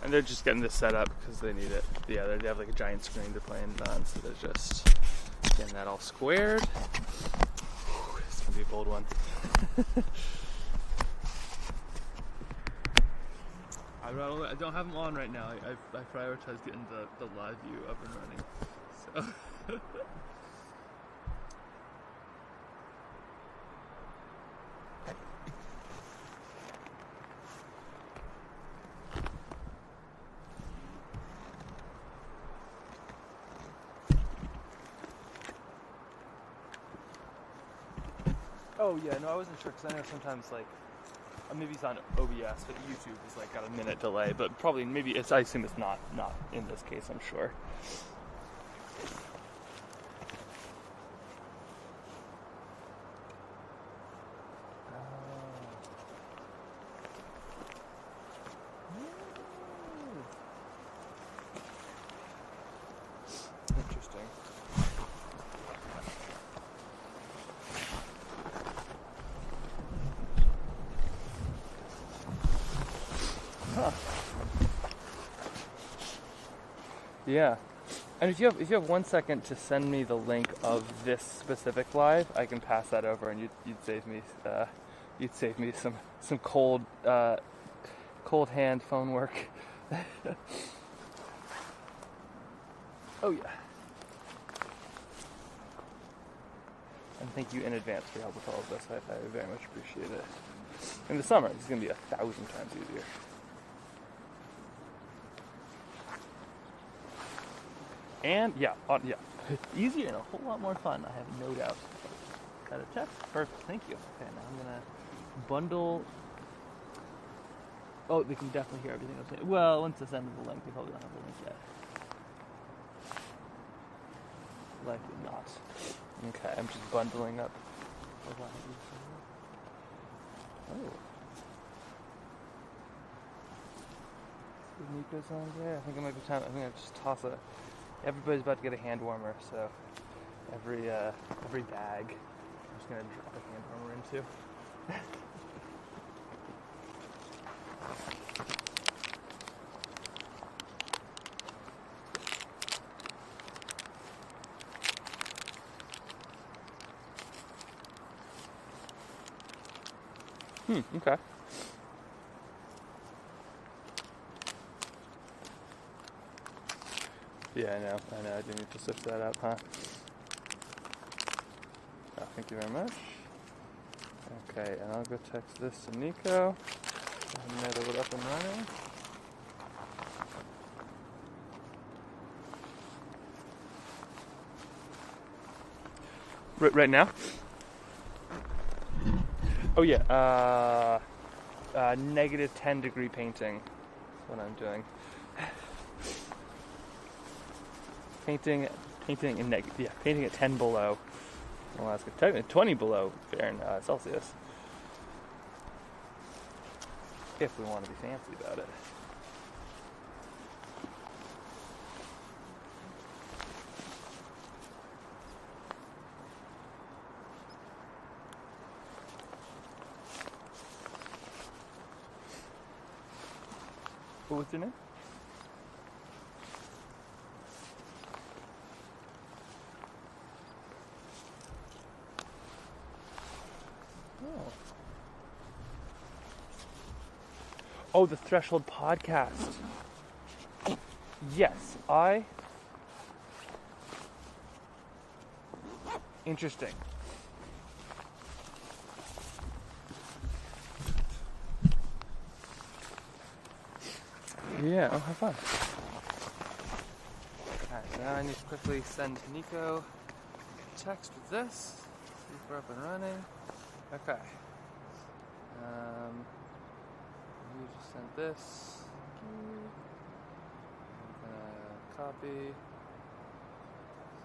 And they're just getting this set up because they need it. Yeah, they have like a giant screen they're playing on, so they're just getting that all squared. Whew, it's gonna be a bold one. I don't have them on right now. I prioritize getting the live view up and running. So. Oh yeah, no, I wasn't sure because I know sometimes like maybe it's on OBS, but YouTube is like got a minute delay. But probably maybe it's. I assume it's not in this case. I'm sure. Interesting. Huh. Yeah. And if you have 1 second to send me the link of this specific live, I can pass that over, and you'd save me some cold hand phone work. Oh yeah. And thank you in advance for your help with all of this. I very much appreciate it. In the summer, it's going to be 1,000 times easier. And yeah, easier and a whole lot more fun, I have no doubt. Got a check? Perfect, thank you. Okay, now I'm gonna bundle. Oh, they can definitely hear everything I'm saying. Well, once I send them the link, they probably don't have the link yet. Likely not. Okay, I'm just bundling up. Oh. Nico's on there. I think it might be time. I think I just toss a. Everybody's about to get a hand warmer, so every bag, I'm just gonna drop a hand warmer into. Okay. Yeah, I know. I do need to switch that up, huh? Oh, thank you very much. Okay, and I'll go text this to Nico. And know that we're up and running. Right now? Oh yeah, negative 10 degree painting is what I'm doing. Painting at 10 below in Alaska. Technically 20 below Fahrenheit, Celsius. If we want to be fancy about it. What's your name? Oh, the Threshold podcast. Yes, Interesting. Yeah, have fun. Alright, so now I need to quickly send Nico a text with this. See if we're up and running. Okay. You just sent this. I'm gonna copy.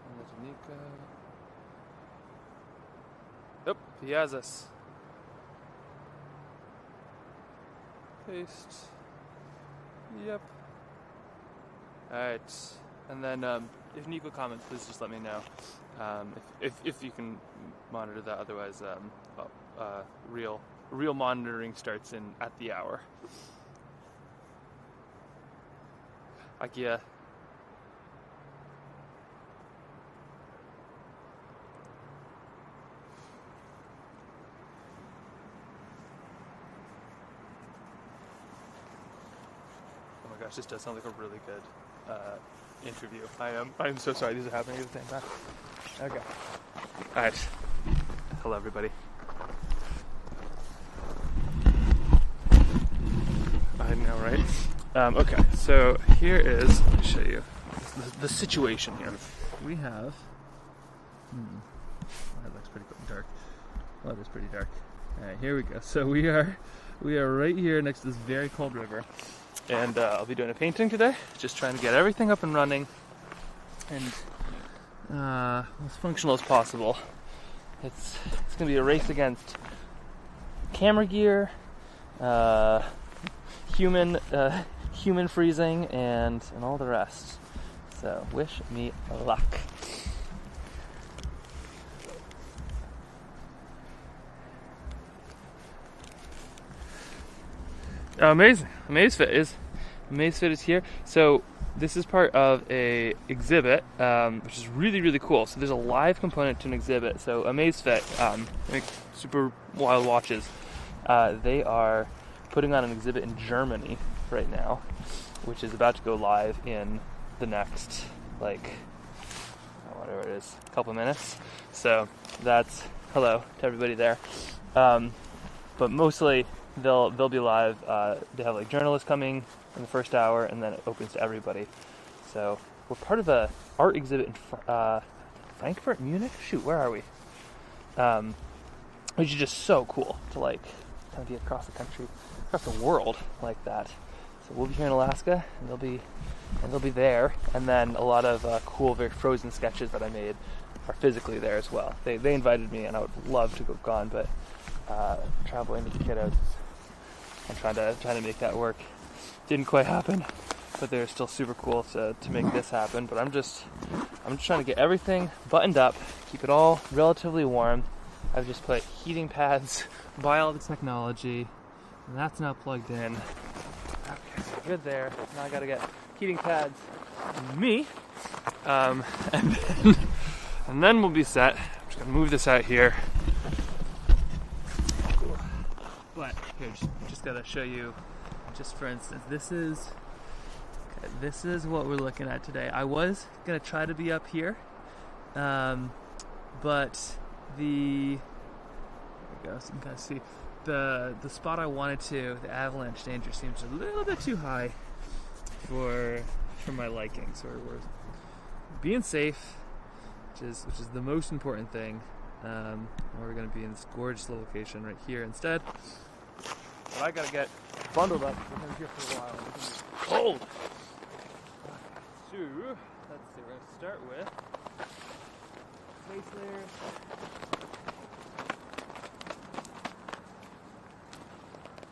Send it to Nico. Yep, he has us. Paste. Yep. Alright. And then if Nico comments, please just let me know. If you can monitor that, otherwise real monitoring starts at the hour. Akia. Oh my gosh, this does sound like a really good interview. I'm so sorry these are happening at the same time. Okay. Alright. Hello everybody. I know, right? Okay, so here is, let me show you the situation here. We have, that looks pretty dark. Well, it is pretty dark. Alright, here we go. So we are right here next to this very cold river. And I'll be doing a painting today, just trying to get everything up and running and as functional as possible. It's going to be a race against camera gear, human freezing, and all the rest. So wish me luck. Amazing. Amazfit is here. So this is part of a exhibit, which is really, really cool. So there's a live component to an exhibit. So Amazfit, make super wild watches. They are putting on an exhibit in Germany right now, which is about to go live in the next, whatever it is, couple minutes. So that's hello to everybody there. But mostly they'll be live. They have journalists coming in the first hour, and then it opens to everybody. So we're part of a art exhibit in Frankfurt, Munich. Shoot, where are we? Which is just so cool to kind of be across the country, across the world like that. So we'll be here in Alaska, and they'll be there. And then a lot of cool, very frozen sketches that I made are physically there as well. They invited me, and I would love to have gone, but traveling with the kiddos, I'm trying to make that work. Didn't quite happen, but they're still super cool to make this happen. But I'm just trying to get everything buttoned up, keep it all relatively warm. I've just put heating pads by all the technology, and that's now plugged in. Okay, so good there. Now I gotta get heating pads on me, and then we'll be set. I'm just gonna move this out here. Cool. But here, just gotta show you. Just for instance, this is what we're looking at today. I was gonna try to be up here, but the there we go. So you can kind of see the spot I wanted to. The avalanche danger seems a little bit too high for my liking. So we're being safe, which is the most important thing. We're gonna be in this gorgeous location right here instead. But I gotta get bundled up. We're gonna be here for a while. It's cold. So let's see. We're gonna start with face layers.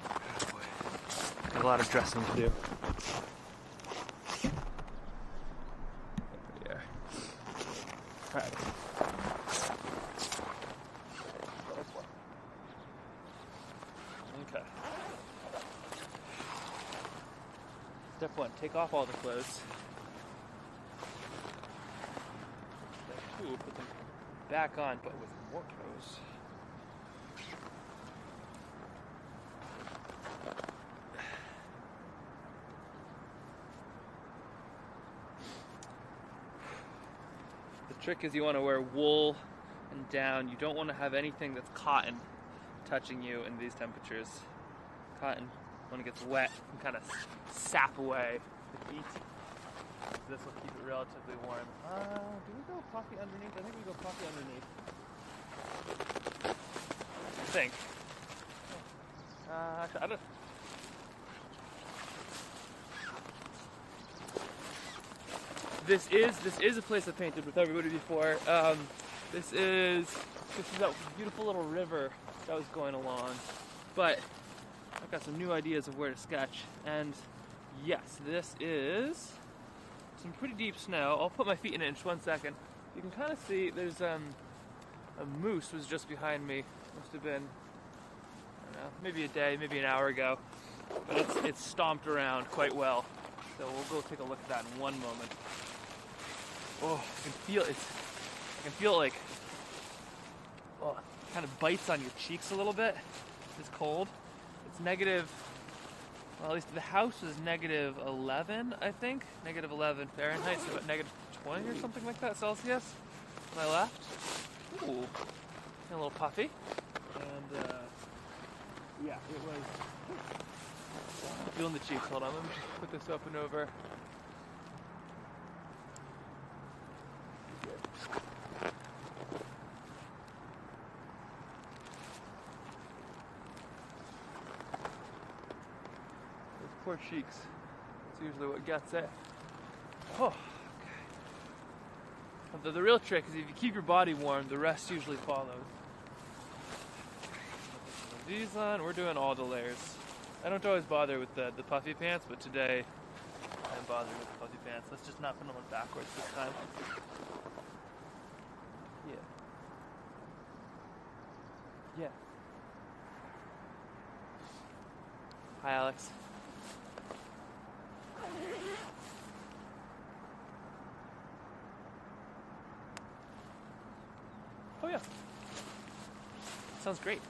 Oh boy, got a lot of dressing to do. There. All right. Okay. Step one, take off all the clothes. Step two, put them back on, but with more clothes. The trick is you want to wear wool and down. You don't want to have anything that's cotton touching you in these temperatures. Cotton, when it gets wet, can kind of sap away the heat. This will keep it relatively warm. Do we go coffee underneath? I think we go coffee underneath. I think. Actually, I don't. This is a place I painted with everybody before. This is that beautiful little river that was going along, but I've got some new ideas of where to sketch. And yes, this is some pretty deep snow. I'll put my feet in it in just 1 second. You can kind of see there's a moose was just behind me. Must have been, I don't know, maybe a day, maybe an hour ago. But it's stomped around quite well. So we'll go take a look at that in one moment. Oh, I can feel it. I can feel it like, oh, it kind of bites on your cheeks a little bit. It's cold. It's negative, well, at least the house was negative 11, I think. Negative 11 Fahrenheit, so about negative 20 or something like that Celsius when I left. Ooh, and a little puffy. And yeah, it was feeling the cheeks. Hold on, let me just put this up and over. Poor cheeks. That's usually what gets it. Oh, okay. The real trick is if you keep your body warm, the rest usually follows. Put these on. We're doing all the layers. I don't always bother with the puffy pants, but today I'm bothered with the puffy pants. Let's just not put them on backwards this time. Yeah. Yeah. Hi, Alex. Oh yeah. Sounds great.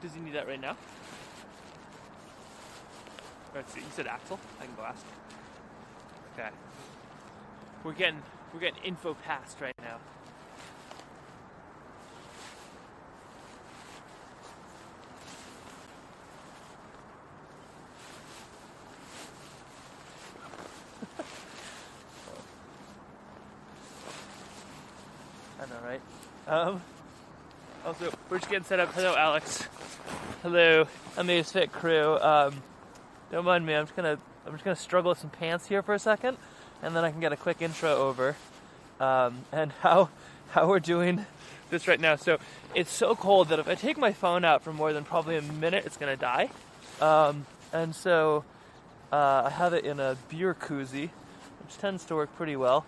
Does he need that right now? Let's see. You said Axel? I can go ask. Okay. We're getting info passed right now. I know, right? Also, we're just getting set up. Hello, Alex. Hello, Amaze Fit crew. Don't mind me. I'm just gonna struggle with some pants here for a second, and then I can get a quick intro over. And how we're doing this right now. So it's so cold that if I take my phone out for more than probably a minute, it's gonna die. And so I have it in a beer koozie, which tends to work pretty well.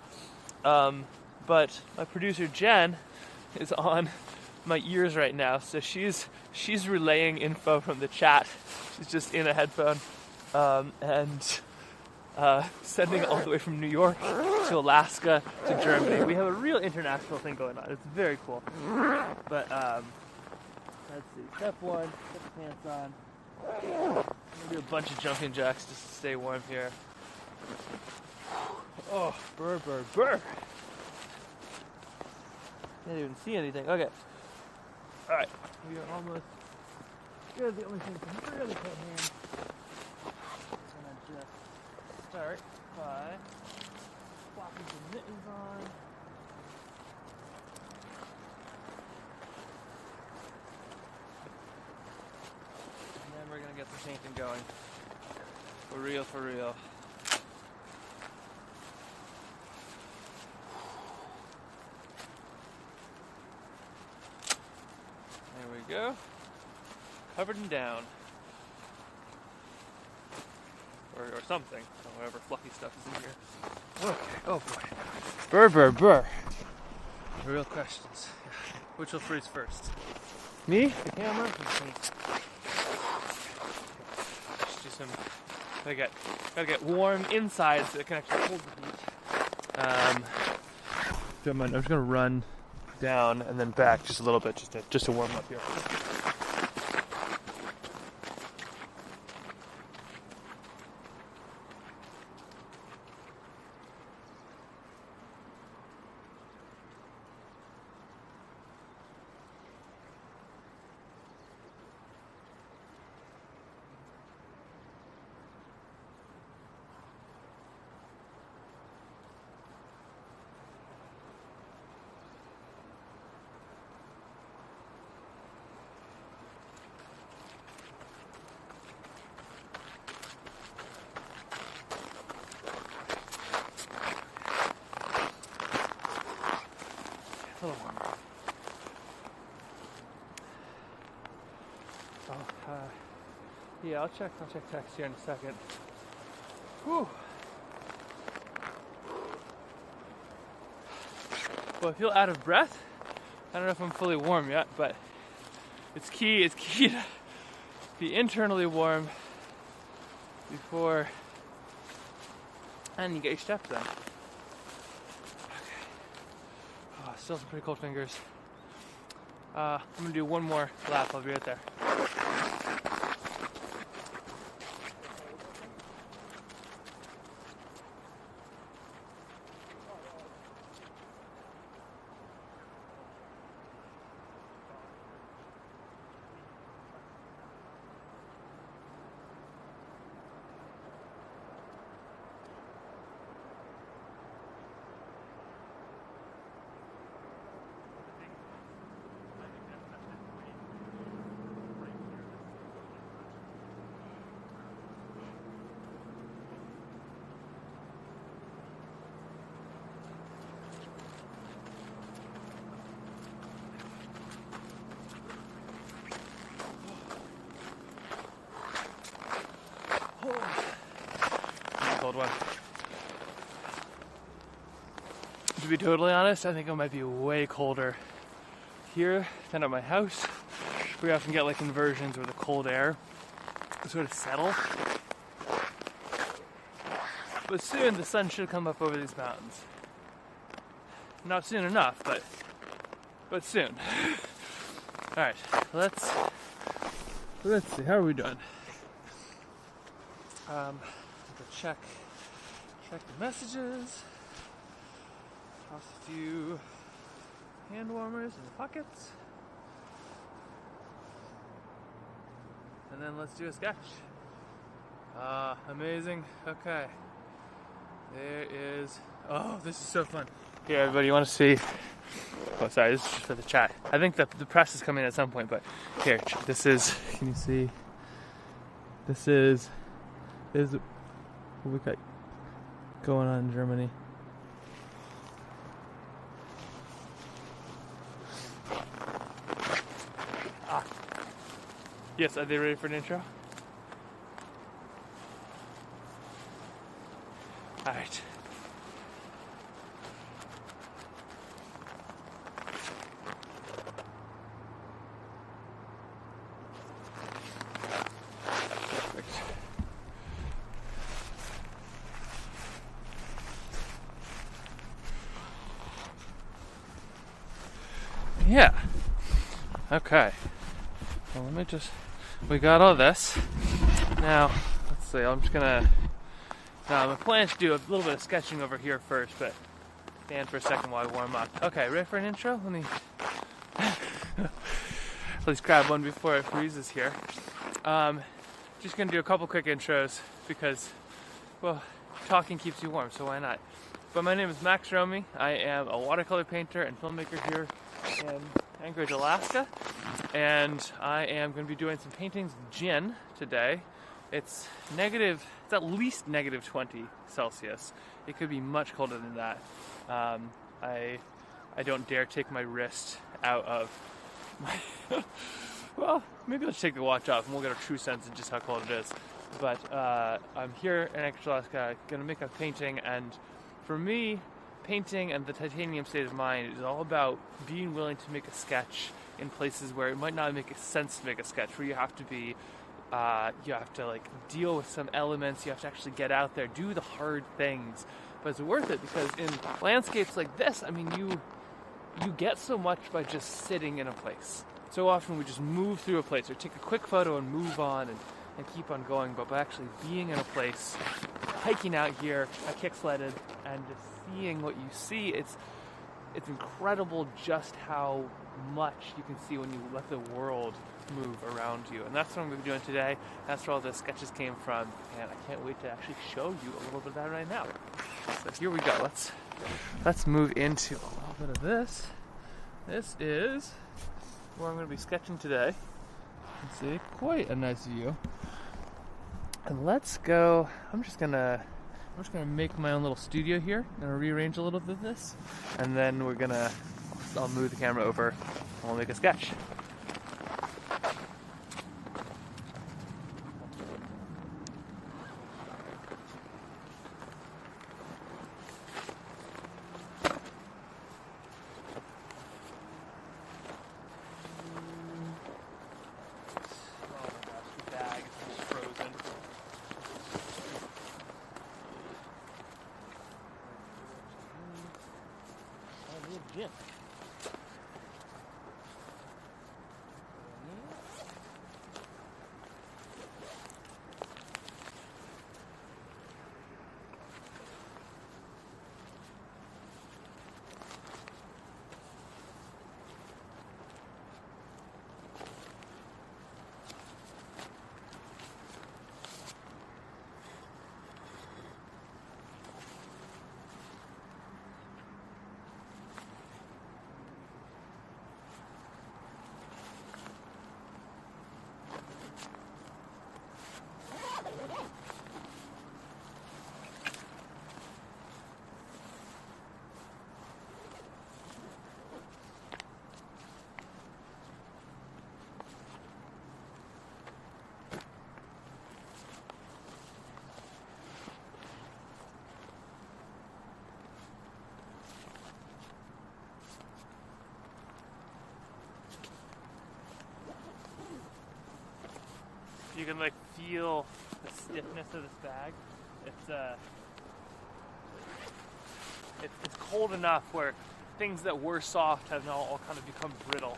But my producer Jen is on my ears right now, so she's relaying info from the chat. She's just in a headphone and sending it all the way from New York to Alaska to Germany. We have a real international thing going on. It's very cool. But let's see. Step one, put the pants on. I'm gonna do a bunch of jumping jacks just to stay warm here. Oh, burr, burr, burr. Can't even see anything. Okay. Alright. We are almost. Here's the only thing to really put here. I'm gonna just start by plopping some mittens on. And then we're gonna get the painting going. For real, for real. There we go. Covered and down. Or something. Or whatever fluffy stuff is in here. Okay. Oh boy. Burr, burr, burr. Real questions. Which will freeze first? Me? The camera? Just do some. Gotta get warm inside so it can actually hold the heat. Don't mind. I'm just gonna run down and then back just a little bit just to warm up here. Yeah, I'll check text here in a second. Whew. Well, I feel out of breath. I don't know if I'm fully warm yet, but it's key to be internally warm before, and you get your steps in. Okay. Oh, still some pretty cold fingers. I'm gonna do one more lap. I'll be right there. Cold one. To be totally honest, I think it might be way colder here than at my house. We often get like inversions where the cold air sort of settle. But soon the sun should come up over these mountains. Not soon enough, but soon. All right, let's see. How are we doing? Check the messages. Toss a few hand warmers in the pockets. And then let's do a sketch. Amazing. Okay. There is, oh, this is so fun. Here, everybody, you want to see? Oh, sorry, this is just for the chat. I think the press is coming at some point, but here, this is, can you see? This is what we got going on in Germany. Yes, are they ready for an intro? All right. Yeah. Okay. Well, let me just. We got all this. Now, let's see. I'm just gonna. My plan is to do a little bit of sketching over here first, but stand for a second while I warm up. Okay, ready for an intro? Let me. At least grab one before it freezes here. Just gonna do a couple quick intros because, well, talking keeps you warm, so why not? But my name is Max Romey. I am a watercolor painter and filmmaker here in Anchorage, Alaska, and I am going to be doing some paintings of gin today. It's at least negative 20 Celsius. It could be much colder than that. I don't dare take my wrist out of my, well, maybe let's take the watch off and we'll get a true sense of just how cold it is. But I'm here in Anchorage, Alaska, going to make a painting, and for me, painting and the titanium state of mind is all about being willing to make a sketch in places where it might not make sense to make a sketch, where you have to be, you have to like deal with some elements, you have to actually get out there, do the hard things, but it's worth it because in landscapes like this, I mean, you get so much by just sitting in a place. So often we just move through a place or take a quick photo and move on and keep on going, but by actually being in a place, hiking out here, I kick-sledded, and just seeing what you see, it's incredible just how much you can see when you let the world move around you. And that's what I'm going to be doing today. That's where all the sketches came from, and I can't wait to actually show you a little bit of that right now. So here we go. Let's move into a little bit of this. This is where I'm going to be sketching today. You can see quite a nice view. And let's go. I'm just gonna make my own little studio here. I'm gonna rearrange a little bit of this, and then I'll move the camera over and we'll make a sketch. gin. You can like feel the stiffness of this bag. It's cold enough where things that were soft have now all kind of become brittle.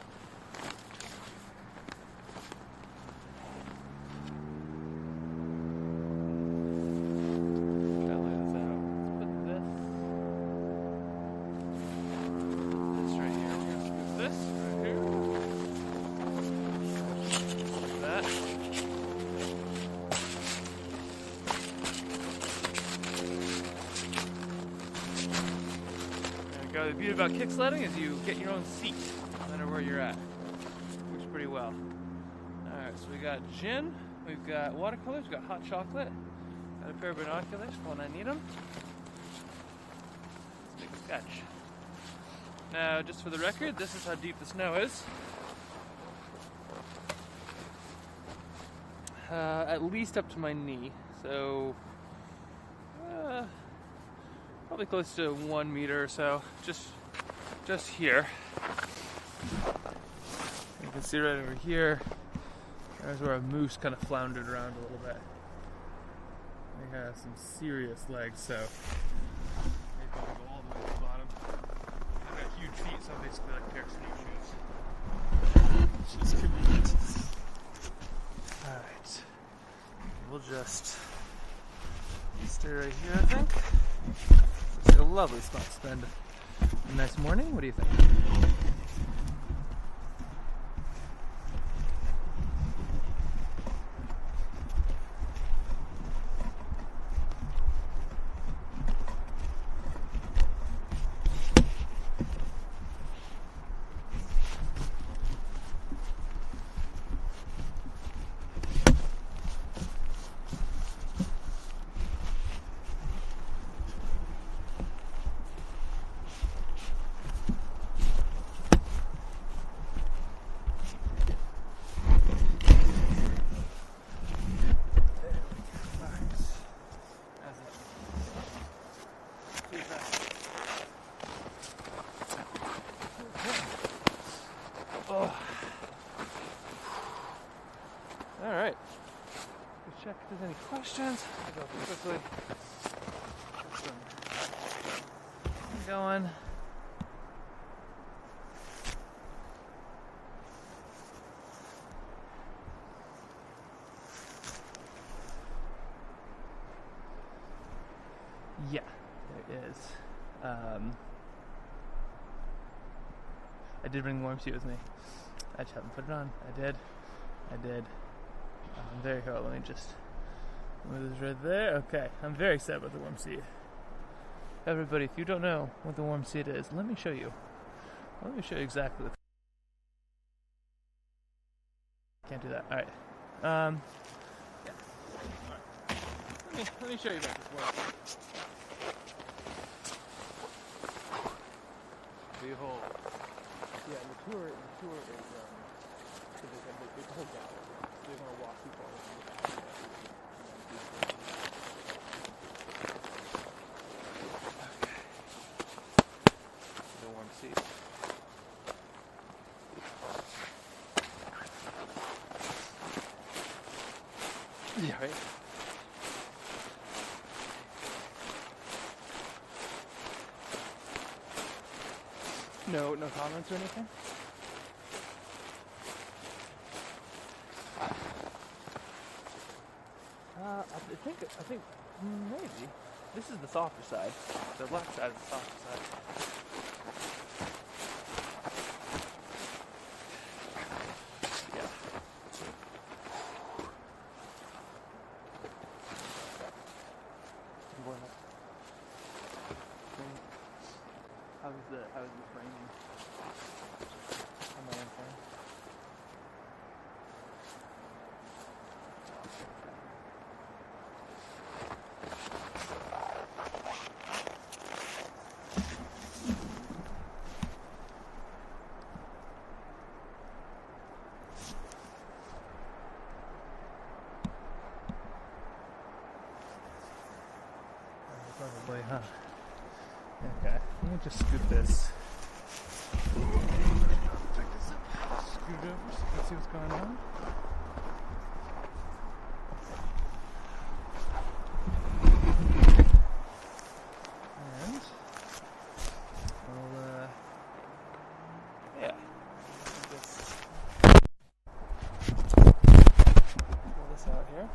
The beauty about kicksledding is you get your own seat no matter where you're at. Works pretty well. Alright, so we got gin, we've got watercolors, we've got hot chocolate, got a pair of binoculars for when I need them. Let's make a sketch. Now, just for the record, this is how deep the snow is. At least up to my knee, so probably close to 1 meter or so, just here. You can see right over here, there's where a moose kind of floundered around a little bit. They have some serious legs, so they probably go all the way to the bottom. They've got huge feet, so basically like a pair of snowshoes. Which is convenient. Alright, we'll just stay right here, I think. It's a lovely spot to spend a nice morning. What do you think? Alright, let's check if there's any questions. I'll go quickly. Keep going. Yeah, there is. I did bring the warm suit with me. I just haven't put it on. I did. There you go. Let me just move this right there. Okay, I'm very excited about the warm seat. Everybody, if you don't know what the warm seat is, let me show you. Let me show you exactly. Can't do that. All right. Yeah. All right. Let me show you about this warm seat. Behold. Yeah, the tour is so they hold out. They're going to walk people around the back. Okay. The warm seat. Yeah, right? No comments or anything? I think maybe this is the softer side. The left side is the softer side. Yeah. How is the framing on my own phone? Probably, huh? Okay, let me just scoot this. Pick this up. Scoot it over so you can see what's going on. And I'll, yeah. Just pull this out here.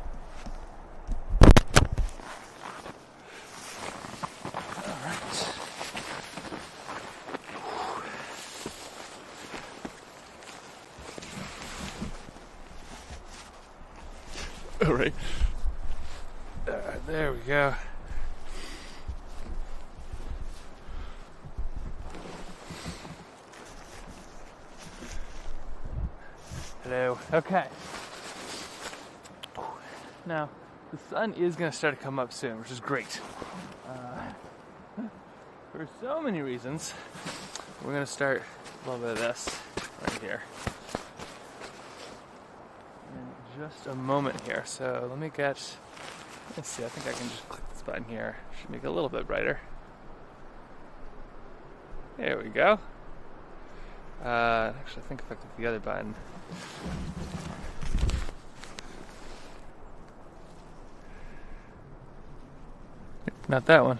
All right. There we go. Hello. Okay. Now, the sun is going to start to come up soon, which is great. For so many reasons, we're going to start a little bit of this right here. Just a moment here, so let me let's see, I think I can just click this button here. Should make it a little bit brighter. There we go. Actually, I think if I click the other button. Not that one.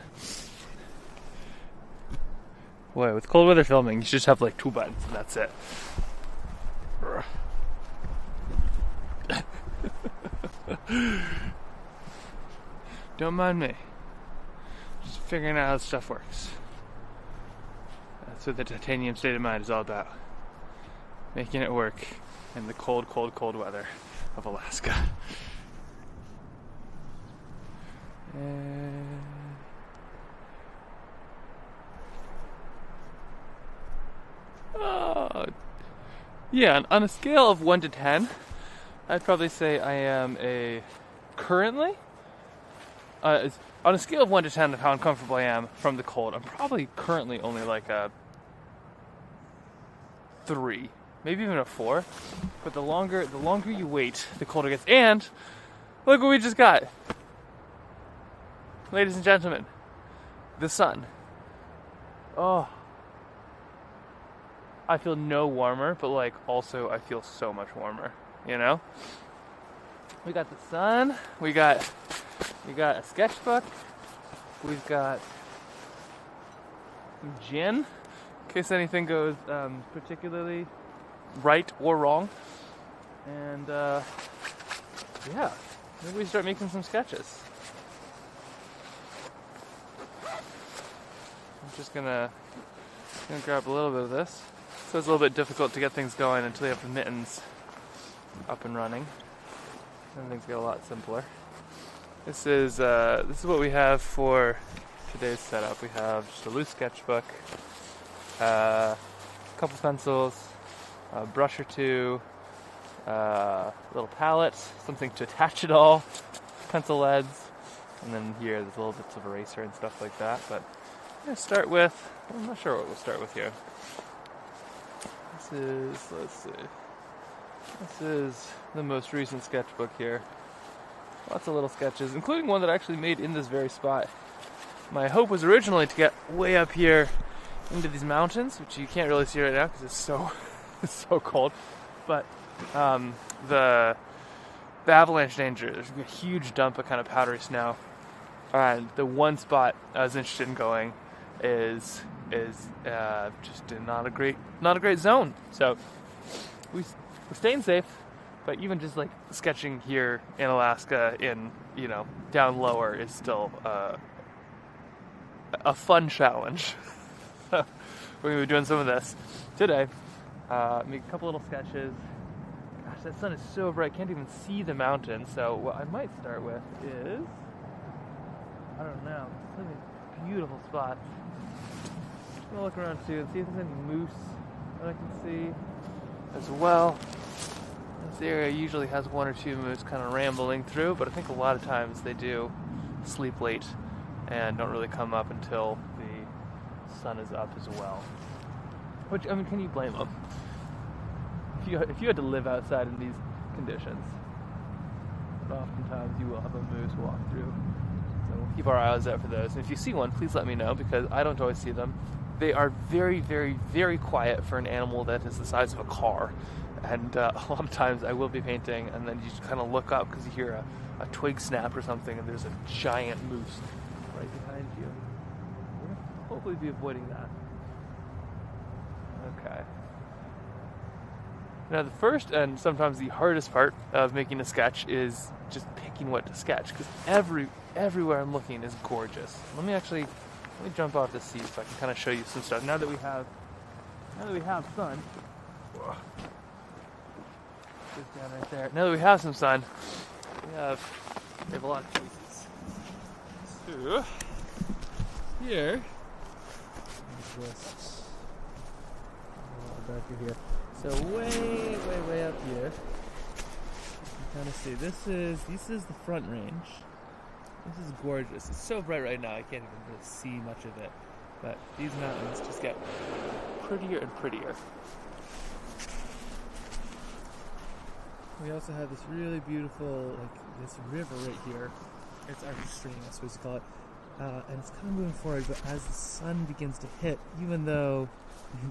Boy, with cold weather filming, you should just have like 2 buttons and that's it. Don't mind me. Just figuring out how this stuff works. That's what the titanium state of mind is all about. Making it work in the cold, cold, cold weather of Alaska. Yeah, on a scale of 1 to 10, I'd probably say I am currently, on a scale of 1 to 10 of how uncomfortable I am from the cold, I'm probably currently only like a 3, maybe even a 4. But the longer you wait, the colder it gets. And look what we just got. Ladies and gentlemen, the sun. Oh. I feel no warmer, but like also I feel so much warmer, you know? We got the sun, we got a sketchbook, we've got some gin, in case anything goes particularly right or wrong. And yeah, maybe we start making some sketches. I'm just gonna grab a little bit of this. So it's a little bit difficult to get things going until you have the mittens up and running. Then things get a lot simpler. This is what we have for today's setup. We have just a loose sketchbook, a couple pencils, a brush or two, a little palette, something to attach it all, pencil leads, and then here there's little bits of eraser and stuff like that. But I'm going to start with, I'm not sure what we'll start with here. Let's see. This is the most recent sketchbook here. Lots of little sketches, including one that I actually made in this very spot. My hope was originally to get way up here into these mountains, which you can't really see right now because it's so cold. But the avalanche danger, there's a huge dump of kind of powdery snow. And the one spot I was interested in going is is just not a great zone. So we're staying safe, but even just like sketching here in Alaska, in down lower, is still a fun challenge. So we're gonna be doing some of this today. Make a couple little sketches. Gosh, that sun is so bright, I can't even see the mountain. So what I might start with is, I don't know, some of these beautiful spots. I'm gonna look around too and see if there's any moose that I can see as well. This area usually has one or two moose kind of rambling through, but I think a lot of times they do sleep late and don't really come up until the sun is up as well. Which, I mean, can you blame them? If you had to live outside in these conditions, oftentimes you will have a moose walk through. So we'll keep our eyes out for those. And if you see one, please let me know, because I don't always see them. They are very, very, very quiet for an animal that is the size of a car. And a lot of times I will be painting, and then you just kind of look up because you hear a twig snap or something, and there's a giant moose right behind you. We'll hopefully be avoiding that. Okay. Now the first and sometimes the hardest part of making a sketch is just picking what to sketch, because everywhere I'm looking is gorgeous. Let me jump off the seat so I can kind of show you some stuff. Now that we have sun. Just down right there. Now that we have some sun, we have a lot of choices. So here, just darker here. So way up here, you can kind of see this is the Front Range. This is gorgeous. It's so bright right now I can't even really see much of it. But these mountains just get prettier and prettier. We also have this really beautiful, this river right here. It's our stream, that's what we call it. And it's kind of moving forward, but as the sun begins to hit, even though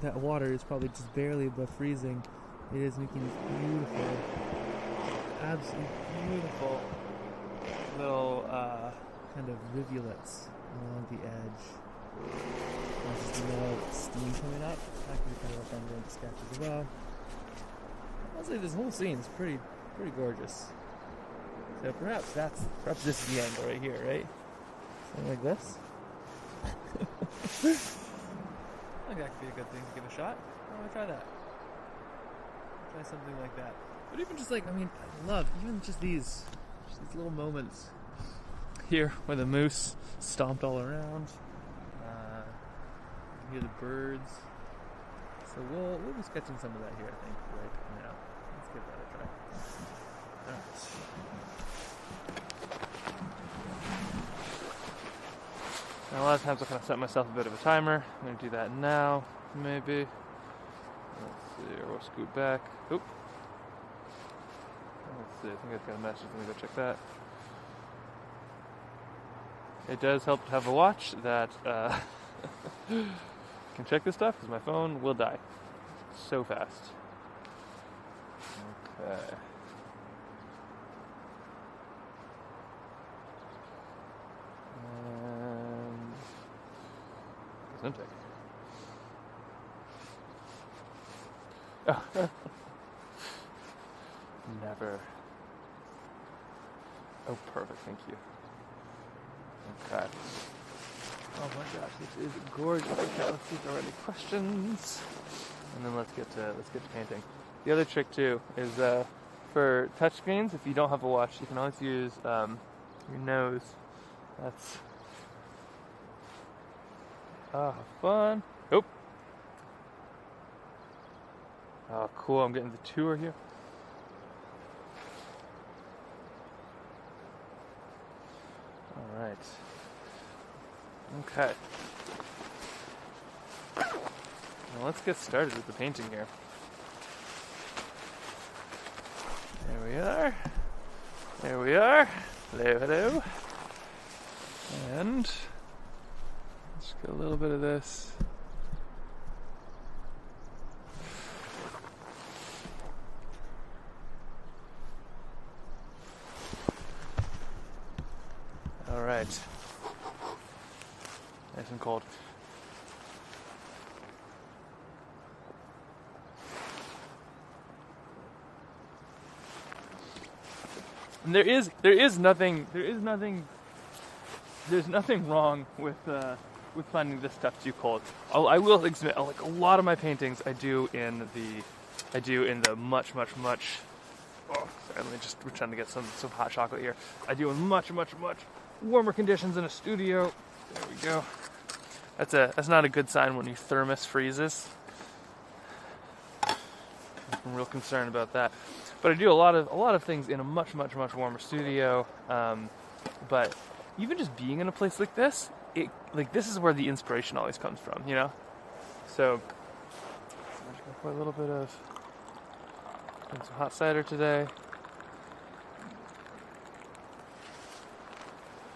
that water is probably just barely above freezing, it is making these beautiful, absolutely beautiful little kind of rivulets along the edge. There's just no steam coming up. That can be kind of what I'm going to sketch as well. Honestly, this whole scene is pretty gorgeous. So perhaps this is the angle right here, right? Something like this. I think that could be a good thing to give a shot. I want to try that. Try something like that. But even just I love even just these little moments here where the moose stomped all around. You hear the birds. So we'll be sketching some of that here, I think, right now. Let's give that a try. Alright. Now a lot of times I'll kind of set myself a bit of a timer. I'm going to do that now, maybe. Let's see, or we'll scoot back. Oop. Let's see, I think I've got a message. Let me go check that. It does help to have a watch that can check this stuff, because my phone will die so fast. Okay. Authentic. Oh. Never. Oh, perfect. Thank you. Okay. Oh my gosh, this is gorgeous. Okay, let's see if there are any questions, and then let's get to painting. The other trick too is for touchscreens. If you don't have a watch, you can always use your nose. That's fun. Oh, cool. I'm getting the tour here. All right. Okay. Now let's get started with the painting here. There we are. There we are. Hello, hello. And let's get a little bit of this. All right. Nice and cold. And there's nothing wrong with finding this stuff too cold. I will admit, like a lot of my paintings, I do in the much. Oh, sorry, we're trying to get some hot chocolate here. I do in much warmer conditions in a studio. There we go. That's not a good sign when your thermos freezes. I'm real concerned about that. But I do a lot of things in a much warmer studio. But even just being in a place like this, this is where the inspiration always comes from, you know. So I'm just gonna put a little bit of some hot cider today.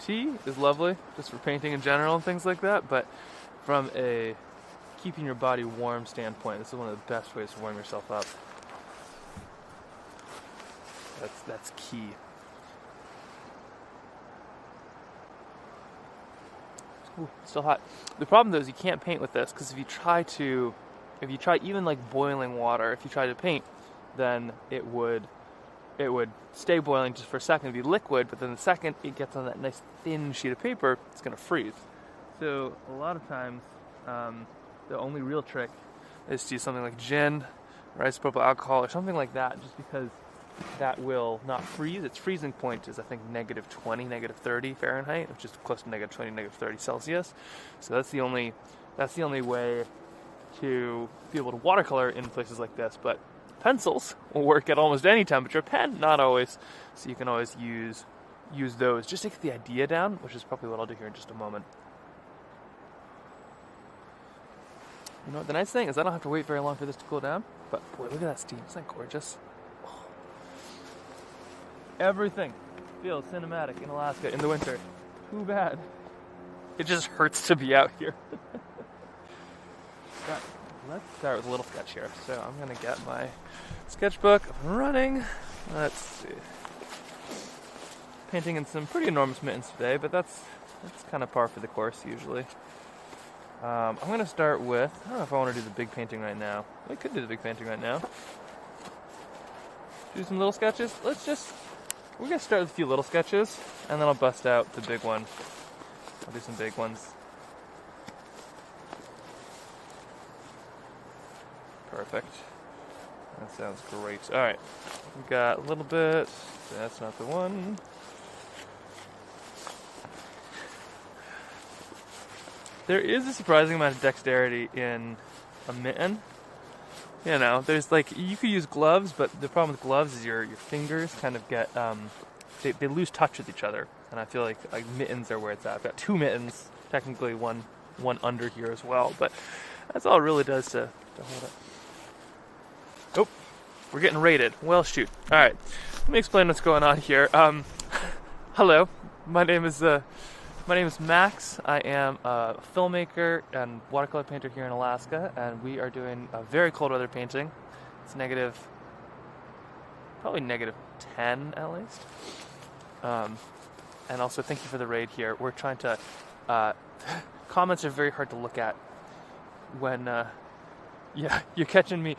Tea is lovely, just for painting in general and things like that. But from a keeping your body warm standpoint, this is one of the best ways to warm yourself up. That's key. Ooh, still hot. The problem though is you can't paint with this, because if you try even like boiling water, if you try to paint, then it would stay boiling just for a second, it'd be liquid, but then the second it gets on that nice thin sheet of paper, it's gonna freeze. So a lot of times, the only real trick is to use something like gin, or isopropyl alcohol, or something like that, just because that will not freeze. Its freezing point is, I think, -20, -30 Fahrenheit, which is close to -20, -30 Celsius. So that's the only way to be able to watercolor in places like this. But pencils will work at almost any temperature. Pen, not always. So you can always use those just to get the idea down, which is probably what I'll do here in just a moment. You know what, the nice thing is I don't have to wait very long for this to cool down. But boy, look at that steam. Isn't that gorgeous? Everything feels cinematic in Alaska in the winter. Too bad. It just hurts to be out here. Right, let's start with a little sketch here. So I'm going to get my sketchbook up and running. Let's see. Painting in some pretty enormous mittens today, but that's kind of par for the course usually. I'm going to start with, I don't know if I want to do the big painting right now. We could do the big painting right now. Do some little sketches. We're going to start with a few little sketches, and then I'll bust out the big one. I'll do some big ones. Perfect. That sounds great. Alright, we got a little bit. That's not the one. There is a surprising amount of dexterity in a mitten. You know, there's you could use gloves, but the problem with gloves is your fingers kind of get, they lose touch with each other. And I feel like mittens are where it's at. I've got two mittens, technically one under here as well, but that's all it really does to hold it. Oh, we're getting raided. Well, shoot. All right, let me explain what's going on here. Hello, my name is Max. I am a filmmaker and watercolor painter here in Alaska, and we are doing a very cold weather painting. It's probably -10 at least. And also, thank you for the raid here. We're trying to. Comments are very hard to look at when. Yeah, you're catching me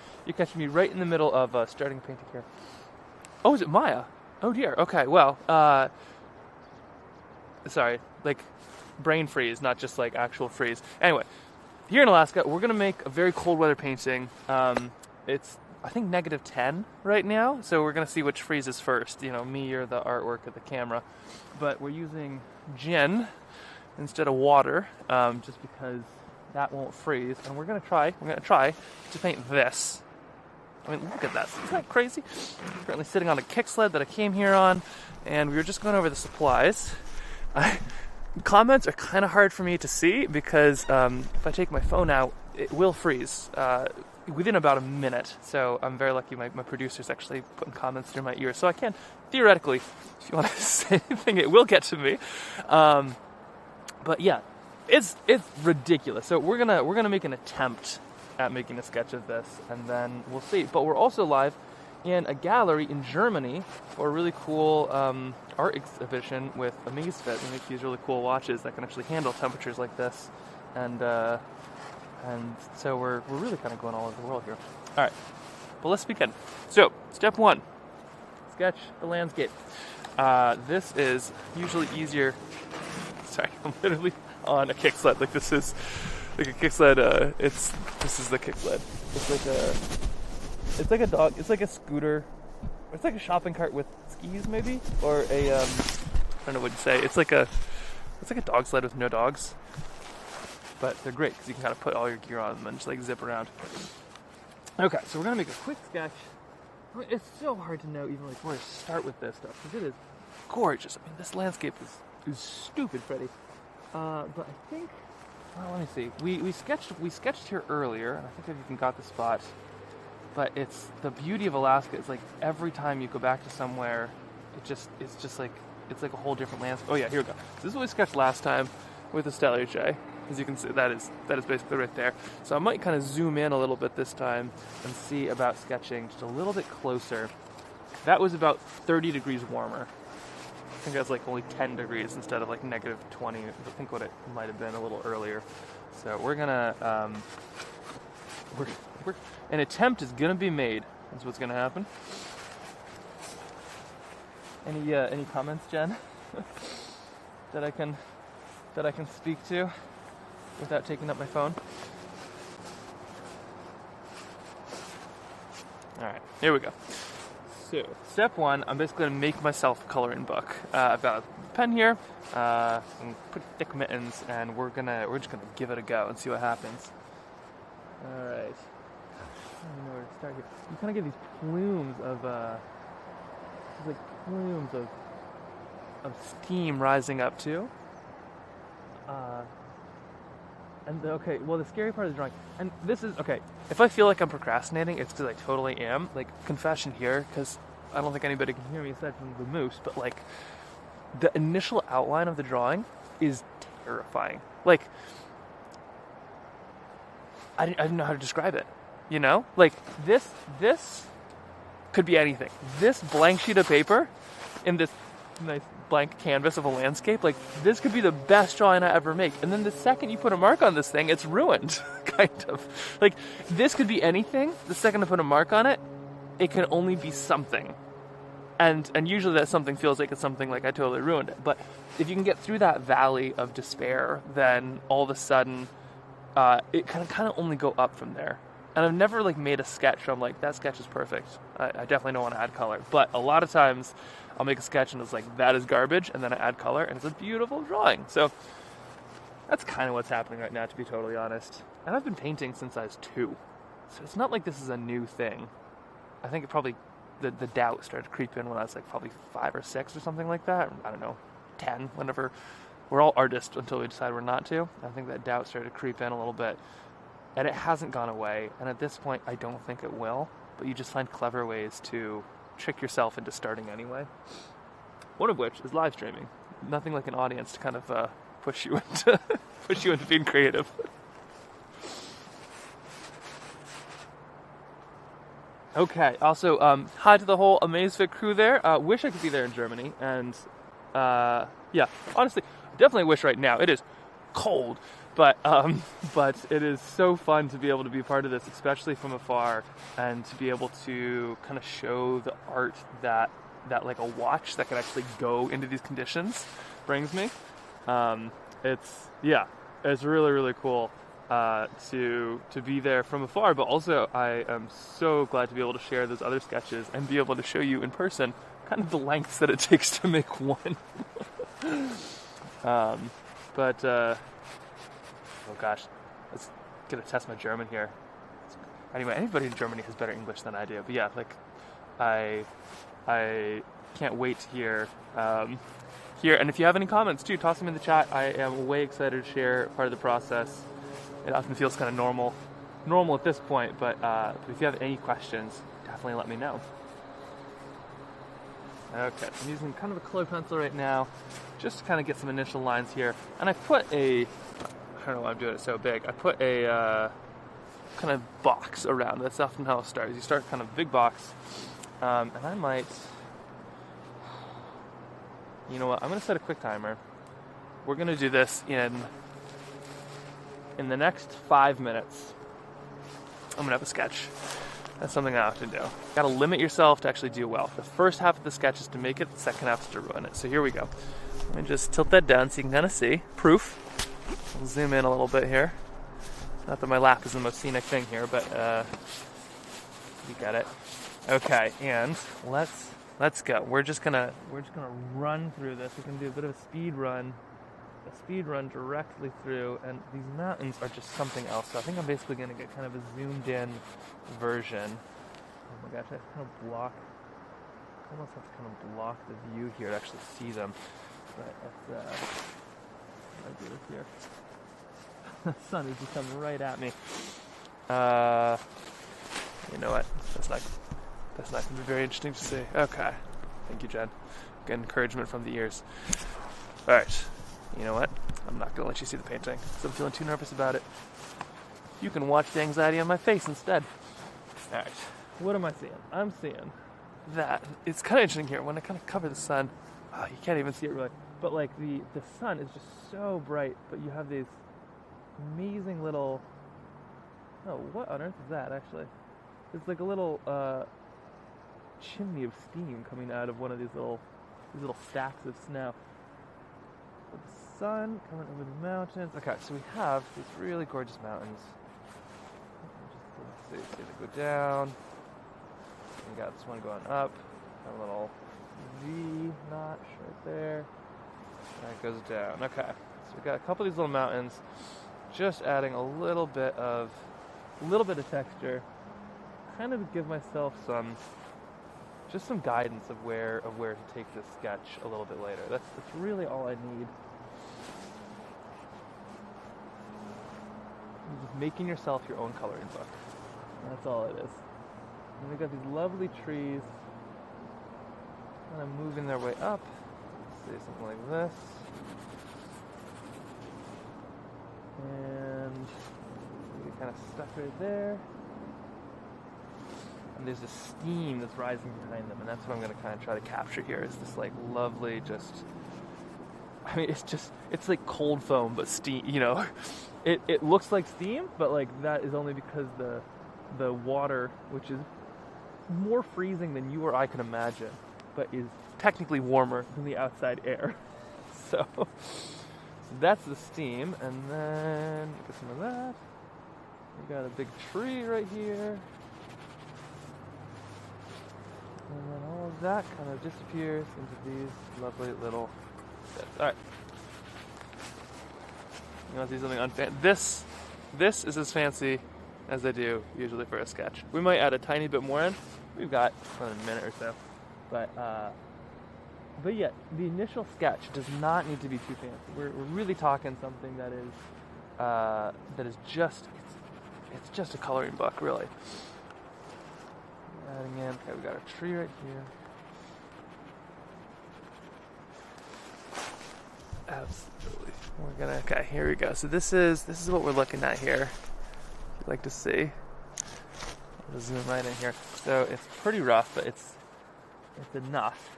right in the middle of starting painting here. Oh, is it Maya? Oh dear. Okay. Well. Sorry. Brain freeze, not just actual freeze. Anyway, here in Alaska, we're gonna make a very cold weather painting. It's I think -10 right now, so we're gonna see which freezes first. You know, me or the artwork or the camera. But we're using gin instead of water, just because that won't freeze. And we're gonna try to paint this. I mean, look at that. Isn't that crazy? I'm currently sitting on a kick sled that I came here on, and we were just going over the supplies. Comments are kind of hard for me to see because if I take my phone out, it will freeze within about a minute. So I'm very lucky my producer's actually putting comments through my ears. So I can, theoretically, if you want to say anything, it will get to me. But yeah, it's ridiculous. So we're gonna make an attempt at making a sketch of this, and then we'll see. But we're also live in a gallery in Germany for a really cool art exhibition with Amazfit. They make these really cool watches that can actually handle temperatures like this, and so we're really kind of going all over the world here. All right, but let's begin. So step one, sketch the landscape. This is usually easier. Sorry, I'm literally on a kick sled. Like this is like a kick sled. This is the kick sled. It's like a dog. It's like a scooter. It's like a shopping cart with skis, maybe, or a I don't know what you say. It's like a dog sled with no dogs. But they're great because you can kind of put all your gear on them and just like zip around. Okay, so we're gonna make a quick sketch. I mean, it's so hard to know even like where to start with this stuff because it is gorgeous. I mean, this landscape is stupid pretty. But I think, well, let me see. We sketched here earlier, and I think I've even got the spot. But it's the beauty of Alaska. It's like every time you go back to somewhere, it's just like a whole different landscape. Oh yeah, here we go. So this is what we sketched last time with the Stellar J. As you can see, that is basically right there. So I might kind of zoom in a little bit this time and see about sketching just a little bit closer. That was about 30 degrees warmer. I think that's like only 10 degrees instead of like negative 20. I think what it might have been a little earlier. So we're gonna an attempt is gonna be made. That's what's gonna happen. Any comments, Jen, that I can speak to without taking up my phone? All right, here we go. So step one, I'm basically gonna make myself a coloring book. I've got a pen here, some pretty thick mittens, and we're just gonna give it a go and see what happens. All right. I don't know where to start here. You kind of get these plumes of steam rising up too. And okay, well the scary part of the drawing, and this is, okay, if I feel like I'm procrastinating, it's because I totally am. Like, confession here, because I don't think anybody can hear me aside from the moose, but like, the initial outline of the drawing is terrifying. Like, I don't know how to describe it. You know, like this could be anything. This blank sheet of paper in this nice blank canvas of a landscape, like this could be the best drawing I ever make. And then the second you put a mark on this thing, it's ruined, kind of. Like, this could be anything. The second I put a mark on it, it can only be something. And usually that something feels like it's something like I totally ruined it. But if you can get through that valley of despair, then all of a sudden, it can kind of only go up from there. And I've never like made a sketch where I'm like, that sketch is perfect. I definitely don't want to add color. But a lot of times I'll make a sketch and it's like, that is garbage, and then I add color and it's a beautiful drawing. So that's kind of what's happening right now, to be totally honest. And I've been painting since I was 2. So it's not like this is a new thing. I think it probably, the doubt started to creep in when I was like probably 5 or 6 or something like that. I don't know, 10, whenever. We're all artists until we decide we're not to. I think that doubt started to creep in a little bit. And it hasn't gone away, and at this point, I don't think it will, but you just find clever ways to trick yourself into starting anyway. One of which is live streaming. Nothing like an audience to kind of push you into being creative. Okay, also, hi to the whole Amazfit crew there. Wish I could be there in Germany, and yeah, honestly, definitely wish right now. It is cold. But it is so fun to be able to be part of this, especially from afar, and to be able to kind of show the art that like a watch that can actually go into these conditions brings me. It's really, really cool to be there from afar, but also I am so glad to be able to share those other sketches and be able to show you in person kind of the lengths that it takes to make one. Oh gosh, let's get to test my German here. Anyway, anybody in Germany has better English than I do. But yeah, like, I can't wait to hear. And if you have any comments too, toss them in the chat. I am way excited to share part of the process. It often feels kind of normal at this point, but if you have any questions, definitely let me know. Okay, I'm using kind of a color pencil right now, just to kind of get some initial lines here. And I put I don't know why I'm doing it so big. I put a kind of box around. That's often how it starts. You start kind of big box. And I might, you know what, I'm going to set a quick timer. We're going to do this in the next 5 minutes. I'm going to have a sketch. That's something I often do. Gotta limit yourself to actually do well. The first half of the sketch is to make it, the second half is to ruin it. So here we go. Let me just tilt that down so you can kind of see. Proof. I'll zoom in a little bit here. Not that my lap is the most scenic thing here, but you get it. Okay, and let's go. We're just gonna run through this. We're gonna do a bit of a speed run directly through, and these mountains are just something else. So I think I'm basically gonna get kind of a zoomed in version. Oh my gosh, I kind of almost have to kind of block the view here to actually see them. But I'll do this here. The sun is just coming right at me. You know what? That's not going to be very interesting to see. Okay. Thank you, Jen. Good encouragement from the ears. All right. You know what? I'm not going to let you see the painting because I'm feeling too nervous about it. You can watch the anxiety on my face instead. All right. What am I seeing? I'm seeing that. It's kind of interesting here. When I kind of cover the sun, you can't even see it really. But like the sun is just so bright, but you have these amazing little... Oh, what on earth is that actually? It's like a little chimney of steam coming out of one of these little stacks of snow. With the sun coming over the mountains. Okay, so we have these really gorgeous mountains. Let's see they go down. We got this one going up. A little V notch right there. And it goes down. Okay, so we got a couple of these little mountains. Just adding a little bit of texture. Kind of give myself some guidance of where to take this sketch a little bit later. That's really all I need. You're just making yourself your own coloring book. That's all it is. And we've got these lovely trees kind of moving their way up. Let's see, something like this. And we kind of stuck right there. And there's this steam that's rising behind them, and that's what I'm going to kind of try to capture here, is this like lovely it's like cold foam, but steam, you know. It looks like steam, but like that is only because the water, which is more freezing than you or I can imagine, but is technically warmer than the outside air. So that's the steam, and then get some of that. We got a big tree right here. And then all of that kind of disappears into these lovely little bits. Alright. You want to see something unfancy? This is as fancy as I do usually for a sketch. We might add a tiny bit more in. We've got a minute or so. But yeah, the initial sketch does not need to be too fancy. We're really talking something that is just it's just a coloring book, really. Adding in, okay, we got a tree right here. Absolutely. Okay, here we go. So this is what we're looking at here. If you'd like to see. I'll zoom right in here. So it's pretty rough, but it's enough.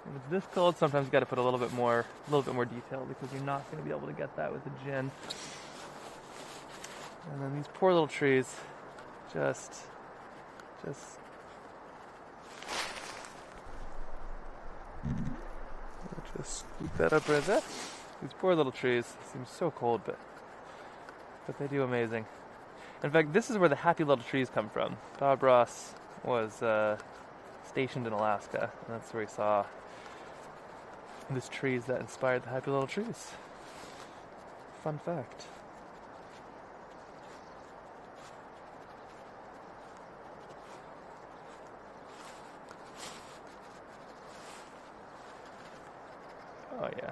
And it's this cold, sometimes you got to put a little bit more detail because you're not going to be able to get that with a gin. And then these poor little trees, just scoop that up right there. These poor little trees seem so cold, but they do amazing. In fact, this is where the happy little trees come from. Bob Ross was stationed in Alaska, and that's where he saw these trees that inspired the happy little trees. Fun fact. Oh yeah.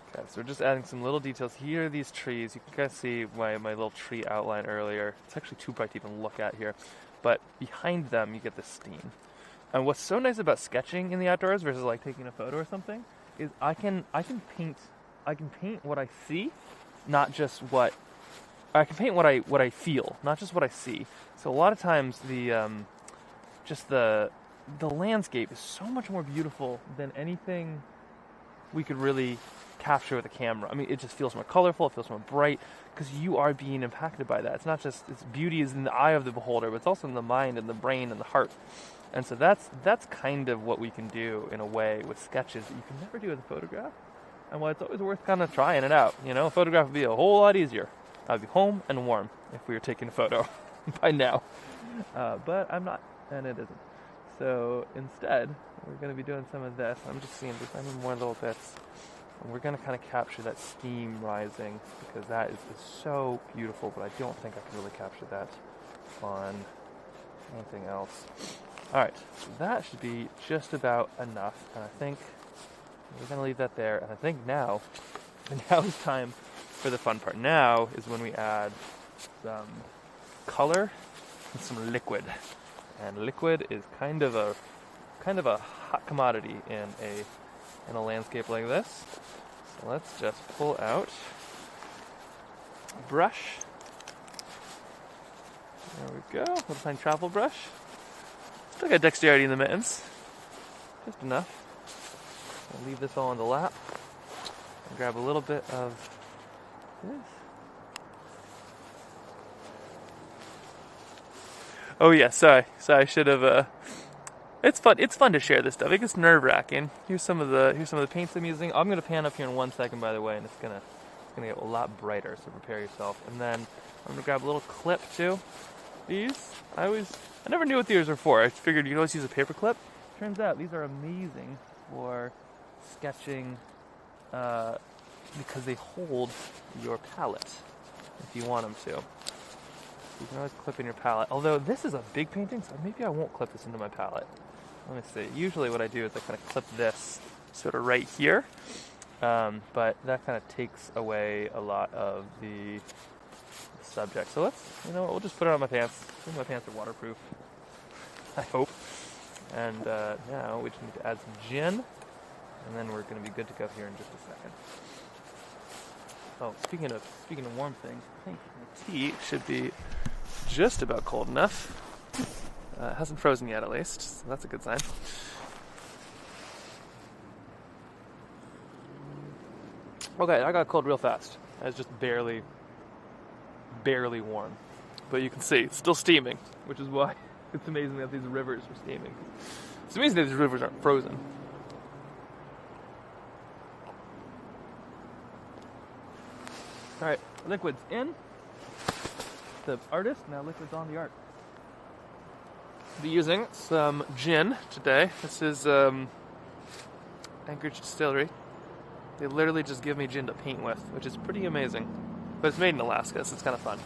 Okay, so we're just adding some little details. Here are these trees. You can kind of see my little tree outline earlier. It's actually too bright to even look at here. But behind them, you get this steam. And what's so nice about sketching in the outdoors versus like taking a photo or something is I can paint what I see, not just what I can paint what I feel, not just what I see. So a lot of times the the landscape is so much more beautiful than anything we could really capture with a camera. I mean, it just feels more colorful, it feels more bright, because you are being impacted by that. It's not just, its beauty is in the eye of the beholder, but it's also in the mind and the brain and the heart. And so that's kind of what we can do in a way with sketches that you can never do with a photograph. And why it's always worth kind of trying it out. You know, a photograph would be a whole lot easier. I'd be home and warm if we were taking a photo by now. But I'm not, and it isn't. So instead, we're going to be doing some of this. I'm just seeing just any more little bits. And we're going to kind of capture that steam rising, because that is so beautiful, but I don't think I can really capture that on anything else. Alright, so that should be just about enough, and I think we're going to leave that there, and I think now is time for the fun part. Now is when we add some color and some liquid. And liquid is kind of a hot commodity in a landscape like this. So let's just pull out a brush. There we go, a little tiny travel brush. Still got dexterity in the mittens, just enough. I'll leave this all on the lap and grab a little bit of this. Oh yeah, sorry, I should have. It's fun to share this stuff. It gets nerve-wracking. Here's some of the paints I'm using. I'm gonna pan up here in 1 second, by the way, and it's gonna get a lot brighter. So prepare yourself. And then I'm gonna grab a little clip too. These, I never knew what these were for. I figured you'd always use a paper clip. Turns out these are amazing for sketching because they hold your palette if you want them to. You can always clip in your palette. Although this is a big painting, so maybe I won't clip this into my palette. Let me see. Usually what I do is I kind of clip this sort of right here. But that kind of takes away a lot of the subject. So we'll just put it on my pants. I think my pants are waterproof, I hope. And now we just need to add some gin, and then we're going to be good to go here in just a second. Oh, speaking of warm things, I think the tea should be just about cold enough. It hasn't frozen yet, at least, so that's a good sign. Okay, I got cold real fast. I was just barely warm. But you can see, it's still steaming, which is why it's amazing that these rivers are steaming. It's amazing that these rivers aren't frozen. Alright, liquid's in. The artist, now liquid's on the art. I'll be using some gin today. This is Anchorage Distillery. They literally just give me gin to paint with, which is pretty amazing. But it's made in Alaska, so it's kind of fun.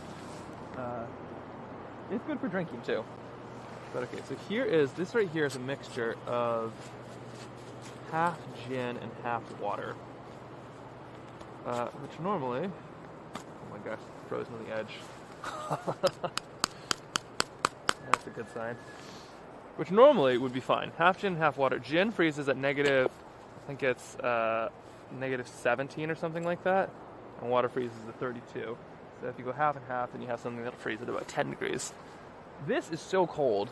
It's good for drinking too. But okay, so this right here is a mixture of half gin and half water. Which normally, oh my gosh, frozen to the edge. That's a good sign. Which normally would be fine. Half gin, half water. Gin freezes at negative, I think it's negative 17 or something like that. And water freezes at 32. So if you go half and half, then you have something that'll freeze at about 10 degrees. This is so cold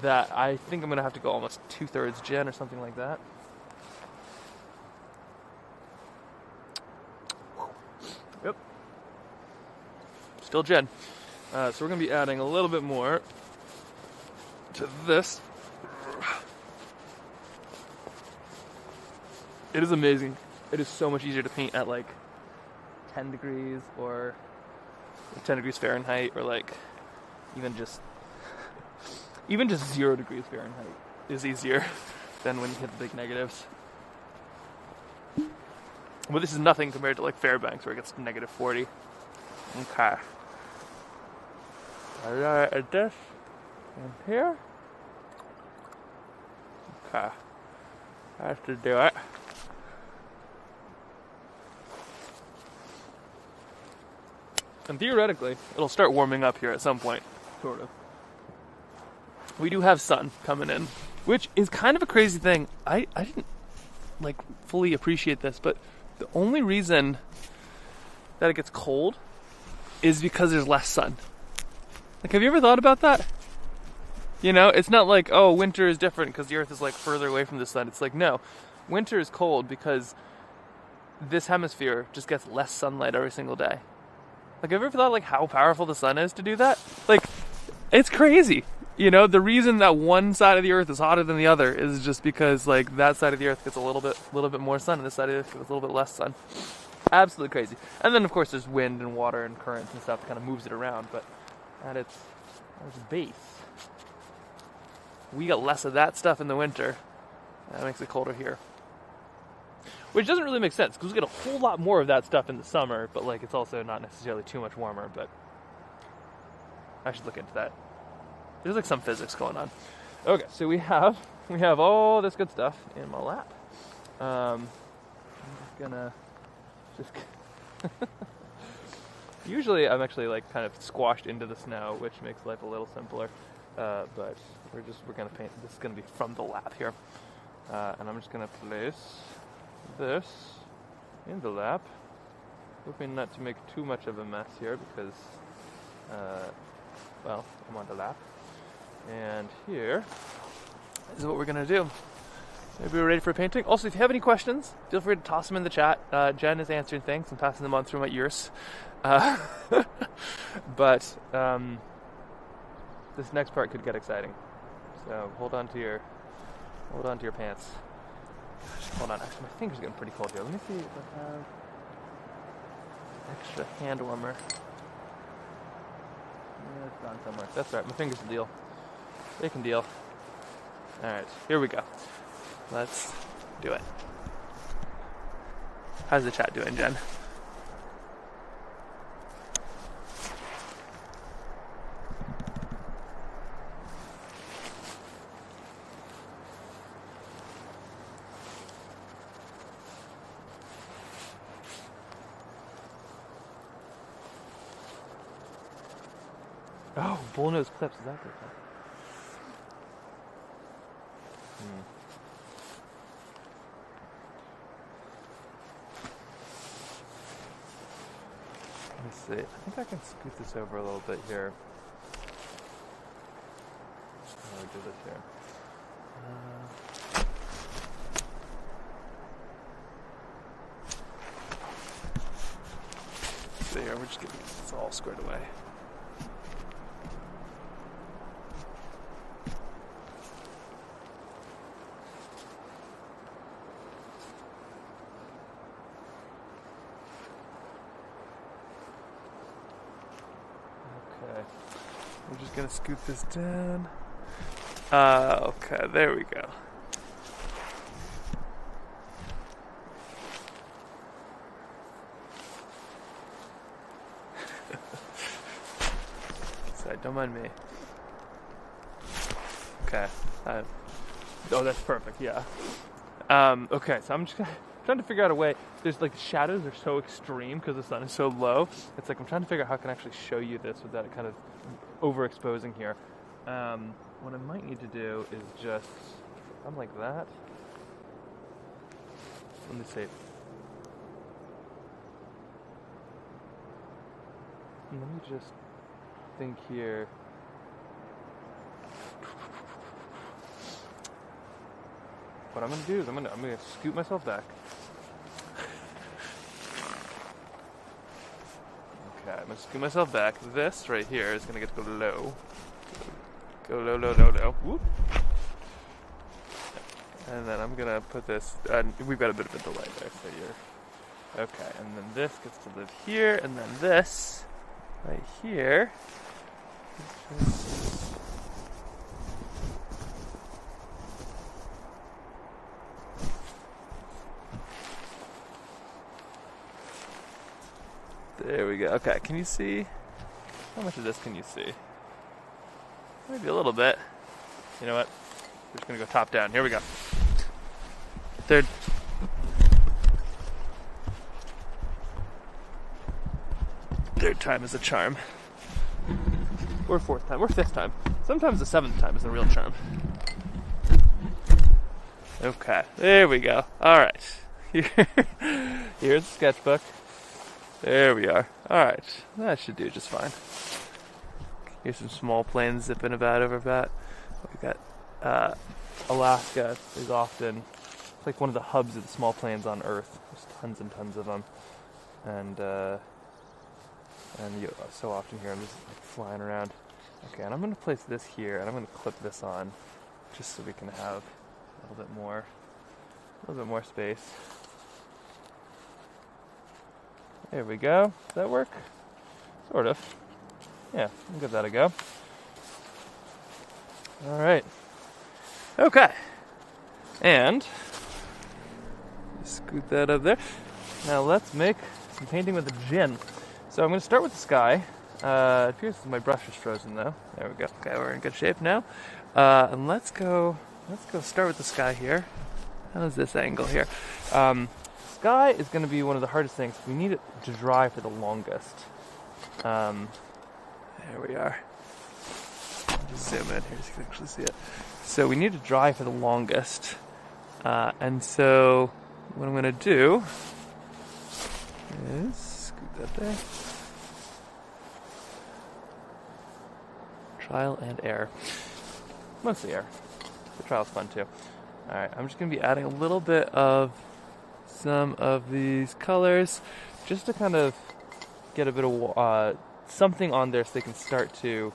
that I think I'm going to have to go almost 2/3 gin or something like that. Yep. Still gin. So we're going to be adding a little bit more to this. It is amazing. It is so much easier to paint at like 10 degrees or 10 degrees Fahrenheit, or like even just 0 degrees Fahrenheit is easier than when you hit the big negatives. But this is nothing compared to like Fairbanks, where it gets to negative 40. Okay. Alright, this in here. Okay. That should do it. And theoretically, it'll start warming up here at some point, sort of. We do have sun coming in, which is kind of a crazy thing. I didn't like fully appreciate this, but the only reason that it gets cold is because there's less sun. Like, have you ever thought about that? You know, it's not like, oh, winter is different because the Earth is like further away from the sun. It's like, no, winter is cold because this hemisphere just gets less sunlight every single day. Like, have you ever thought like how powerful the sun is to do that? Like, it's crazy. You know, the reason that one side of the Earth is hotter than the other is just because like that side of the Earth gets a little bit more sun, and this side of the Earth gets a little bit less sun. Absolutely crazy. And then of course there's wind and water and currents and stuff that kind of moves it around, but at its base, we got less of that stuff in the winter. That makes it colder here. Which doesn't really make sense, because we get a whole lot more of that stuff in the summer, but like it's also not necessarily too much warmer, but I should look into that. There's like some physics going on. Okay, so we have all this good stuff in my lap. I'm just usually I'm actually like kind of squashed into the snow, which makes life a little simpler. But we're gonna paint. This is gonna be from the lap here, and I'm just gonna place this in the lap, hoping not to make too much of a mess here because, well, I'm on the lap. And here is what we're gonna do. Maybe we're ready for a painting. Also, if you have any questions, feel free to toss them in the chat. Jen is answering things and passing them on through my ears. But this next part could get exciting. So hold on to your pants. Gosh, hold on. Actually, my fingers are getting pretty cold here. Let me see if I have extra hand warmer. Yeah, it's gone somewhere. That's all right. My fingers can deal. They can deal. All right, here we go. Let's do it. How's the chat doing, Jen? Oh, bullnose clips, is that good? Let me see. I think I can scoot this over a little bit here. How do we do this here? So here, we're just getting this all squared away. We're just gonna scoot this down. Okay, there we go. Sorry, don't mind me. Okay. Oh, that's perfect, yeah. Okay, so I'm just trying to figure out a way. There's like the shadows are so extreme because the sun is so low. It's like I'm trying to figure out how I can actually show you this without it kind of overexposing here. What I might need to do is just something like that. Let me see. Let me just think here. What I'm gonna do is I'm gonna scoot myself back. Okay, I'm gonna scoot myself back. This right here is gonna get to go low. Go low, low, low, low. Whoop. And then I'm gonna put this, we've got a bit of a delay there, so you're, okay, and then this gets to live here, and then this, right here, there we go. Okay, can you see? How much of this can you see? Maybe a little bit. You know what? We're just going to go top down. Here we go. Third time is a charm. Or fourth time. Or fifth time. Sometimes the seventh time is a real charm. Okay. There we go. Alright. Here's the sketchbook. There we are. Alright. That should do just fine. Here's some small planes zipping about over that. We've got Alaska is often it's like one of the hubs of the small planes on Earth. There's tons and tons of them, and you so often hear them just like flying around. Okay, and I'm going to place this here, and I'm going to clip this on, just so we can have a little bit more space. There we go. Does that work? Sort of. Yeah, I'll give that a go. All right. Okay. And scoot that up there. Now let's make some painting with the gin. So I'm going to start with the sky. It appears my brush is frozen though. There we go. Okay, we're in good shape now. And let's go start with the sky here. How's this angle here? Sky is going to be one of the hardest things. We need it to dry for the longest. There we are. Just zoom in here so you can actually see it. So we need to dry for the longest. And so what I'm going to do is scoot that there. Trial and error. Mostly error. The trial's fun too. Alright, I'm just going to be adding a little bit of some of these colors just to kind of get a bit of something on there so they can start to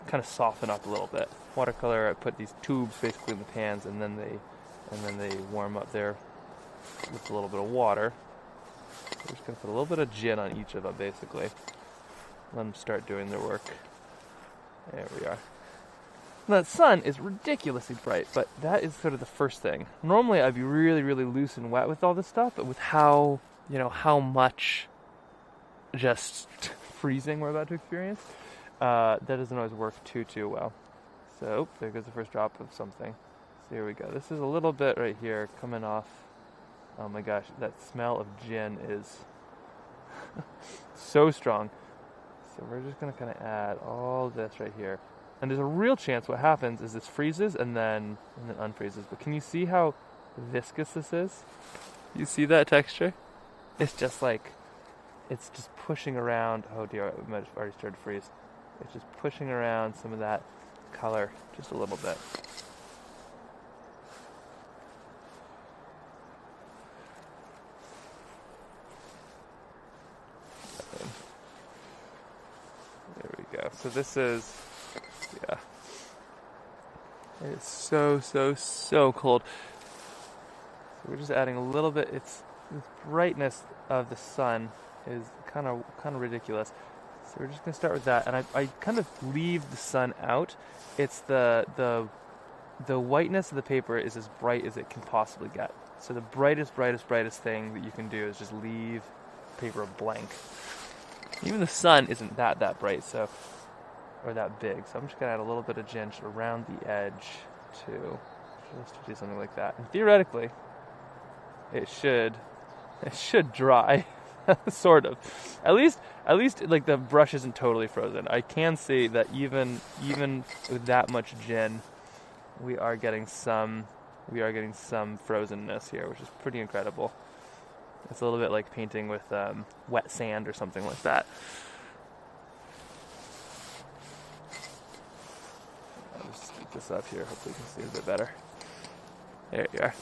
kind of soften up a little bit. Watercolor, I put these tubes basically in the pans and then they warm up there with a little bit of water. So we're just going to put a little bit of gin on each of them basically. Let them start doing their work. There we are. Now, the sun is ridiculously bright, but that is sort of the first thing. Normally I'd be really, really loose and wet with all this stuff, but with how much just freezing we're about to experience, that doesn't always work too well. So, there goes the first drop of something. So here we go. This is a little bit right here coming off. Oh my gosh, that smell of gin is so strong. So we're just going to kind of add all this right here. And there's a real chance what happens is this freezes and then unfreezes. But can you see how viscous this is? You see that texture? It's just like, it's just pushing around. Oh dear, it might have already started to freeze. It's just pushing around some of that color just a little bit. There we go. So this is, yeah. It's so cold. So we're just adding a little bit. It's this brightness of the sun is kind of ridiculous. So we're just gonna start with that, and I kind of leave the sun out. It's the whiteness of the paper is as bright as it can possibly get. So the brightest thing that you can do is just leave paper blank. Even the sun isn't that bright, so or that big. So I'm just gonna add a little bit of gin around the edge too, just to do something like that. And theoretically, it should dry, sort of. At least like the brush isn't totally frozen. I can see that even with that much gin, we are getting some frozenness here, which is pretty incredible. It's a little bit like painting with wet sand or something like that. I'll just scoot this up here. Hopefully you can see a bit better. There you are.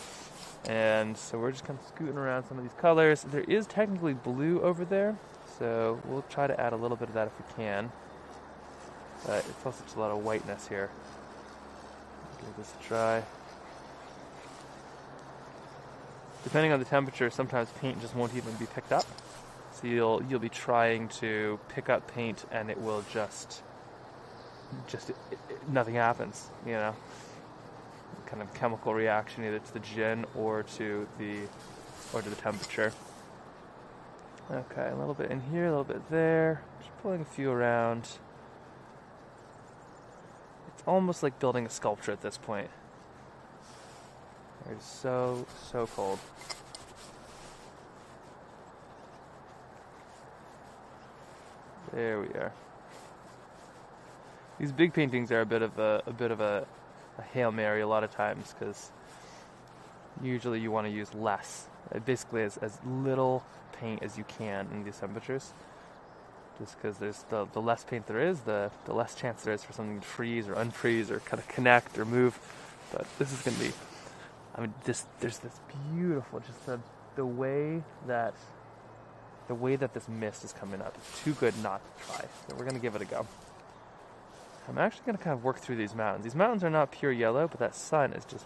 And so we're just kind of scooting around some of these colors. There is technically blue over there, so we'll try to add a little bit of that if we can. But it's also just a lot of whiteness here. Give this a try. Depending on the temperature, sometimes paint just won't even be picked up. So you'll be trying to pick up paint and it will just nothing happens, you know. Kind of chemical reaction either to the gin or to the temperature. Okay, a little bit in here, a little bit there. Just pulling a few around. It's almost like building a sculpture at this point. It's so cold. There we are. These big paintings are a bit of a Hail Mary a lot of times, because usually you want to use less, basically as little paint as you can in these temperatures, just because there's the less paint there is, the less chance there is for something to freeze or unfreeze or kind of connect or move. But this is going to be, I mean, there's this beautiful, just the way that this mist is coming up. It's too good not to try. So we're going to give it a go. I'm actually going to kind of work through these mountains. These mountains are not pure yellow, but that sun is just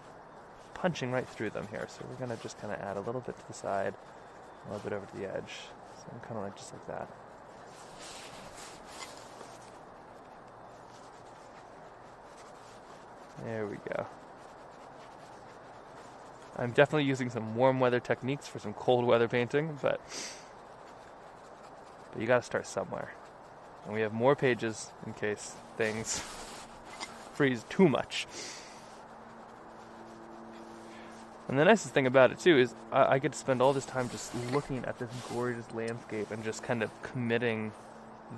punching right through them here. So we're going to just kind of add a little bit to the side, a little bit over to the edge. So I'm kind of like just like that. There we go. I'm definitely using some warm weather techniques for some cold weather painting, but you got to start somewhere. And we have more pages in case things freeze too much. And the nicest thing about it too is I get to spend all this time just looking at this gorgeous landscape and just kind of committing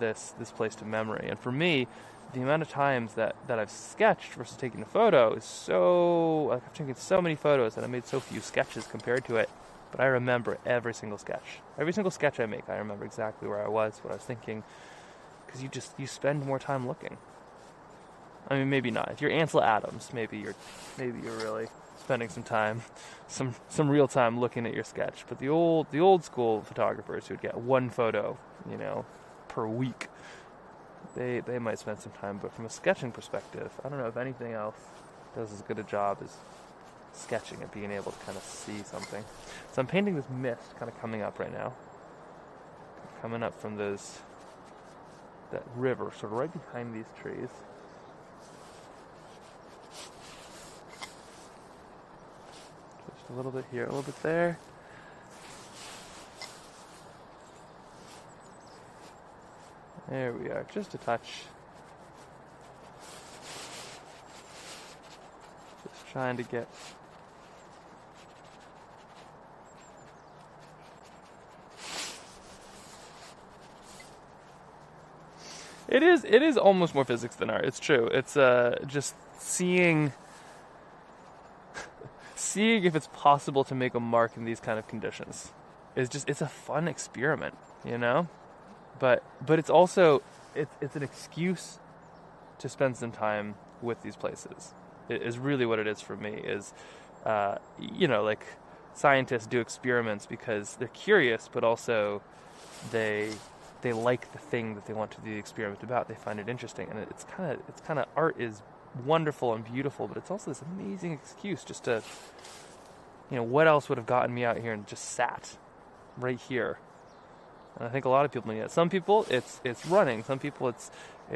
this place to memory. And for me, the amount of times that I've sketched versus taking a photo is so, like, I've taken so many photos and I made so few sketches compared to it, but I remember every single sketch. Every single sketch I make, I remember exactly where I was, what I was thinking, because you spend more time looking. I mean, maybe not. If you're Ansel Adams, maybe you're really spending some time, some real time looking at your sketch. But the old school photographers who'd get one photo, per week, they might spend some time. But from a sketching perspective, I don't know if anything else does as good a job as sketching and being able to kind of see something. So I'm painting this mist kind of coming up right now, coming up from that river, sort of right behind these trees. Just a little bit here, a little bit there. There we are, just a touch. Just trying to get It is almost more physics than art. It's true. It's just seeing if it's possible to make a mark in these kind of conditions. It's a fun experiment, But it's also it's an excuse to spend some time with these places. It is really what it is for me. Is like scientists do experiments because they're curious, but also they like the thing that they want to do the experiment about. They find it interesting, and it's kind of art is wonderful and beautiful, but it's also this amazing excuse just to, what else would have gotten me out here and just sat right here. And I think a lot of people need it. Some people it's running, some people it's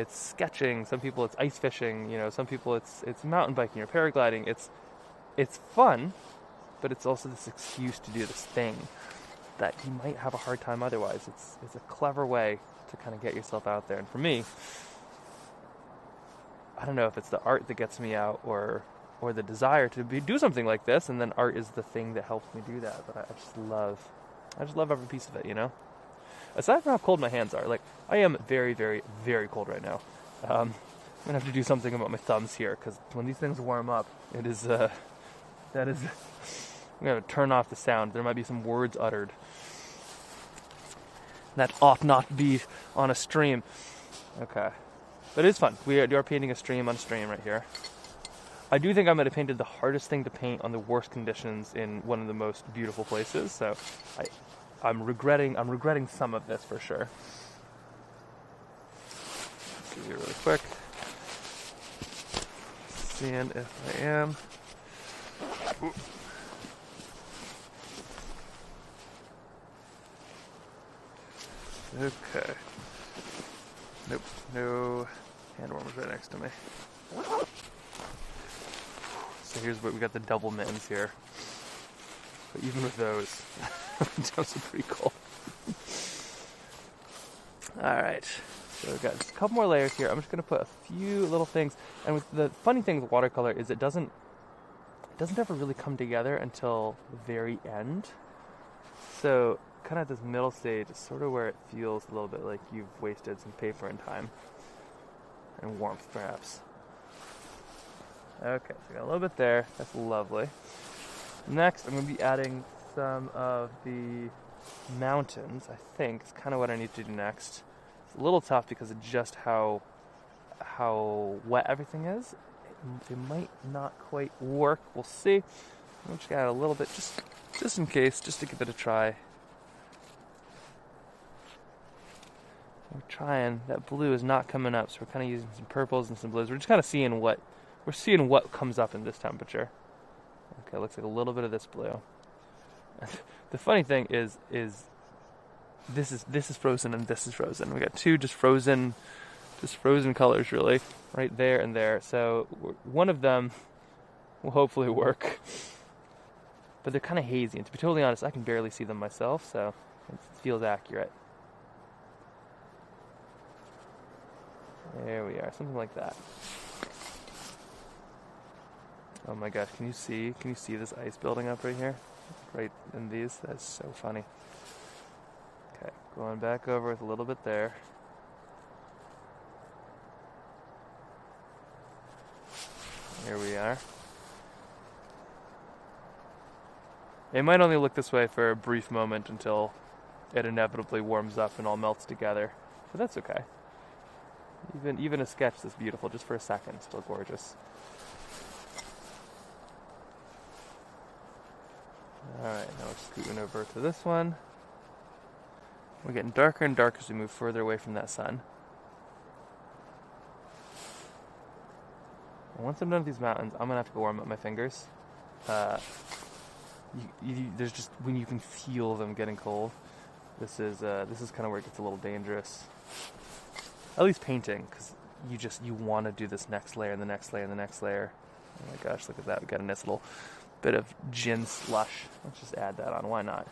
sketching, some people it's ice fishing, some people it's mountain biking or paragliding. It's fun, but it's also this excuse to do this thing that you might have a hard time otherwise. It's a clever way to kind of get yourself out there. And for me, I don't know if it's the art that gets me out or the desire to do something like this, and then art is the thing that helps me do that. But I just love every piece of it, Aside from how cold my hands are, like, I am very, very, very cold right now. I'm gonna have to do something about my thumbs here, because when these things warm up, I'm gonna turn off the sound. There might be some words uttered that ought not be on a stream. Okay. But it's fun. We are painting a stream on a stream right here. I do think I might have painted the hardest thing to paint on the worst conditions in one of the most beautiful places, so I'm regretting some of this for sure. Let's do it really quick. And if I am. Ooh. Okay. Nope, no hand warmers right next to me. So here's what we got, the double mittens here. But even with those, those are pretty cold. Alright, so we've got just a couple more layers here. I'm just going to put a few little things. And with the funny thing with watercolor is it doesn't ever really come together until the very end. So kind of at this middle stage is sort of where it feels a little bit like you've wasted some paper and time and warmth, perhaps. Okay, so we got a little bit there. That's lovely. Next, I'm going to be adding some of the mountains, I think. It's kind of what I need to do next. It's a little tough because of just how wet everything is. It might not quite work. We'll see. I'll just add a little bit, just in case, just to give it a try. We're trying. That blue is not coming up, so we're kind of using some purples and some blues. We're just kind of seeing what comes up in this temperature. Okay, looks like a little bit of this blue. The funny thing is this is frozen and this is frozen. We got two just frozen colors really, right there and there. So one of them will hopefully work, but they're kind of hazy. And to be totally honest, I can barely see them myself, so it feels accurate. There we are, something like that. Oh my gosh, can you see this ice building up right here? Right in these? That's so funny. Okay, going back over with a little bit there. Here we are. It might only look this way for a brief moment until it inevitably warms up and all melts together, but that's okay. Even a sketch that's beautiful just for a second, still gorgeous. Alright, now we're scooting over to this one. We're getting darker and darker as we move further away from that sun. And once I'm done with these mountains, I'm going to have to go warm up my fingers. There's just, when you can feel them getting cold, this is kind of where it gets a little dangerous. At least painting, because you want to do this next layer and the next layer and the next layer. Oh my gosh, look at that. We got a nice little bit of gin slush. Let's just add that on. Why not?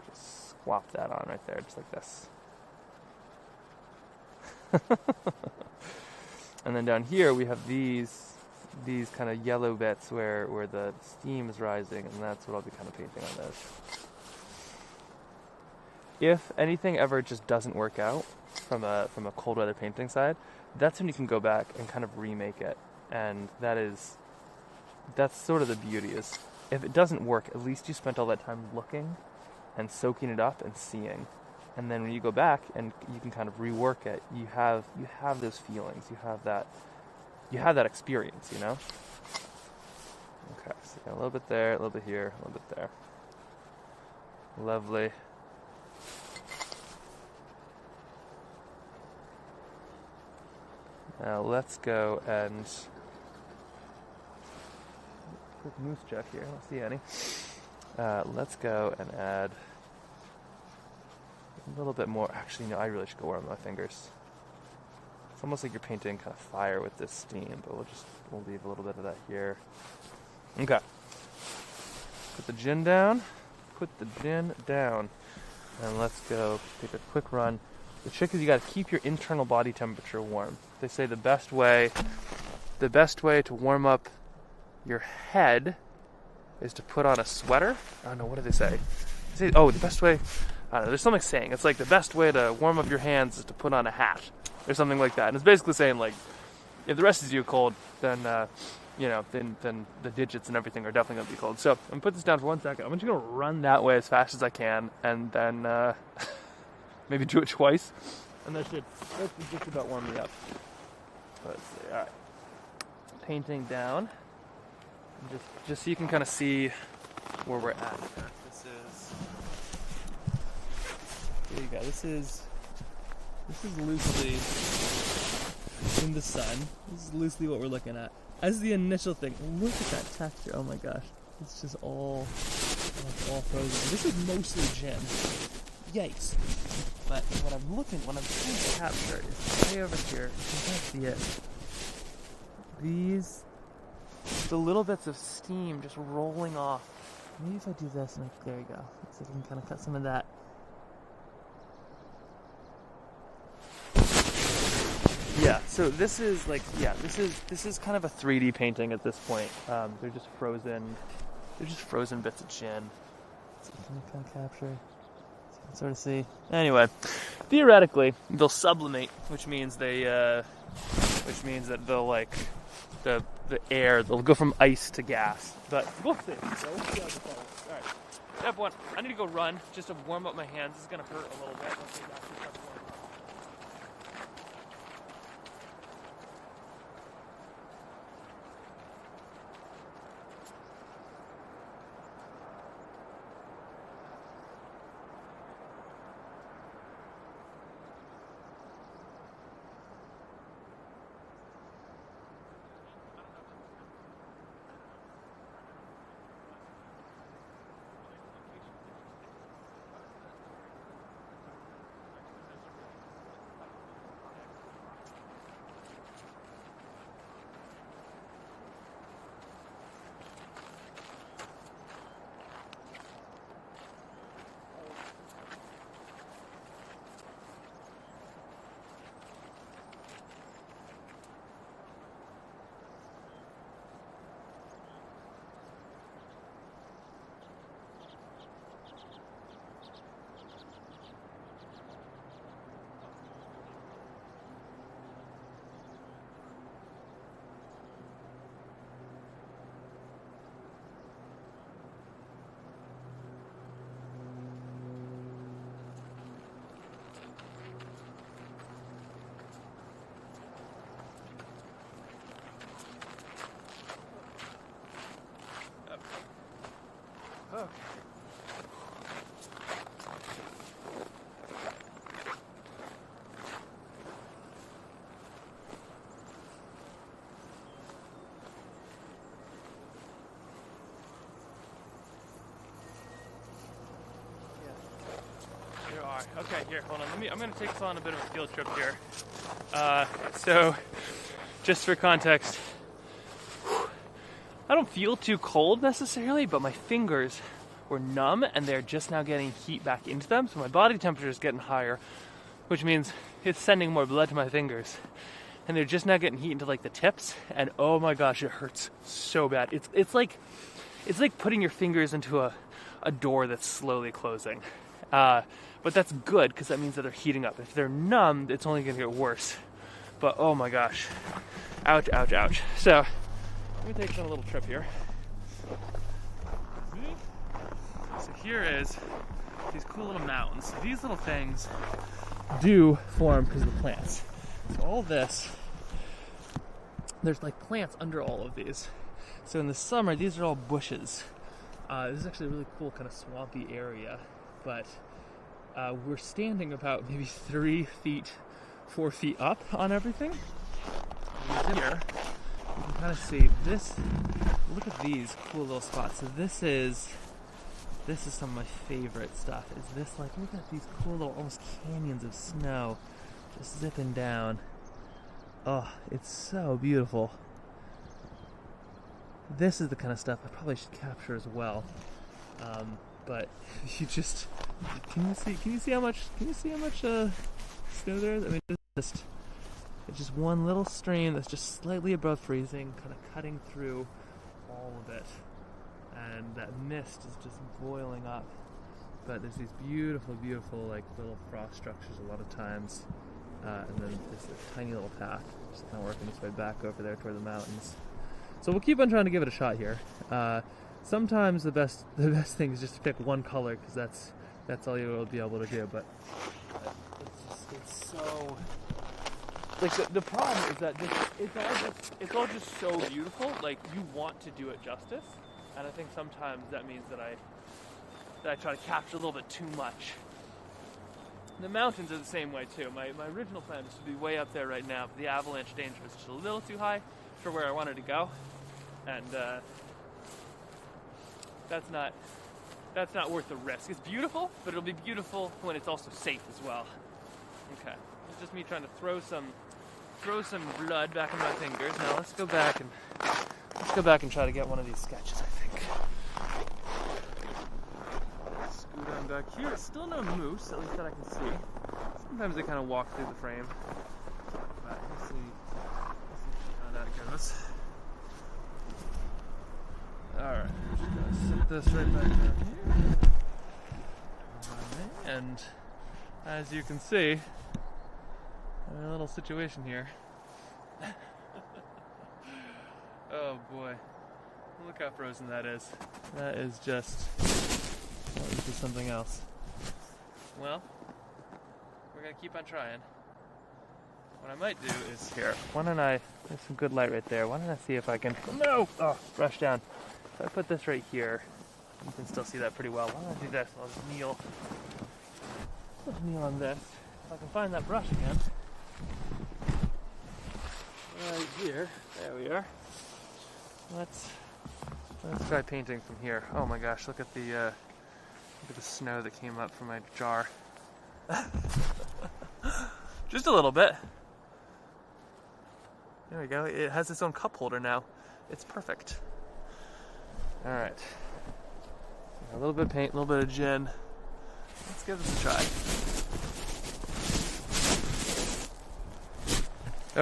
Just swap that on right there, just like this. And then down here we have these kind of yellow bits where the steam is rising, and that's what I'll be kind of painting on those. If anything ever just doesn't work out from a cold weather painting side, that's when you can go back and kind of remake it. And that's sort of the beauty, is if it doesn't work, at least you spent all that time looking and soaking it up and seeing. And then when you go back and you can kind of rework it, you have those feelings, you have that experience, you know? Okay, so a little bit there, a little bit here, a little bit there. Lovely. Now let's go and quick moose check here. I don't see any. Let's go and add a little bit more. Actually, no, I really should go warm my fingers. It's almost like you're painting kind of fire with this steam, but we'll leave a little bit of that here. Okay. Put the gin down. And let's go take a quick run. The trick is you got to keep your internal body temperature warm. They say the best way to warm up your head is to put on a sweater. I don't know, what do they say? The best way, I don't know, there's something saying. It's like the best way to warm up your hands is to put on a hat, or something like that. And it's basically saying, like, if the rest is you cold, then then the digits and everything are definitely gonna be cold. So I'm gonna put this down for 1 second. I'm just gonna run that way as fast as I can, and then maybe do it twice, and that should just about warm me up. Let's see. All right, painting down, just so you can kind of see where we're at. There you go. This is loosely in the sun. This is loosely what we're looking at. As the initial thing, look at that texture. Oh my gosh, it's just all frozen. This is mostly gin. Yikes. But what I'm trying to capture is way over here. You can kind of see it. The little bits of steam just rolling off. Maybe if I do this, there you go. Let's see if I can kind of cut some of that. Yeah, so this is kind of a 3D painting at this point. They're just frozen bits of gin. So you can kind of capture, so you can sort of see. Anyway, theoretically, they'll sublimate, which means that they'll, like, the air, they'll go from ice to gas. But we'll see. So let's see how this goes. All right, step one, I need to go run just to warm up my hands. This is gonna hurt a little bit. Okay. Okay, here, hold on. I'm going to take us on a bit of a field trip here. So, just for context, I don't feel too cold necessarily, but my fingers were numb and they're just now getting heat back into them. So my body temperature is getting higher, which means it's sending more blood to my fingers. And they're just now getting heat into like the tips. And oh my gosh, it hurts so bad. It's like putting your fingers into a door that's slowly closing. But that's good because that means that they're heating up. If they're numb, it's only going to get worse. But oh my gosh. Ouch, ouch, ouch. So, let me take us on a little trip here. So here is these cool little mountains. So these little things do form because of the plants. So all this, there's like plants under all of these. So in the summer, these are all bushes. This is actually a really cool kind of swampy area. But we're standing about maybe 3 feet, 4 feet up on everything. And here, you can kind of see this. Look at these cool little spots. So this is some of my favorite stuff. Is this like, look at these cool little almost canyons of snow just zipping down. Oh, it's so beautiful. This is the kind of stuff I probably should capture as well. But you just can you see how much snow there is? I mean, it's just one little stream that's just slightly above freezing, kind of cutting through all of it, and that mist is just boiling up. But there's these beautiful like little frost structures a lot of times, and then this tiny little path just kind of working its way back over there toward the mountains. So we'll keep on trying to give it a shot here. Sometimes the best thing is just to pick one color because that's all you'll be able to do. But it's so like the problem is that it's all just so beautiful. Like you want to do it justice, and I think sometimes that means that I try to capture a little bit too much. The mountains are the same way too. My original plan was to be way up there right now, but the avalanche danger was just a little too high for where I wanted to go, and that's not worth the risk. It's beautiful, but it'll be beautiful when it's also safe as well. Okay, it's just me trying to throw some blood back in my fingers. Now let's go back and try to get one of these sketches. I think. Scoot on back here. Still no moose, at least that I can see. Sometimes they kind of walk through the frame. But let's see how that goes. Alright, just gonna sit this right back down here. And as you can see, I'm in a little situation here. Oh boy. Look how frozen that is. That is just something else. Well, we're gonna keep on trying. What I might do is here. Why don't I, there's some good light right there. Why don't I see if I can, no! Oh, brush down. If I put this right here, you can still see that pretty well. Why don't I do this? I'll just kneel on this. If I can find that brush again. Right here. There we are. Let's try painting from here. Oh my gosh, look at the snow that came up from my jar. Just a little bit. There we go. It has its own cup holder now. It's perfect. Alright. A little bit of paint, a little bit of gin. Let's give this a try.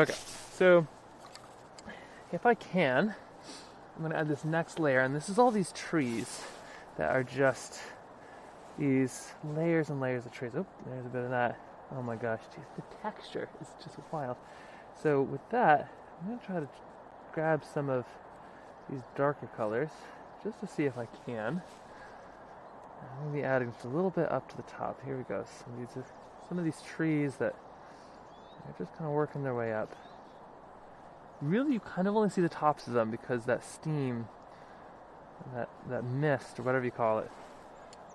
Okay, so if I can, I'm going to add this next layer, and this is all these trees that are just these layers and layers of trees. Oh, there's a bit of that. Oh my gosh, geez, the texture is just wild. So with that, I'm going to try to grab some of these darker colors just to see if I can. Maybe adding just a little bit up to the top. Here we go. Some of these trees that are just kind of working their way up. Really, you kind of only see the tops of them because that steam that mist, or whatever you call it,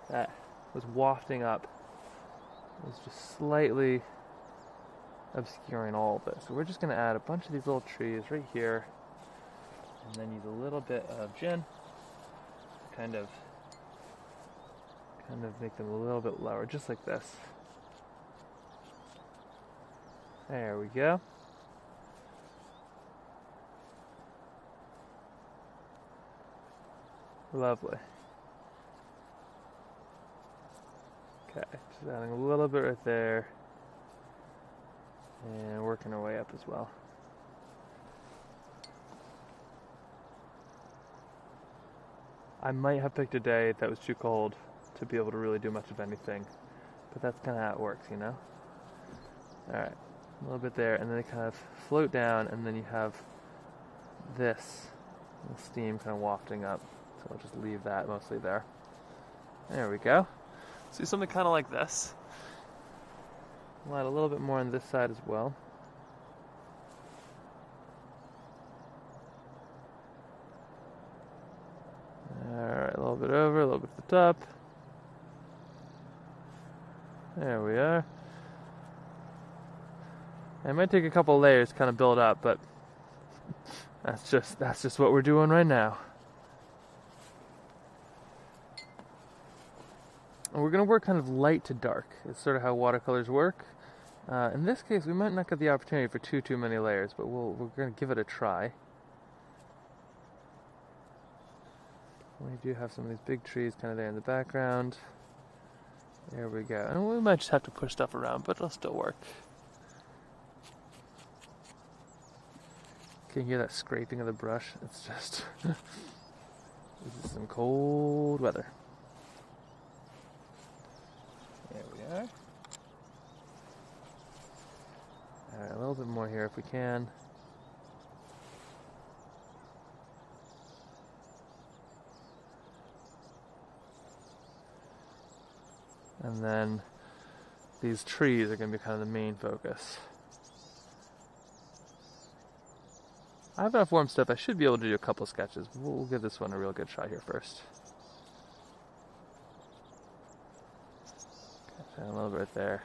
that was wafting up was just slightly obscuring all of it. So we're just going to add a bunch of these little trees right here, and then use a little bit of gin to kind of make them a little bit lower, just like this. There we go. Lovely. Okay, just adding a little bit right there, and working our way up as well. I might have picked a day that was too cold to be able to really do much of anything, but that's kind of how it works, you know? Alright, a little bit there, and then they kind of float down, and then you have this steam kind of wafting up. So I'll just leave that mostly there. There we go. So do something kind of like this. I'll add a little bit more on this side as well. Alright, a little bit over, a little bit at the top. There we are. It might take a couple layers to kind of build up, but that's just what we're doing right now. And we're going to work kind of light to dark. It's sort of how watercolors work. In this case, we might not get the opportunity for too many layers, but we're going to give it a try. We do have some of these big trees kind of there in the background. There we go. And we might just have to push stuff around, but it'll still work. Can you hear that scraping of the brush? It's just... this is some cold weather. There we are. Alright, a little bit more here if we can. And then these trees are going to be kind of the main focus. I have enough warm stuff. I should be able to do a couple sketches. We'll give this one a real good try here first. Okay, a little bit right there.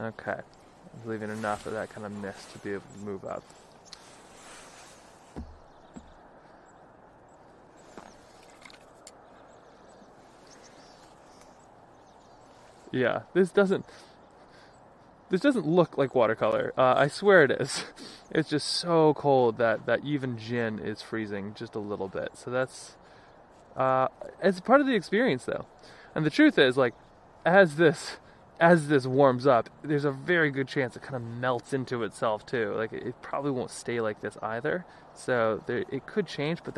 Okay. I'm leaving enough of that kind of mist to be able to move up. Yeah, this doesn't look like watercolor. I swear it is. It's just so cold that even gin is freezing just a little bit. So that's it's part of the experience though. And the truth is, like, as this warms up, there's a very good chance it kind of melts into itself too. Like, it probably won't stay like this either. So it could change, but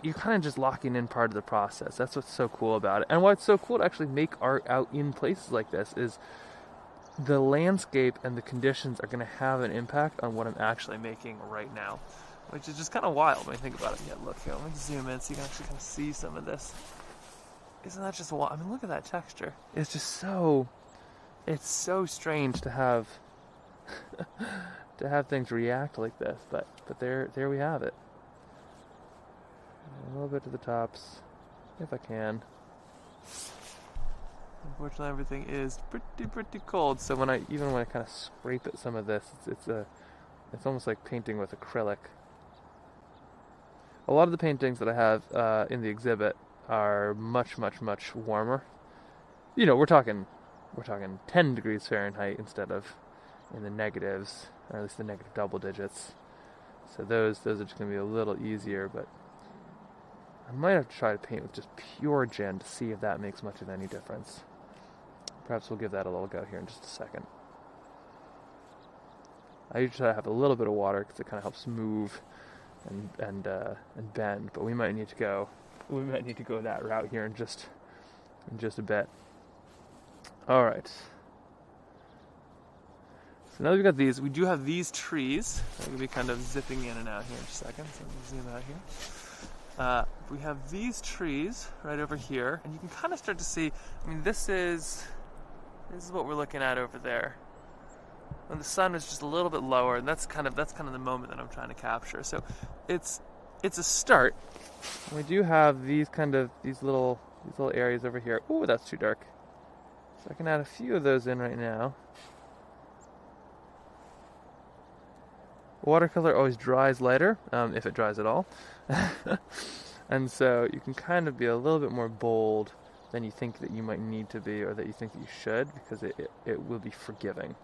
you're kind of just locking in part of the process. That's what's so cool about it. And why it's so cool to actually make art out in places like this is the landscape and the conditions are going to have an impact on what I'm actually making right now, which is just kind of wild when you think about it. Yeah, look here, let me zoom in so you can actually kind of see some of this. Isn't that just wild? I mean, look at that texture. It's just it's so strange to have to have things react like this, but there we have it. A little bit to the tops, if I can. Unfortunately, everything is pretty cold. So when I kind of scrape at some of this, it's almost like painting with acrylic. A lot of the paintings that I have in the exhibit are much warmer. You know, we're talking 10 degrees Fahrenheit instead of in the negatives, or at least the negative double digits. So those are just going to be a little easier, but I might have to try to paint with just pure gin to see if that makes much of any difference. Perhaps we'll give that a little go here in just a second. I usually try to have a little bit of water because it kind of helps move and bend, but we might need to go that route here in just a bit. All right. So now that we've got these, we do have these trees. I'm going to be kind of zipping in and out here in just a second. So let me zoom out here. We have these trees right over here, and you can kind of start to see. I mean, this is what we're looking at over there. When the sun is just a little bit lower, and that's kind of the moment that I'm trying to capture. So it's a start. We do have these little areas over here. Ooh, that's too dark. So I can add a few of those in right now. Watercolor always dries lighter, if it dries at all. And so you can kind of be a little bit more bold than you think that you might need to be, or that you think that you should, because it will be forgiving.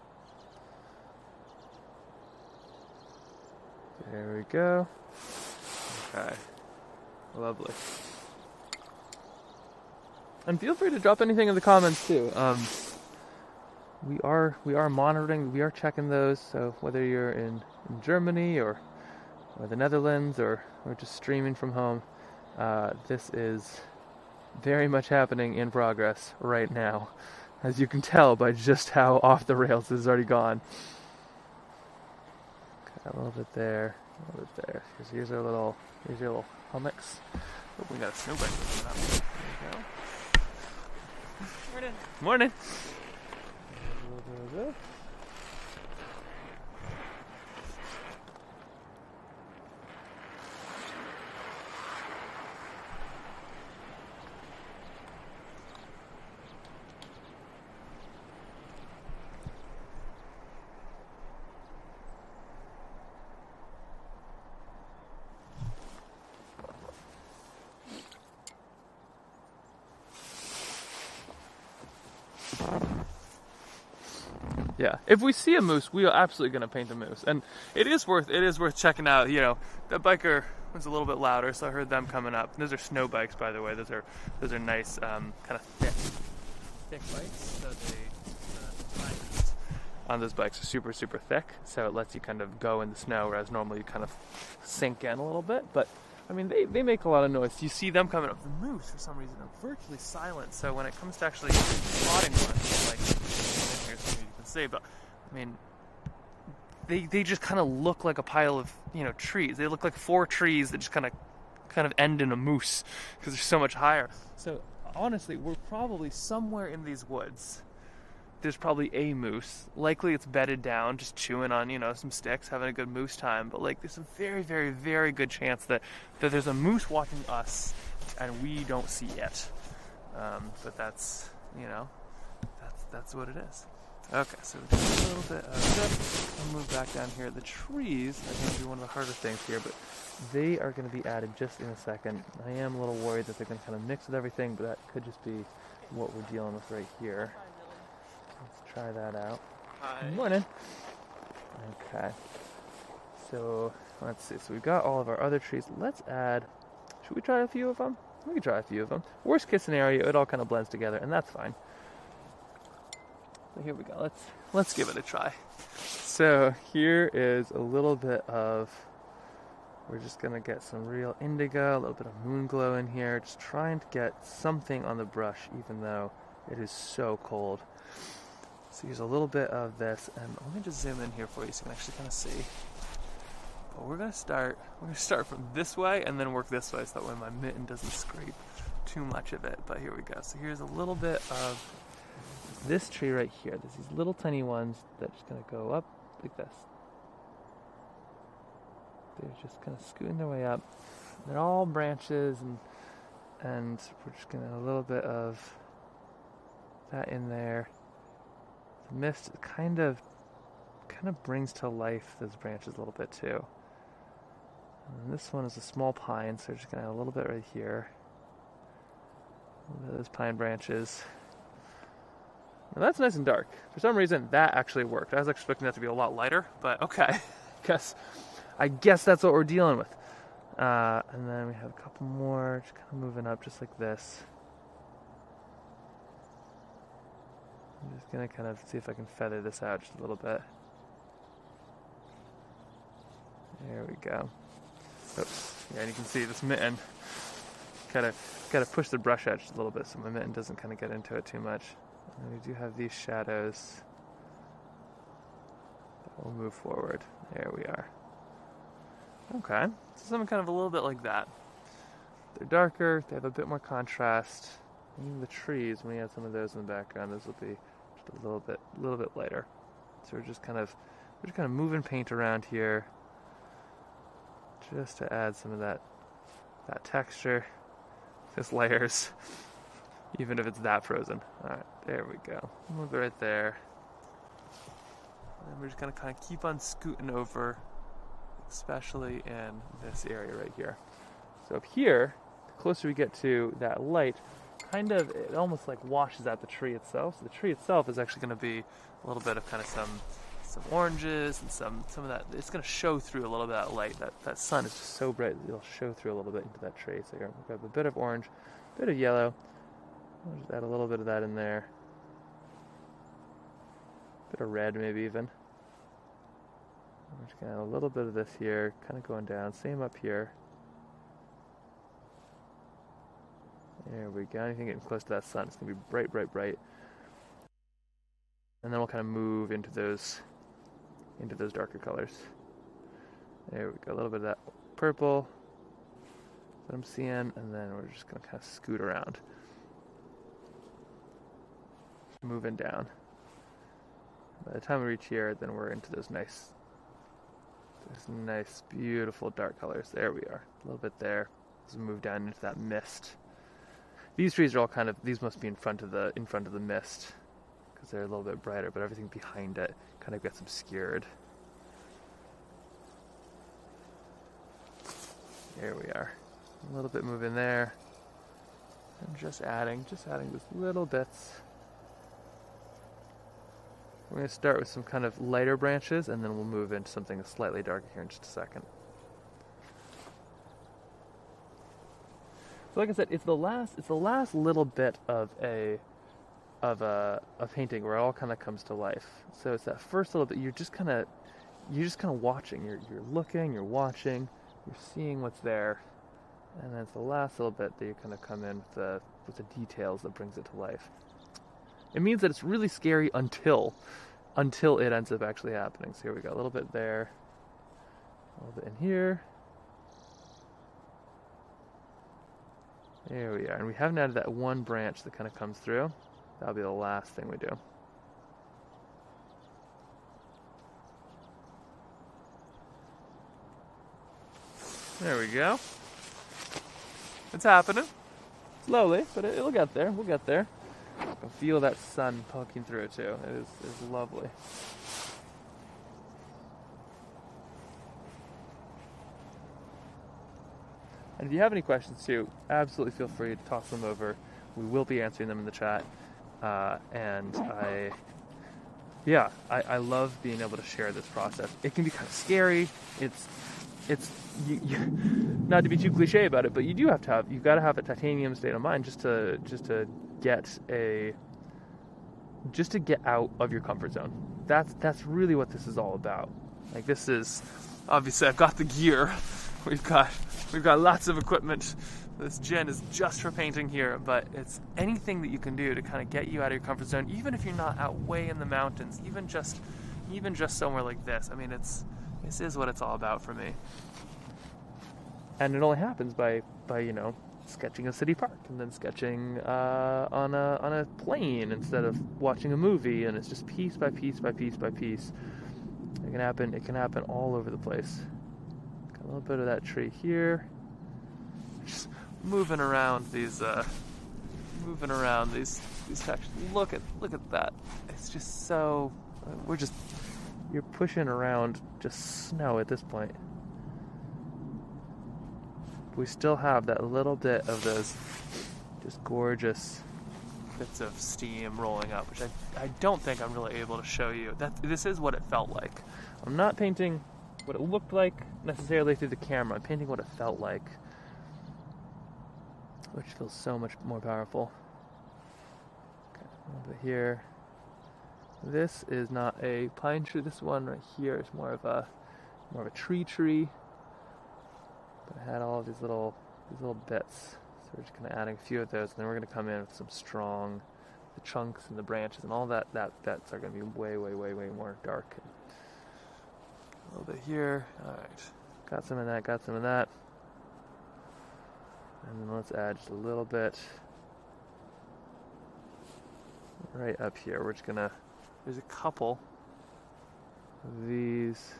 There we go. Okay. Lovely. And feel free to drop anything in the comments too. We are monitoring, we are checking those, so whether you're in Germany or the Netherlands or just streaming from home, this is very much happening in progress right now, as you can tell by just how off the rails this has already gone. Okay, a little bit there, a little bit there. Here's your little hummocks. Oh, we got a snowbank coming up. There we go. Morning. Morning. Yeah, if we see a moose, we are absolutely going to paint a moose, and it is worth checking out. You know, the biker was a little bit louder, so I heard them coming up. Those are snow bikes, by the way. Those are nice, kind of thick bikes. So the tires on those bikes are super thick, so it lets you kind of go in the snow, whereas normally you kind of sink in a little bit. But I mean, they make a lot of noise. You see them coming up. The moose, for some reason, are virtually silent. So when it comes to actually spotting one, like say, but I mean, they just kind of look like a pile of, you know, trees. They look like 4 trees that just kind of end in a moose because they're so much higher. So honestly, we're probably somewhere in these woods. There's probably a moose. Likely it's bedded down, just chewing on, you know, some sticks, having a good moose time. But like, there's a very good chance that there's a moose watching us and we don't see it. But that's, you know, that's what it is. Okay, so we got a little bit of this. I'll move back down here. The trees are going to be one of the harder things here, but they are going to be added just in a second. I am a little worried that they're going to kind of mix with everything, but that could just be what we're dealing with right here. Let's try that out. Hi. Good morning. Okay. So, let's see. So we've got all of our other trees. Let's add... Should we try a few of them? We can try a few of them. Worst case scenario, it all kind of blends together, and that's fine. So here we go. Let's give it a try. So here is a little bit of... We're just going to get some real indigo, a little bit of moon glow in here. Just trying to get something on the brush, even though it is so cold. So here's a little bit of this, and let me just zoom in here for you so you can actually kind of see. But we're gonna start from this way and then work this way, so that way my mitten doesn't scrape too much of it. But here we go. So here's a little bit of this tree right here. There's these little tiny ones that are just gonna go up like this. They're just kind of scooting their way up. They're all branches, and we're just gonna a little bit of that in there. The mist kind of brings to life those branches a little bit too. And this one is a small pine, so we're just gonna add a little bit right here. A little bit of those pine branches. Now that's nice and dark. For some reason, that actually worked. I was expecting that to be a lot lighter, but okay. I guess that's what we're dealing with. And then we have a couple more, just kind of moving up just like this. I'm just going to kind of see if I can feather this out just a little bit. There we go. Oops. Yeah, and you can see this mitten. Gotta push the brush out just a little bit so my mitten doesn't kind of get into it too much. And we do have these shadows. We'll move forward. There we are. Okay, so something kind of a little bit like that. They're darker, they have a bit more contrast. Even the trees, when we add some of those in the background, those will be just a little bit lighter. So we're just kind of moving paint around here, just to add some of that that texture, this layers, even if it's that frozen. All right, there we go. Move it right there. And we're just gonna kind of keep on scooting over, especially in this area right here. So up here, the closer we get to that light, kind of, it almost like washes out the tree itself. So the tree itself is actually gonna be a little bit of kind of some oranges and some of that. It's going to show through a little bit of that light. That sun is just so bright, it'll show through a little bit into that tree. So here we've got a bit of orange, a bit of yellow. I'll just add a little bit of that in there. A bit of red maybe even. I'm just going to add a little bit of this here, kind of going down. Same up here. There we go. Anything getting close to that sun, it's going to be bright, bright, bright. And then we'll kind of move into those darker colors. There we go, a little bit of that purple that I'm seeing, and then we're just gonna kind of scoot around. Just moving down. By the time we reach here, then we're into those nice, beautiful dark colors. There we are, a little bit there. Let's move down into that mist. These trees are all kind of, these must be in front of the mist, because they're a little bit brighter, but everything behind it kind of gets obscured. There we are. A little bit moving there. And just adding these little bits. We're going to start with some kind of lighter branches, and then we'll move into something slightly darker here in just a second. So like I said, it's the last little bit of a painting where it all kind of comes to life. So it's that first little bit, you're just kind of watching. You're looking, you're watching, you're seeing what's there, and then it's the last little bit that you kind of come in with the details that brings it to life. It means that it's really scary until it ends up actually happening. So here we go, a little bit there, a little bit in here. There we are, and we haven't added that one branch that kind of comes through. That'll be the last thing we do. There we go. It's happening. Slowly, but it'll get there. We'll get there. I can feel that sun poking through it too. It is lovely. And if you have any questions too, absolutely feel free to toss them over. We will be answering them in the chat. And I love being able to share this process. It can be kind of scary. It's not to be too cliche about it, but you've got to have a titanium state of mind just to get out of your comfort zone. That's really what this is all about. Like, this is, obviously I've got the gear. We've got lots of equipment. This gin is just for painting here, but it's anything that you can do to kind of get you out of your comfort zone, even if you're not out way in the mountains, even just somewhere like this. I mean, this is what it's all about for me. And it only happens by sketching a city park, and then sketching on a plane instead of watching a movie, and it's just piece by piece by piece by piece. It can happen all over the place. Got a little bit of that tree here. Just moving around these textures. Look at that. It's just so, you're pushing around just snow at this point. We still have that little bit of those just gorgeous bits of steam rolling up, which I don't think I'm really able to show you. This is what it felt like. I'm not painting what it looked like necessarily through the camera. I'm painting what it felt like, which feels so much more powerful. Okay, a little bit here. This is not a pine tree. This one right here is more of a tree. But I had all of these little bits. So we're just kind of adding a few of those, and then we're going to come in with some strong, the chunks and the branches and all that bits are going to be way more dark. A little bit here. All right. Got some of that. And then let's add just a little bit right up here. We're just going to, there's a couple of these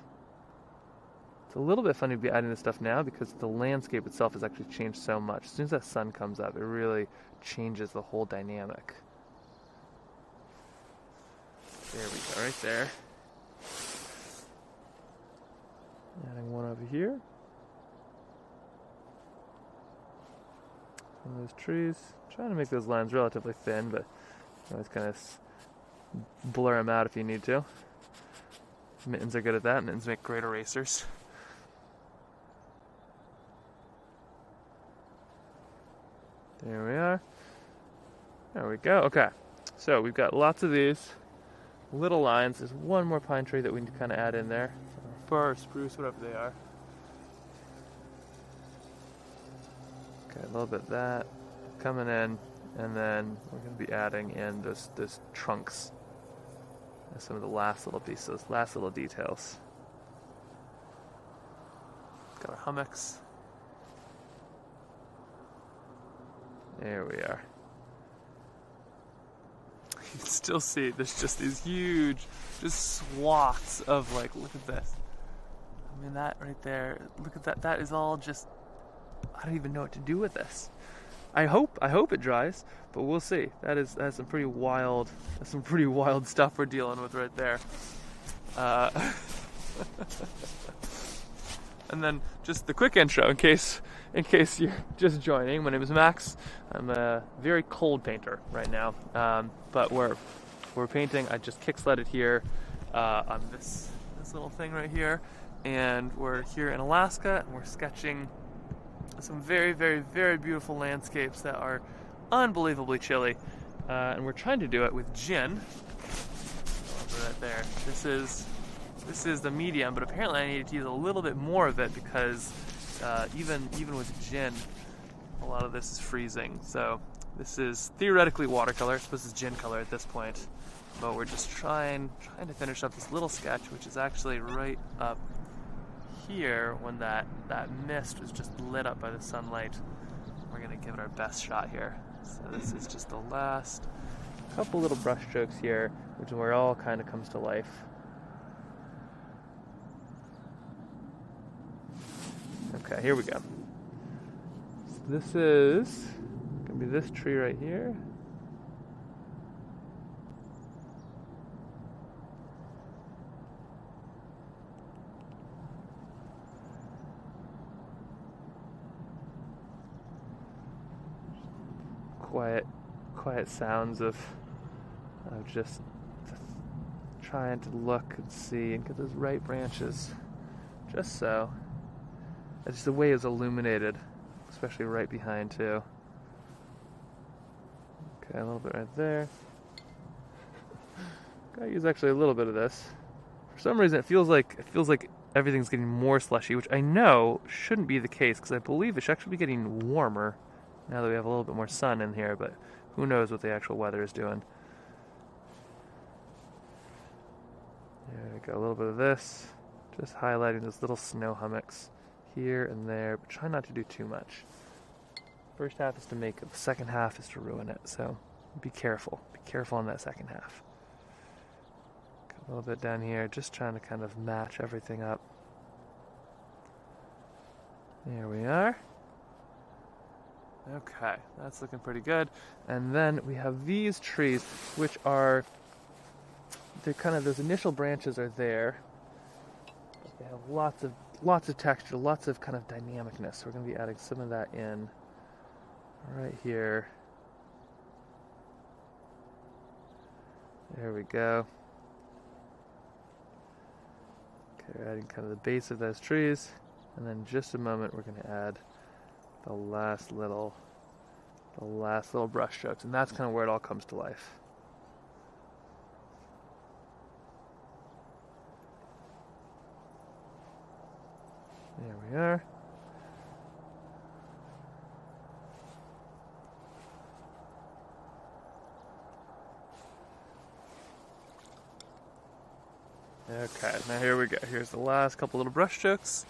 It's a little bit funny to be adding this stuff now because the landscape itself has actually changed so much. As soon as that sun comes up, it really changes the whole dynamic. There we go, right there. Adding one over here. Some of those trees. Trying to make those lines relatively thin, but you always kind of blur them out if you need to. Mittens are good at that. Mittens make great erasers. There we are. There we go. Okay. So we've got lots of these little lines. There's one more pine tree that we need to kind of add in there. Fir or spruce, whatever they are. Okay, a little bit of that coming in, and then we're going to be adding in those trunks and some of the last little pieces, last little details. Got our hummocks. There we are. You can still see there's just these huge, just swaths of like, look at this. I mean, that right there, look at that. That is all just, I don't even know what to do with this. I hope it dries, but we'll see. That's some pretty wild stuff we're dealing with right there. And then just the quick intro, in case you're just joining. My name is Max. I'm a very cold painter right now, but we're painting. I just kick-sledded here on this little thing right here, and we're here in Alaska, and we're sketching some very, very, very beautiful landscapes that are unbelievably chilly, and we're trying to do it with gin. Right there. This is the medium, but apparently I need to use a little bit more of it because even with gin, a lot of this is freezing. So this is theoretically watercolor. I suppose it's gin color at this point, but we're just trying to finish up this little sketch, which is actually right up here when that mist was just lit up by the sunlight. We're gonna give it our best shot here. So this is just the last couple little brush strokes here, which is where it all kind of comes to life. Okay, here we go. So this is gonna be this tree right here. Quiet sounds of just trying to look and see and get those right branches, just so. It's just the way it's illuminated, especially right behind too. Okay, a little bit right there. Gotta use actually a little bit of this. For some reason, it feels like everything's getting more slushy, which I know shouldn't be the case because I believe it should actually be getting warmer now that we have a little bit more sun in here, but who knows what the actual weather is doing. There we go, a little bit of this. Just highlighting those little snow hummocks here and there, but try not to do too much. First half is to make it, the second half is to ruin it, so be careful. Be careful on that second half. Got a little bit down here, just trying to kind of match everything up. There we are. Okay, that's looking pretty good. And then we have these trees, which are, they're kind of, those initial branches are there. But they have lots of texture, lots of kind of dynamicness. So we're going to be adding some of that in right here. There we go. Okay, we're adding kind of the base of those trees. And then in just a moment, we're going to add the last little brush strokes, and that's kind of where it all comes to life. There we are. Okay, now here we go. Here's the last couple little brush strokes.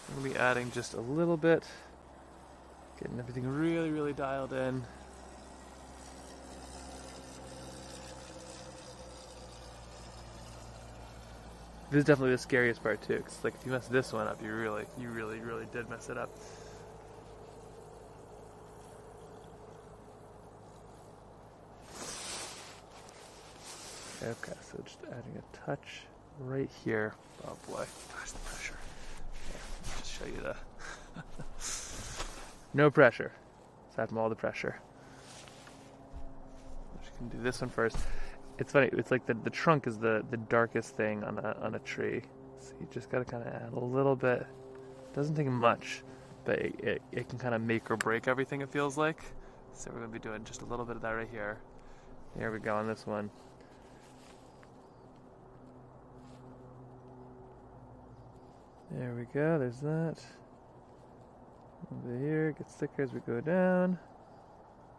I'm going to be adding just a little bit. Getting everything really, really dialed in. This is definitely the scariest part too, because like if you mess this one up, you really did mess it up. Okay, so just adding a touch right here. Oh boy, gosh, the pressure. Yeah, I'll just show you the no pressure. Let's add all the pressure. I'm just gonna do this one first. It's funny. It's like the trunk is the darkest thing on a tree, so you just gotta kind of add a little bit. Doesn't take much, but it can kind of make or break everything. It feels like. So we're gonna be doing just a little bit of that right here. There we go on this one. There we go. There's that. Over here, it gets thicker as we go down.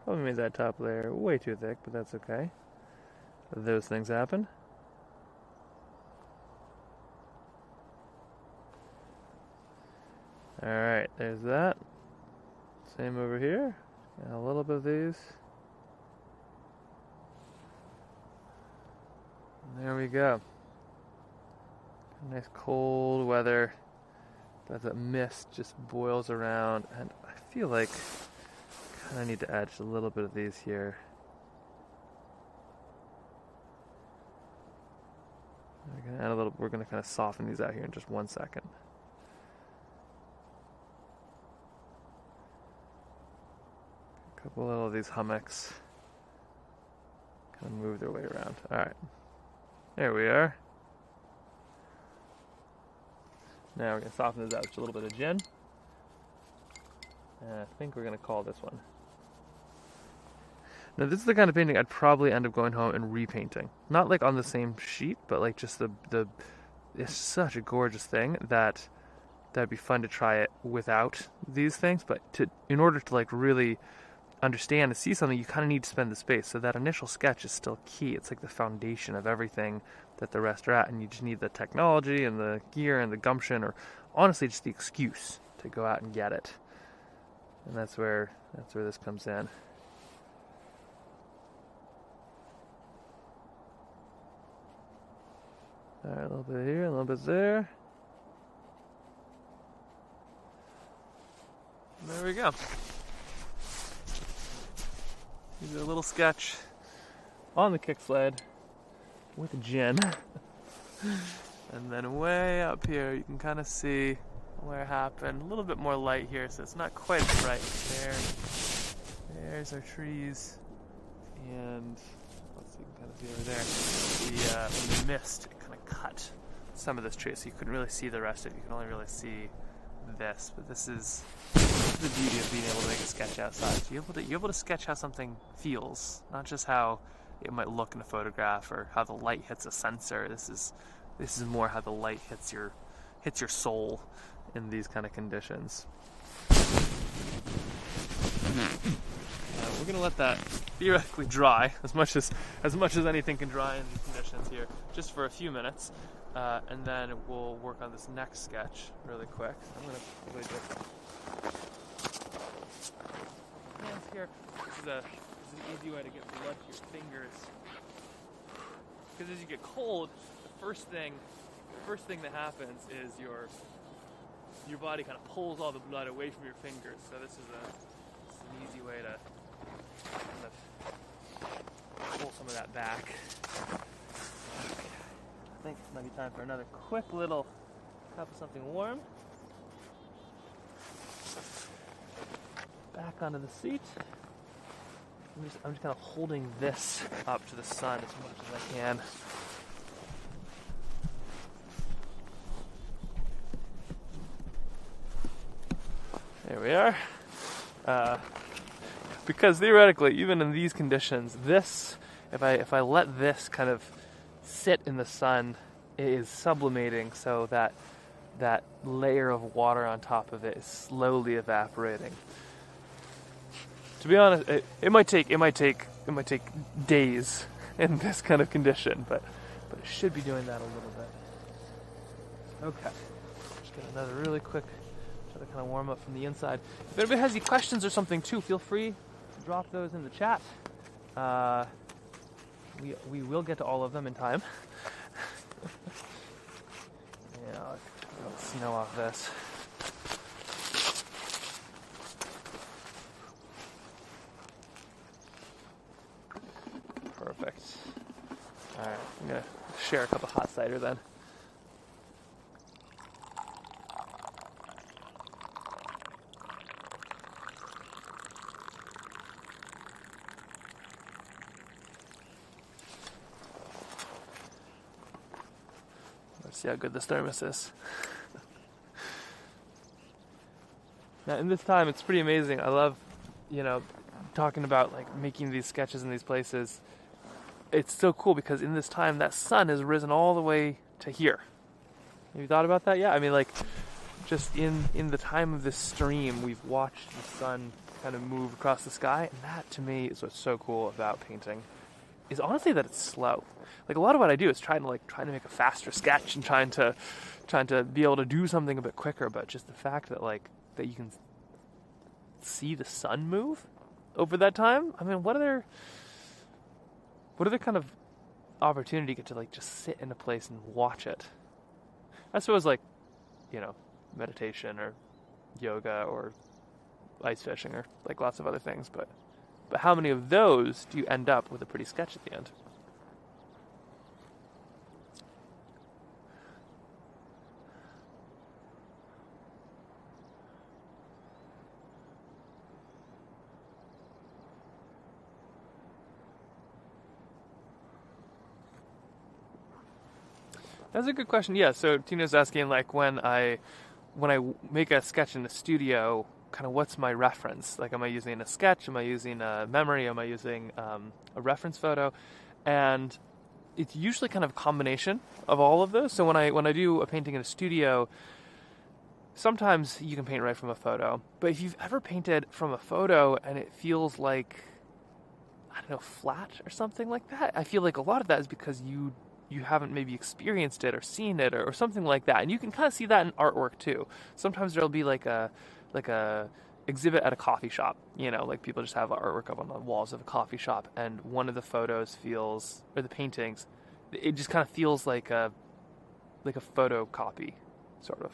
Probably made that top layer way too thick, but that's okay. Those things happen. Alright, there's that. Same over here. And a little bit of these. And there we go. Nice cold weather. But that mist just boils around, and I feel like I kind of need to add just a little bit of these here. We're gonna add a little. We're gonna kind of soften these out here in just 1 second. A couple little of these hummocks kind of move their way around. All right, there we are. Now we're gonna soften this out with a little bit of gin, and I think we're gonna call this one. Now this is the kind of painting I'd probably end up going home and repainting. Not like on the same sheet, but like just the it's such a gorgeous thing that that'd be fun to try it without these things. But in order to like really understand and see something, you kind of need to spend the space. So that initial sketch is still key. It's like the foundation of everything that the rest are at, and you just need the technology and the gear and the gumption, or honestly just the excuse to go out and get it. And that's where this comes in. All right, a little bit here, a little bit there. And there we go. Here's a little sketch on the kick sled with a gin. And then way up here, you can kind of see where it happened. A little bit more light here, so it's not quite as bright. There's our trees. And let's see, you can kind of see over there. The mist kind of cut some of this tree, so you couldn't really see the rest of it. You can only really see this. But this is the beauty of being able to make a sketch outside. So you're able to sketch how something feels, not just how it might look in a photograph or how the light hits a sensor. This is more how the light hits your soul in these kind of conditions. We're gonna let that theoretically dry as much as anything can dry in these conditions here, just for a few minutes, and then we'll work on this next sketch really quick. I'm gonna really just hands here. This is an easy way to get blood to your fingers, because as you get cold, the first thing that happens is your body kind of pulls all the blood away from your fingers. So this is an easy way to kind of pull some of that back. I think it might be time for another quick little cup of something warm. Back onto the seat. I'm just kind of holding this up to the sun as much as I can. There we are. Because theoretically, even in these conditions, this, if I let this kind of sit in the sun, it is sublimating, so that layer of water on top of it is slowly evaporating. To be honest, it might take days in this kind of condition, but it should be doing that a little bit. Okay, just get another really quick, try to kind of warm up from the inside. If anybody has any questions or something too, feel free to drop those in the chat. We will get to all of them in time. snow off this. Perfect. Alright, I'm gonna share a cup of hot cider then. Let's see how good this thermos is. Now, in this time, it's pretty amazing. I love, talking about like making these sketches in these places. It's so cool because in this time, that sun has risen all the way to here. Have you thought about that? Yeah, I mean, like, just in the time of this stream, we've watched the sun kind of move across the sky, and that to me is what's so cool about painting. Is honestly that it's slow. Like a lot of what I do is trying to make a faster sketch and trying to be able to do something a bit quicker. But just the fact that that you can see the sun move over that time. I mean, what other kind of opportunity you get to just sit in a place and watch it? I suppose meditation or yoga or ice fishing or lots of other things, but how many of those do you end up with a pretty sketch at the end? That's a good question. Yeah, so Tina's asking when I make a sketch in the studio, kind of what's my reference? Like, am I using a sketch? Am I using a memory? Am I using a reference photo? And it's usually kind of a combination of all of those. So when I do a painting in a studio, sometimes you can paint right from a photo. But if you've ever painted from a photo and it feels like, I don't know, flat or something like that, I feel like a lot of that is because you haven't maybe experienced it or seen it or something like that. And you can kind of see that in artwork too. Sometimes there'll be like a exhibit at a coffee shop, like people just have artwork up on the walls of a coffee shop, and one of the photos feels, or the paintings, it just kind of feels like a photocopy, sort of.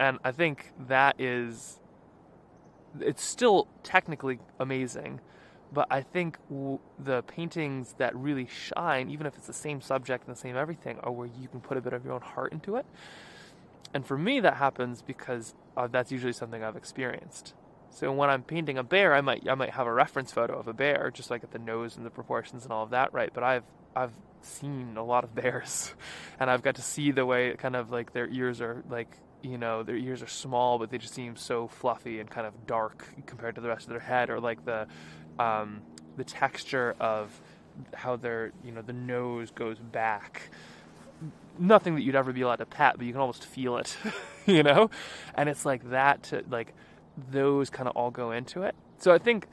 And I think it's still technically amazing, but I think the paintings that really shine, even if it's the same subject and the same everything, are where you can put a bit of your own heart into it. And for me, that happens because that's usually something I've experienced. So when I'm painting a bear, I might have a reference photo of a bear, just like at the nose and the proportions and all of that, right? But I've seen a lot of bears, and I've got to see the way kind of their ears are their ears are small, but they just seem so fluffy and kind of dark compared to the rest of their head, or the texture of how their the nose goes back. Nothing that you'd ever be allowed to pet, but you can almost feel it, and it's like that to those kind of all go into it. So I think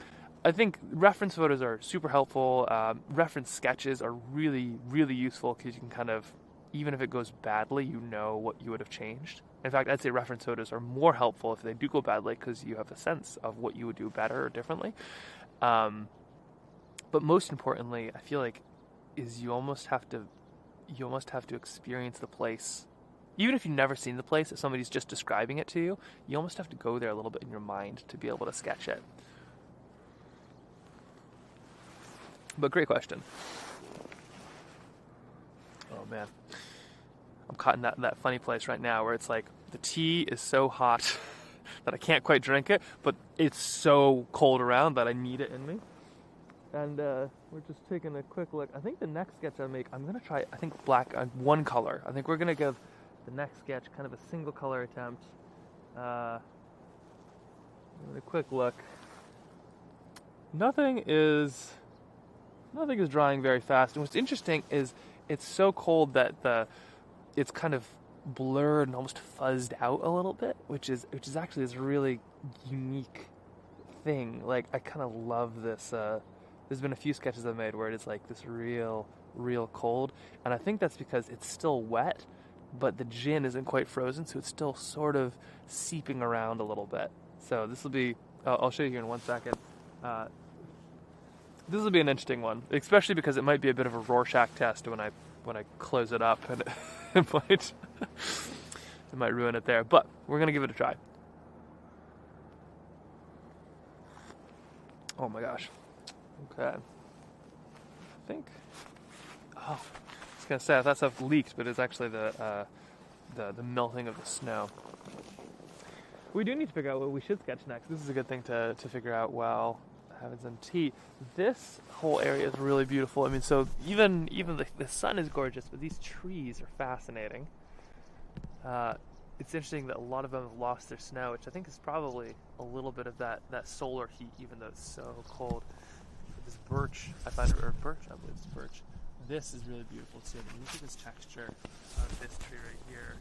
reference photos are super helpful. Reference sketches are really, really useful because you can kind of, even if it goes badly, what you would have changed. In fact, I'd say reference photos are more helpful if they do go badly because you have a sense of what you would do better or differently. But most importantly, I feel is you almost have to experience the place. Even if you've never seen the place, if somebody's just describing it to you, you almost have to go there a little bit in your mind to be able to sketch it. But great question. Oh man. I'm caught in that funny place right now where it's the tea is so hot that I can't quite drink it, but it's so cold around that I need it in me. And we're just taking a quick look. I think the next sketch I make, I'm going to try, black, one color. I think we're going to give the next sketch kind of a single color attempt. A quick look. Nothing is drying very fast. And what's interesting is it's so cold that it's kind of blurred and almost fuzzed out a little bit, which is actually this really unique thing. I kind of love this. There's been a few sketches I've made where it is this real cold, and I think that's because it's still wet, but the gin isn't quite frozen, so it's still sort of seeping around a little bit. So this will be, I'll show you here in 1 second. This will be an interesting one, especially because it might be a bit of a Rorschach test when I close it up, and it might. it might ruin it there. But we're going to give it a try. Oh my gosh. Okay. I think... Oh, I was going to say, I thought stuff leaked, but it's actually the melting of the snow. We do need to figure out what we should sketch next. This is a good thing to figure out while having some tea. This whole area is really beautiful. I mean, so even the sun is gorgeous, but these trees are fascinating. It's interesting that a lot of them have lost their snow, which I think is probably a little bit of that solar heat, even though it's so cold. This birch, I believe it's birch. This is really beautiful too. I mean, look at this texture of this tree right here.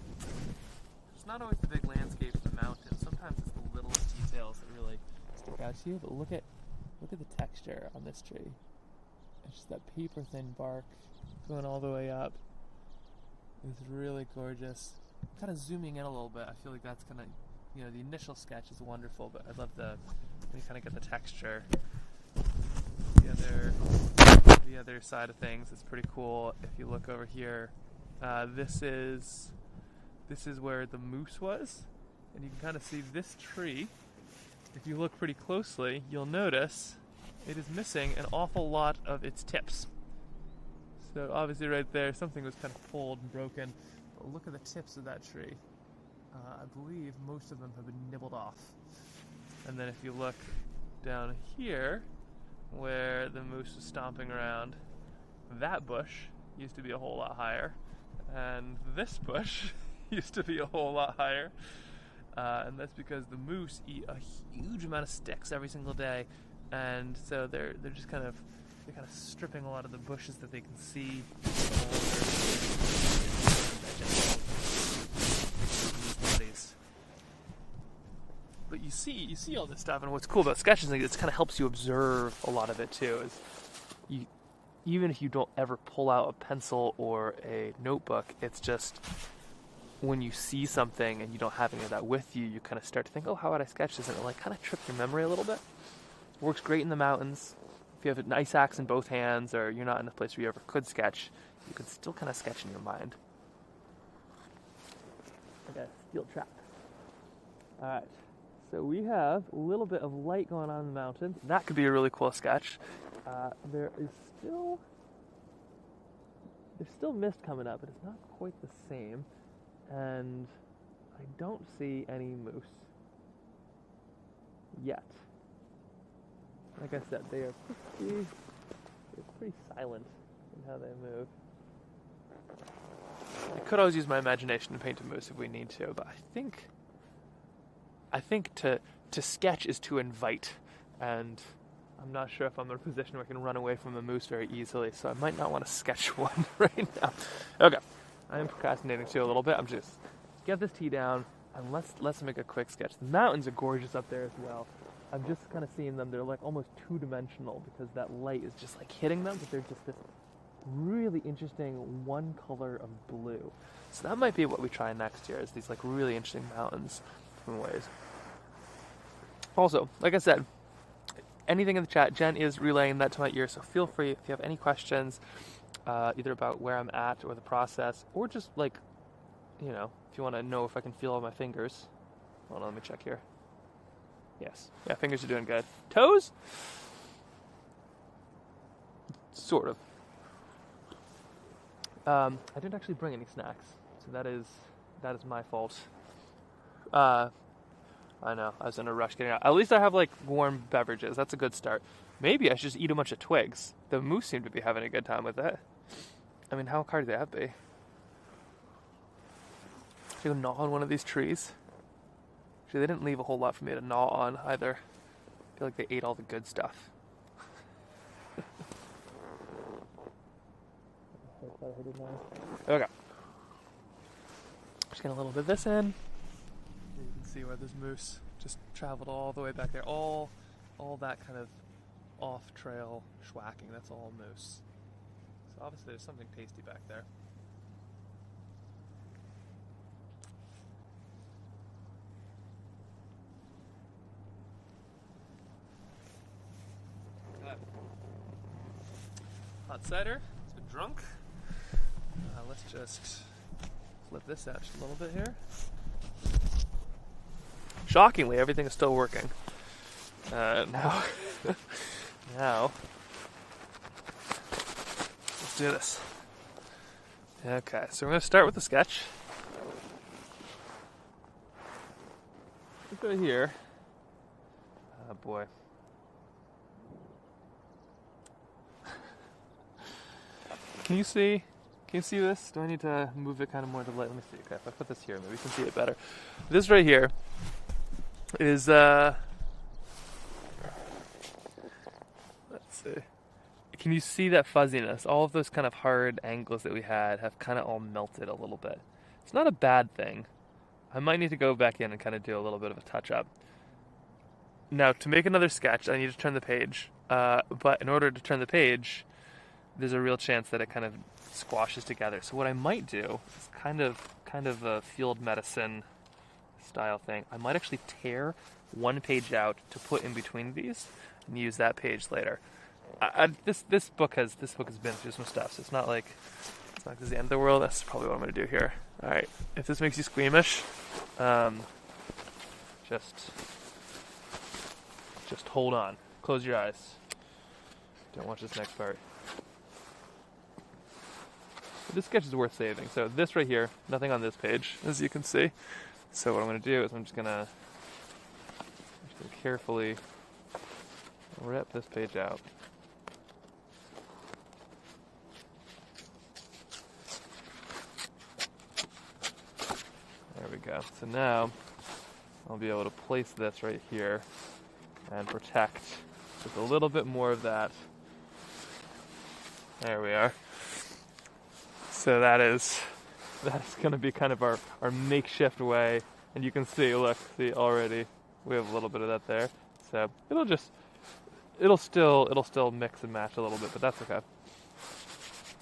It's not always the big landscape of the mountain. Sometimes it's the littlest details that really stick out to you. But look at the texture on this tree. It's just that paper thin bark going all the way up. It's really gorgeous. Kind of zooming in a little bit. I feel like that's gonna, you know, the initial sketch is wonderful, but I love when you kind of get the texture. The other side of things is pretty cool. If you look over here, this is where the moose was, and you can kind of see this tree. If you look pretty closely, you'll notice it is missing an awful lot of its tips. So obviously right there, something was kind of pulled and broken. But look at the tips of that tree. I believe most of them have been nibbled off. And then if you look down here, where the moose was stomping around, that bush used to be a whole lot higher, and this bush used to be a whole lot higher, and that's because the moose eat a huge amount of sticks every single day, and so they're just kind of stripping a lot of the bushes that they can see. But you see all this stuff, and what's cool about sketches is it kind of helps you observe a lot of it too. Is even if you don't ever pull out a pencil or a notebook, it's just when you see something and you don't have any of that with you, you kind of start to think, oh, how would I sketch this? And it like kind of trips your memory a little bit. It works great in the mountains. If you have an ice axe in both hands, or you're not in a place where you ever could sketch, you can still kind of sketch in your mind. Okay, steel trap. All right. So we have a little bit of light going on in the mountains. That could be a really cool sketch. There's still mist coming up, but it's not quite the same. And I don't see any moose yet. Like I said, they're pretty silent in how they move. I could always use my imagination to paint a moose if we need to, but I think to sketch is to invite, and I'm not sure if I'm in a position where I can run away from a moose very easily, so I might not want to sketch one right now. Okay, I am procrastinating too a little bit. I'm just get this tea down, and let's make a quick sketch. The mountains are gorgeous up there as well. I'm just kind of seeing them. They're like almost two-dimensional because that light is just like hitting them, but they're just this really interesting one color of blue. So that might be what we try next year, is these like really interesting mountains in ways. Also, like I said, anything in the chat, Jen is relaying that to my ear, so feel free if you have any questions, either about where I'm at or the process, or just like, you know, if you want to know if I can feel all my fingers. Hold on, let me check here. Yes. Yeah, fingers are doing good. Toes? Sort of. I didn't actually bring any snacks, so that is my fault. I know, I was in a rush getting out. At least I have like warm beverages. That's a good start. Maybe I should just eat a bunch of twigs. The moose seem to be having a good time with it. I mean, how hard could that be? Should I go gnaw on one of these trees? Actually, they didn't leave a whole lot for me to gnaw on either. I feel like they ate all the good stuff. Okay. Just get a little bit of this in. You can see where this moose just traveled all the way back there. All that kind of off-trail schwacking, that's all moose. So obviously there's something tasty back there. Hot cider, it's been drunk. Let's just flip this out just a little bit here. Shockingly, everything is still working. Now, now, let's do this. Okay, so we're going to start with the sketch. Let's go here. Oh boy. Can you see this? Do I need to move it kind of more to the light? Let me see. Okay, if I put this here, maybe you can see it better. This right here is, let's see. Can you see that fuzziness? All of those kind of hard angles that we had have kind of all melted a little bit. It's not a bad thing. I might need to go back in and kind of do a little bit of a touch-up. Now, to make another sketch, I need to turn the page. But in order to turn the page, there's a real chance that it kind of squashes together. So what I might do is kind of a field medicine style thing. I might actually tear one page out to put in between these and use that page later. This book has been through some stuff, so it's not like this is the end of the world. That's probably what I'm going to do here. All right, if this makes you squeamish, just hold on. Close your eyes. Don't watch this next part. But this sketch is worth saving. So this right here, nothing on this page, as you can see. So what I'm going to do is I'm just going to carefully rip this page out. There we go. So now I'll be able to place this right here and protect just a little bit more of that. There we are. So that is going to be kind of our makeshift way. And you can see, look, see already we have a little bit of that there. So it'll still mix and match a little bit, but that's okay.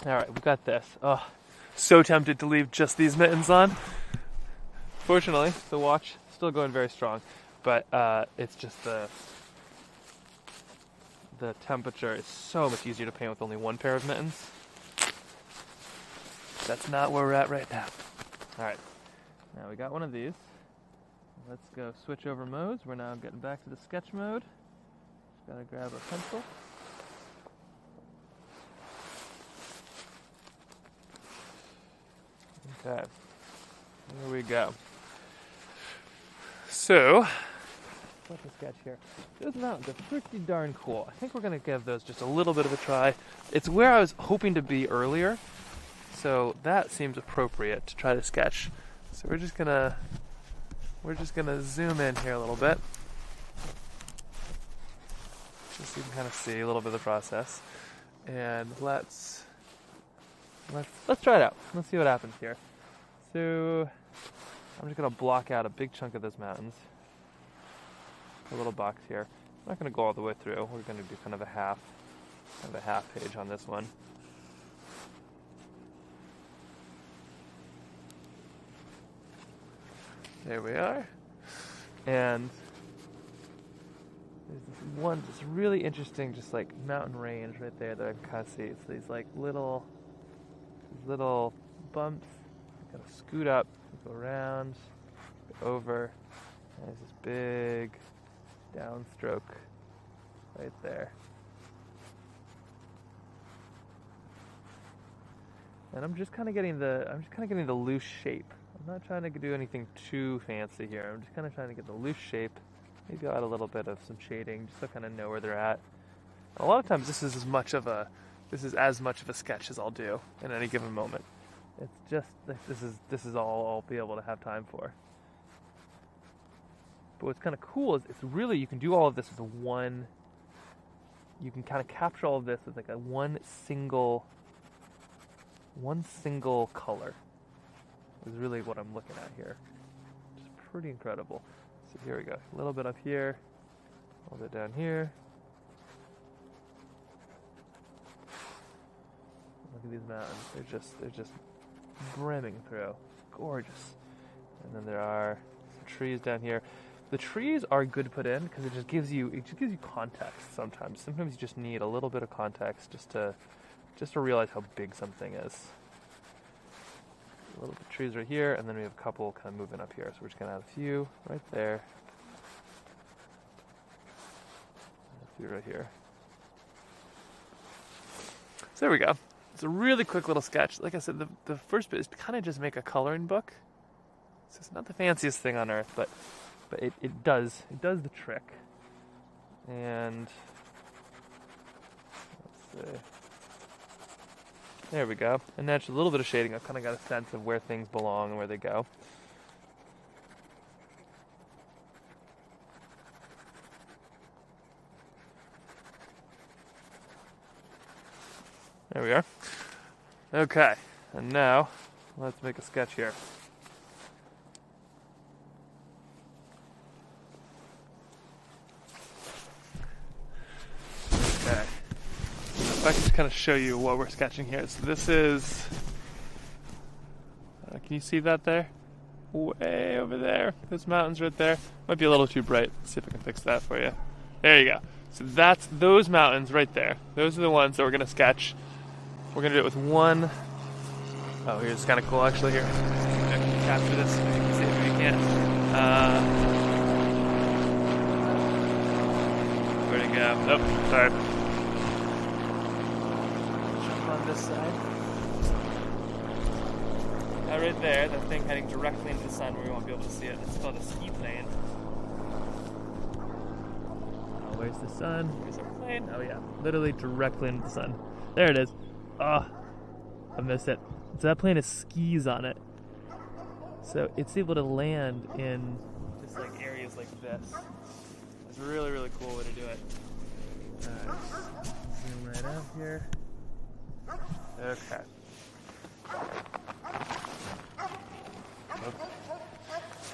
All right, we've got this. Oh, so tempted to leave just these mittens on. Fortunately, the watch still going very strong, but it's just the temperature is so much easier to paint with only one pair of mittens. That's not where we're at right now. All right, now we got one of these. Let's go switch over modes. We're now getting back to the sketch mode. Just gotta grab a pencil. Okay, here we go. So, what's the sketch here? Those mountains are pretty darn cool. I think we're going to give those just a little bit of a try. It's where I was hoping to be earlier, so that seems appropriate to try to sketch. So we're just gonna zoom in here a little bit, just so you can kind of see a little bit of the process. And let's try it out. Let's see what happens here. So I'm just going to block out a big chunk of those mountains. A little box here. I'm not going to go all the way through. We're going to do kind of a half page on this one. There we are. And there's this one just really interesting, just like mountain range right there that I can kind of see. It's these like little bumps. Kind of scoot up, go around, go over. And there's this big downstroke right there. And I'm just kind of getting the loose shape. I'm not trying to do anything too fancy here. I'm just kind of trying to get the loose shape. Maybe add a little bit of some shading just to kind of know where they're at. And a lot of times this is as much of a sketch as I'll do in any given moment. It's just this is all I'll be able to have time for. But what's kind of cool is it's really, you can do all of this with one. You can kind of capture all of this with like one single color. Is really what I'm looking at here. It's pretty incredible. So here we go. A little bit up here, a little bit down here. Look at these mountains. They're just brimming through. Gorgeous. And then there are some trees down here. The trees are good to put in because it just gives you context sometimes. Sometimes you just need a little bit of context just to realize how big something is. A little bit of trees right here, and then we have a couple kind of moving up here. So we're just gonna add a few right there. See right here. So there we go. It's a really quick little sketch. Like I said, the first bit is to kind of just make a coloring book. So it's not the fanciest thing on earth, but it does the trick. And let's see. There we go. And that's a little bit of shading. I've kind of got a sense of where things belong and where they go. There we are. Okay, and now let's make a sketch here. Okay. If I can just kind of show you what we're sketching here. So this is, can you see that there? Way over there. Those mountains right there. Might be a little too bright. Let's see if I can fix that for you. There you go. So that's those mountains right there. Those are the ones that we're going to sketch. We're going to do it with one. Oh, here's kind of cool actually here. I can capture this so you can see it if you can. Where'd it go? Nope, sorry. Jump on this side. Now right there, that thing heading directly into the sun where we won't be able to see it. It's called a ski plane. Oh, where's the sun? Here's our plane. Oh yeah, literally directly into the sun. There it is. Oh, I missed it. So that plane has skis on it. So it's able to land in just like areas like this. It's a really, really cool way to do it. Alright, zoom right out here. Okay. Oh.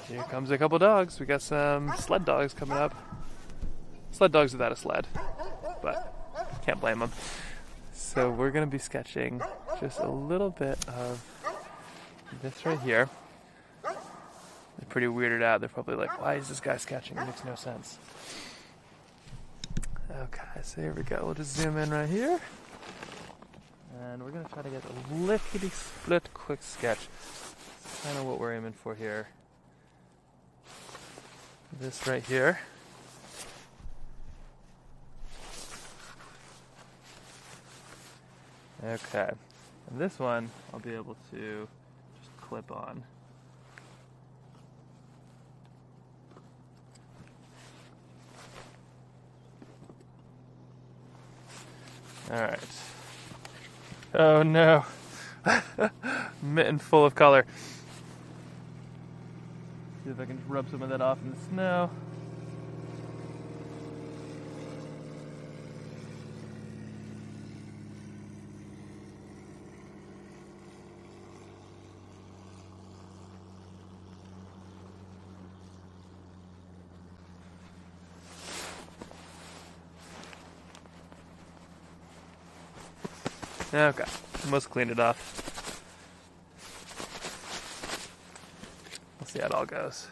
Here comes a couple dogs. We got some sled dogs coming up. Sled dogs without a sled, but can't blame them. So we're going to be sketching just a little bit of this right here. They're pretty weirded out. They're probably like, why is this guy sketching? It makes no sense. Okay, so here we go. We'll just zoom in right here. And we're going to try to get a lickety-split quick sketch. That's kind of what we're aiming for here. This right here. Okay, and this one I'll be able to just clip on. Alright. Oh no! Mitten full of color. See if I can rub some of that off in the snow. Okay, almost cleaned it off. We'll see how it all goes.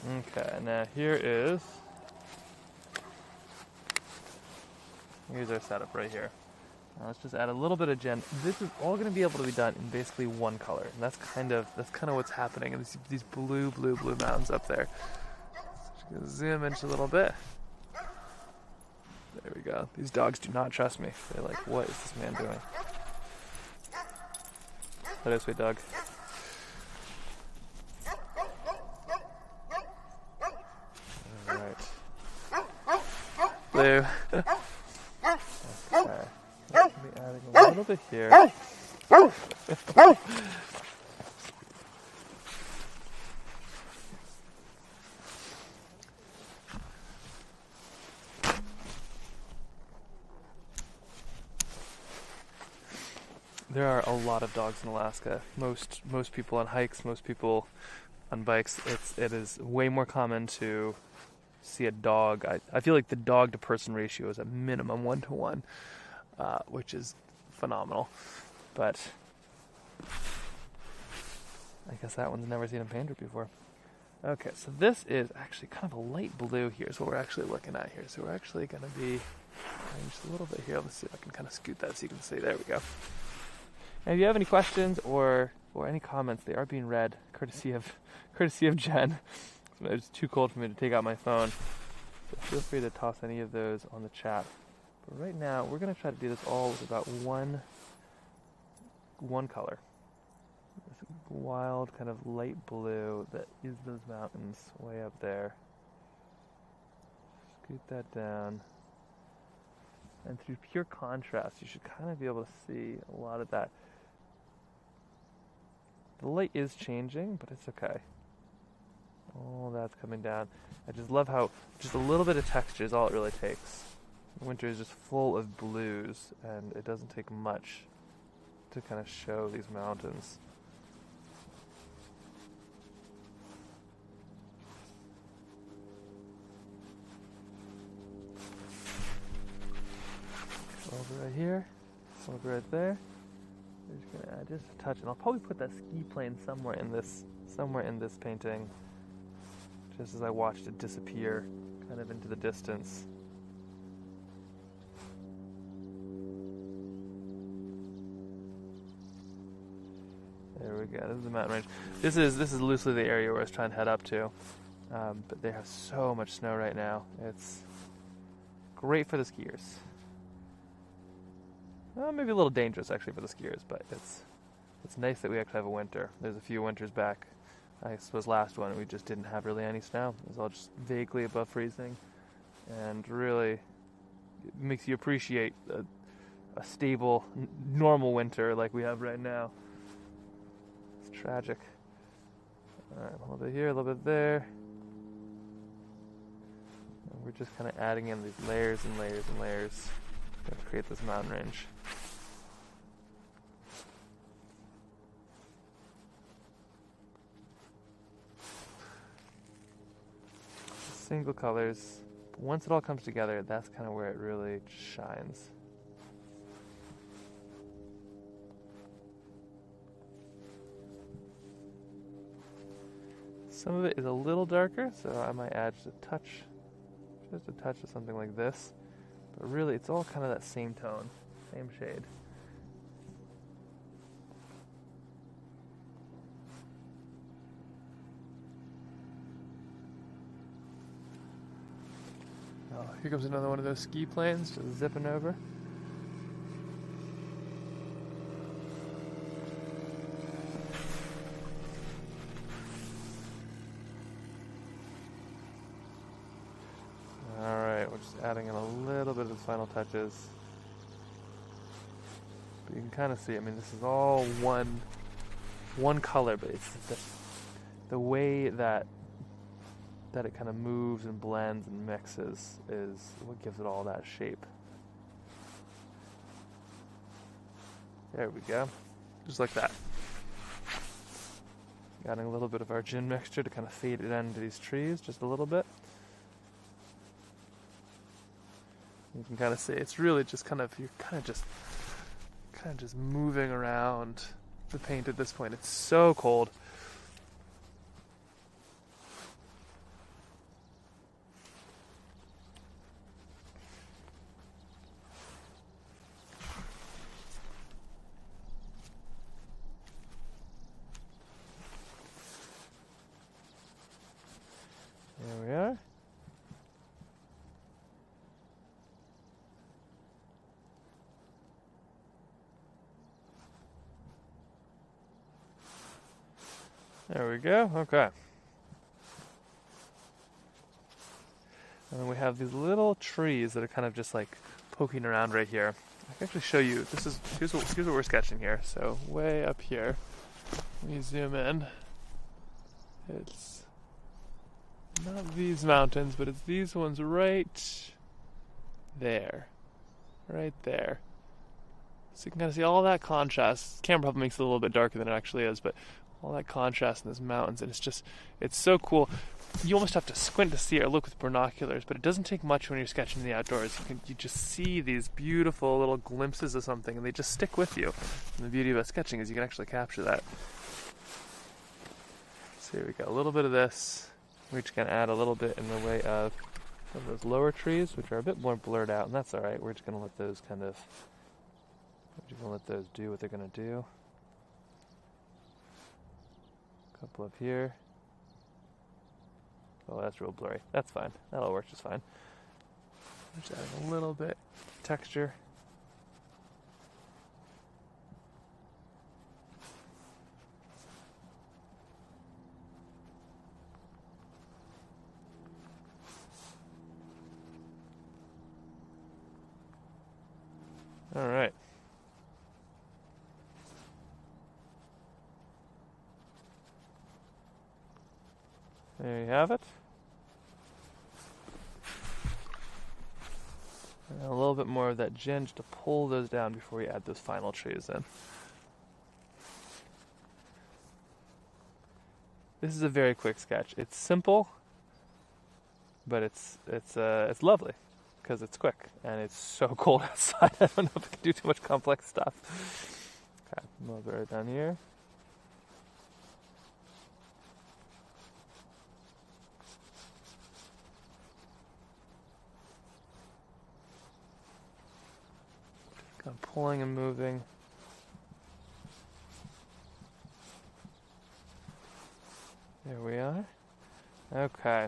Okay, now here's our setup right here. Now let's just add a little bit of gen. This is all going to be able to be done in basically one color, and that's kind of what's happening. And these blue mountains up there. Just gonna zoom in just a little bit. There we go. These dogs do not trust me. They're like, what is this man doing? That is sweet dog. Alright. Blue. Okay. Let's be adding a little bit here. There are a lot of dogs in Alaska. Most people on hikes, most people on bikes. It is way more common to see a dog. I feel like the dog to person ratio is a minimum 1-to-1, which is phenomenal. But I guess that one's never seen a painter before. Okay, so this is actually kind of a light blue here is what we're actually looking at here. So we're actually going to be just a little bit here. Let's see if I can kind of scoot that so you can see. There we go. And if you have any questions or any comments, they are being read, courtesy of Jen. It's too cold for me to take out my phone. So feel free to toss any of those on the chat. But right now, we're going to try to do this all with about one color. This wild kind of light blue that is those mountains way up there. Scoot that down. And through pure contrast, you should kind of be able to see a lot of that. The light is changing, but it's okay. All that's coming down. I just love how just a little bit of texture is all it really takes. Winter is just full of blues, and it doesn't take much to kind of show these mountains. Over right here, over right there. We're just gonna add just a touch, and I'll probably put that ski plane somewhere in this painting, just as I watched it disappear, kind of into the distance. There we go. This is the mountain range. This is loosely the area where I was trying to head up to, but they have so much snow right now. It's great for the skiers. Well, maybe a little dangerous actually for the skiers, but it's nice that we actually have a winter. There's a few winters back. I suppose last one we just didn't have really any snow. It was all just vaguely above freezing, and really it makes you appreciate a stable, normal winter like we have right now. It's tragic. All right, a little bit here, a little bit there. And we're just kind of adding in these layers and layers and layers to create this mountain range. Single colors. But once it all comes together, that's kind of where it really shines. Some of it is a little darker, so I might add just a touch of something like this. But really, it's all kind of that same tone, same shade. Oh, here comes another one of those ski planes just zipping over. Alright, we're just adding in a little bit of the final touches. But you can kind of see, I mean, this is all one color, but it's the way that it kind of moves and blends and mixes is what gives it all that shape. There we go. Just like that. Adding a little bit of our gin mixture to kind of fade it into these trees just a little bit. You can kind of see it's really just kind of, you're kind of just moving around the paint at this point. It's so cold. There we are. There we go. Okay. And then we have these little trees that are kind of just like poking around right here. I can actually show you. Here's what we're sketching here. So way up here. Let me zoom in. It's not these mountains, but it's these ones right there. Right there. So you can kind of see all that contrast. The camera probably makes it a little bit darker than it actually is, but all that contrast in those mountains, and it's so cool. You almost have to squint to see it or look with binoculars, but it doesn't take much when you're sketching in the outdoors. You just see these beautiful little glimpses of something, and they just stick with you. And the beauty about sketching is you can actually capture that. So here we go, a little bit of this. We're just going to add a little bit in the way of some of those lower trees, which are a bit more blurred out, and that's alright. We're just going to let those do what they're going to do. A couple up here. Oh, that's real blurry. That's fine. That'll work just fine. Just adding a little bit texture. All right. There you have it. And a little bit more of that gin just to pull those down before we add those final trees in. This is a very quick sketch. It's simple, but it's lovely because it's quick and it's so cold outside. I don't know if I can do too much complex stuff. Okay, a little bit right down here. Kind of pulling and moving. There we are. Okay.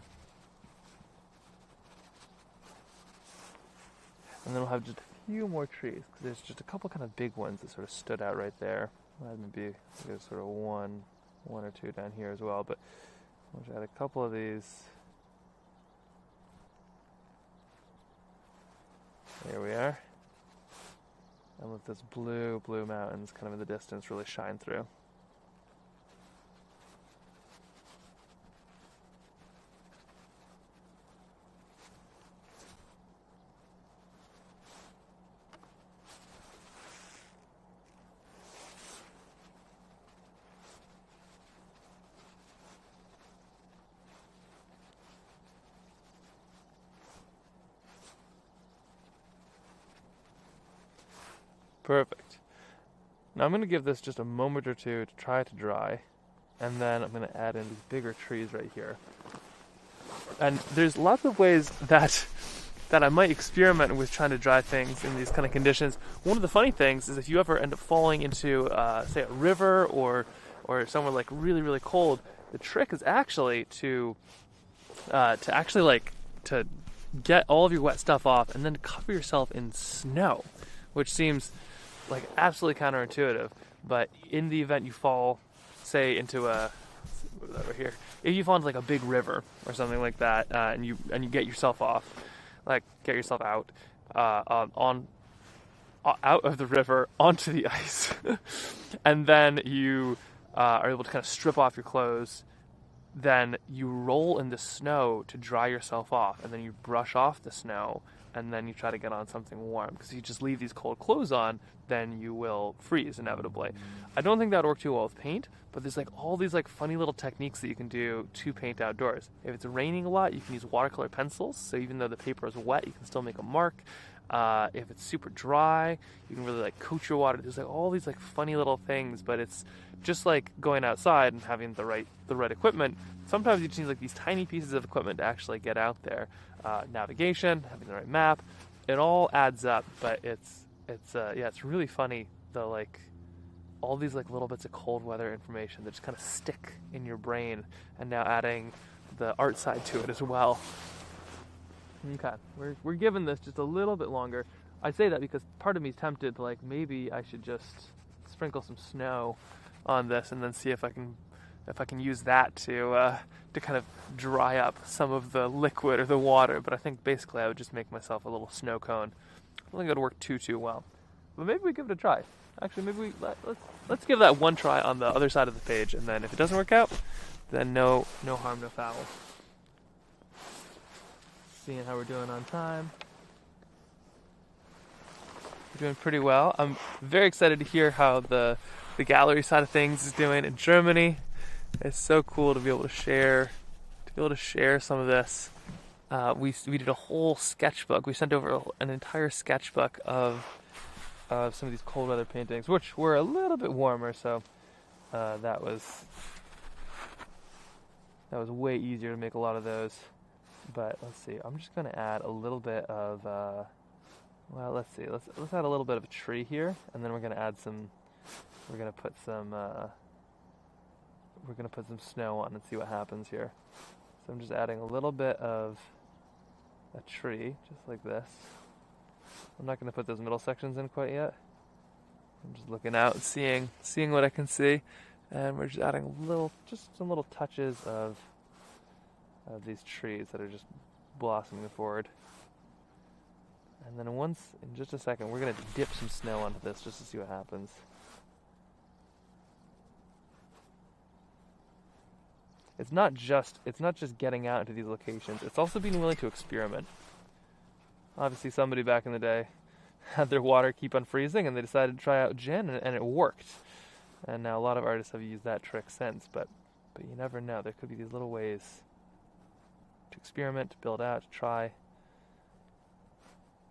And then we'll have just a few more trees, because there's just a couple kind of big ones that sort of stood out right there. Maybe there's sort of one or two down here as well, but we'll just add a couple of these. There we are. And let this blue mountains kind of in the distance really shine through. Perfect. Now I'm going to give this just a moment or two to try to dry, and then I'm going to add in these bigger trees right here. And there's lots of ways that I might experiment with trying to dry things in these kind of conditions. One of the funny things is if you ever end up falling into, say, a river or somewhere like really, really cold, the trick is actually to get all of your wet stuff off and then cover yourself in snow, which seems like absolutely counterintuitive, but in the event you fall, say, into over here, if you fall into like a big river or something like that, and you get yourself off, like get yourself out out of the river onto the ice, and then you are able to kind of strip off your clothes, then you roll in the snow to dry yourself off, and then you brush off the snow, and then you try to get on something warm. Because if you just leave these cold clothes on, then you will freeze inevitably. I don't think that would work too well with paint, but there's like all these like funny little techniques that you can do to paint outdoors. If it's raining a lot, you can use watercolor pencils, so even though the paper is wet, you can still make a mark. If it's super dry, you can really like coat your water. There's like all these like funny little things, but it's just like going outside and having the right equipment. Sometimes you just need like these tiny pieces of equipment to actually get out there. Navigation, having the right map, it all adds up. But it's really funny, all these like little bits of cold weather information that just kind of stick in your brain, and now adding the art side to it as well. Okay, we're giving this just a little bit longer. I say that because part of me is tempted to like maybe I should just sprinkle some snow on this and then see if I can use that to kind of dry up some of the liquid or the water. But I think basically I would just make myself a little snow cone. I don't think it would work too well. But maybe we give it a try. Actually, maybe let's give that one try on the other side of the page, and then if it doesn't work out, then no harm, no foul. Seeing how we're doing on time. We're doing pretty well. I'm very excited to hear how the gallery side of things is doing in Germany. It's so cool to be able to share some of this. We did a whole sketchbook. We sent over an entire sketchbook of some of these cold weather paintings, which were a little bit warmer, so that was way easier to make a lot of those. But let's see, I'm just going to add a little bit of, let's add a little bit of a tree here, and then we're going to put some snow on and see what happens here. So I'm just adding a little bit of a tree, just like this. I'm not going to put those middle sections in quite yet. I'm just looking out and seeing what I can see. And we're just adding just some little touches of these trees that are just blossoming forward. And then in just a second, we're going to dip some snow onto this just to see what happens. It's not just getting out into these locations. It's also being willing to experiment. Obviously, somebody back in the day had their water keep on freezing, and they decided to try out gin, and it worked. And now a lot of artists have used that trick since. But you never know. There could be these little ways to experiment, to build out, to try.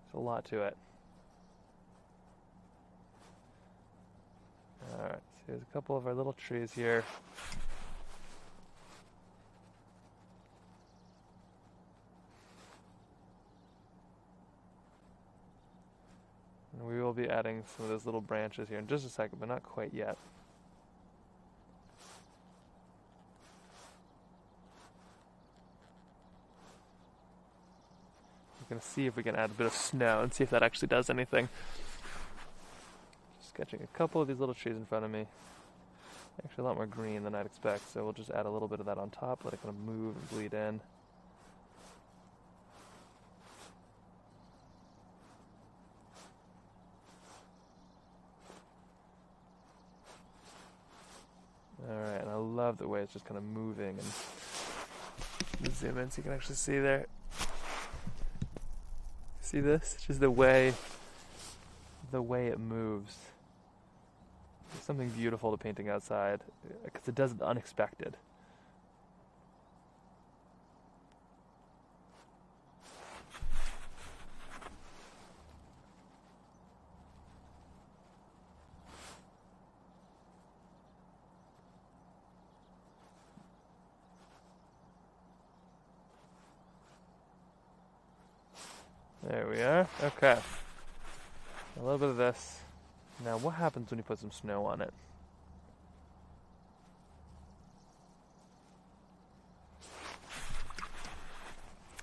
There's a lot to it. All right. So here's a couple of our little trees here. And we will be adding some of those little branches here in just a second, but not quite yet. We're going to see if we can add a bit of snow and see if that actually does anything. Just sketching a couple of these little trees in front of me. Actually a lot more green than I'd expect, so we'll just add a little bit of that on top, let it kind of move and bleed in. Alright, and I love the way it's just kind of moving, and zoom in so you can actually see there. See this? It's just the way it moves. There's something beautiful to painting outside, because it does the unexpected. There we are. Okay. A little bit of this. Now, what happens when you put some snow on it?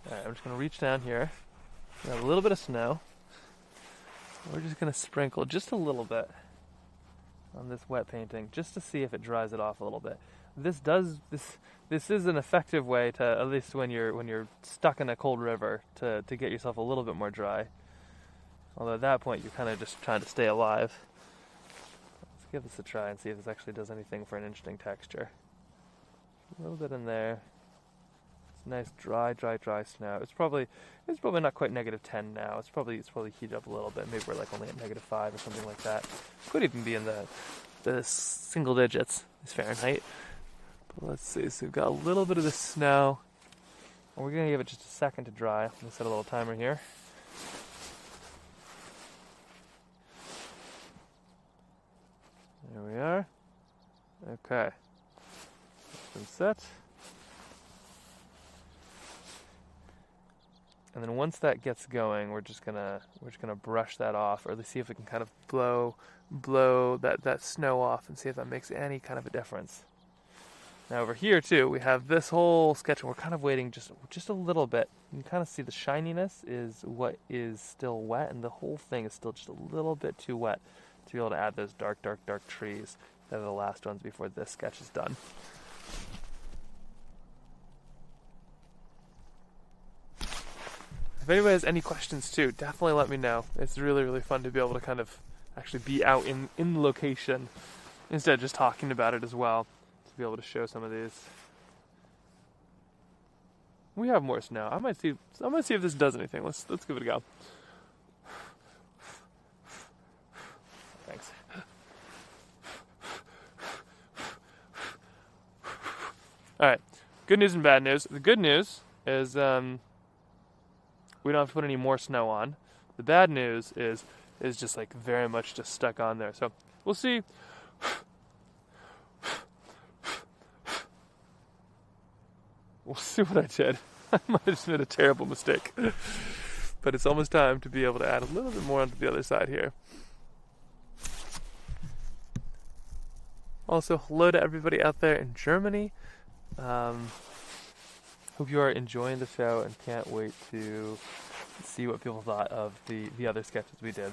Alright, I'm just going to reach down here. We have a little bit of snow. We're just going to sprinkle just a little bit on this wet painting, just to see if it dries it off a little bit. This is an effective way to, at least when you're stuck in a cold river, to get yourself a little bit more dry. Although at that point you're kind of just trying to stay alive. Let's give this a try and see if this actually does anything for an interesting texture. A little bit in there. It's nice dry snow. It's probably not quite -10 now. It's probably heated up a little bit. Maybe we're like only at -5 or something like that. Could even be in the single digits. It's Fahrenheit. But let's see. So we've got a little bit of the snow. And we're gonna give it just a second to dry. I'm gonna set a little timer here. There we are. Okay. It's been set. And then once that gets going, we're just gonna brush that off, or at least see if we can kind of blow that snow off and see if that makes any kind of a difference. Now over here too, we have this whole sketch, and we're kind of waiting just a little bit. You can kind of see the shininess is what is still wet, and the whole thing is still just a little bit too wet to be able to add those dark trees that are the last ones before this sketch is done. If anybody has any questions too, definitely let me know. It's really fun to be able to kind of actually be out in the location instead of just talking about it as well, to be able to show some of these. We have more snow. I might see if this does anything. Let's give it a go. Thanks. All right. Good news and bad news. The good news is we don't have to put any more snow on. The bad news is just like very much just stuck on there. So we'll see. We'll see what I did. I might have just made a terrible mistake. But it's almost time to be able to add a little bit more onto the other side here. Also, hello to everybody out there in Germany. Hope you are enjoying the show and can't wait to see what people thought of the other sketches we did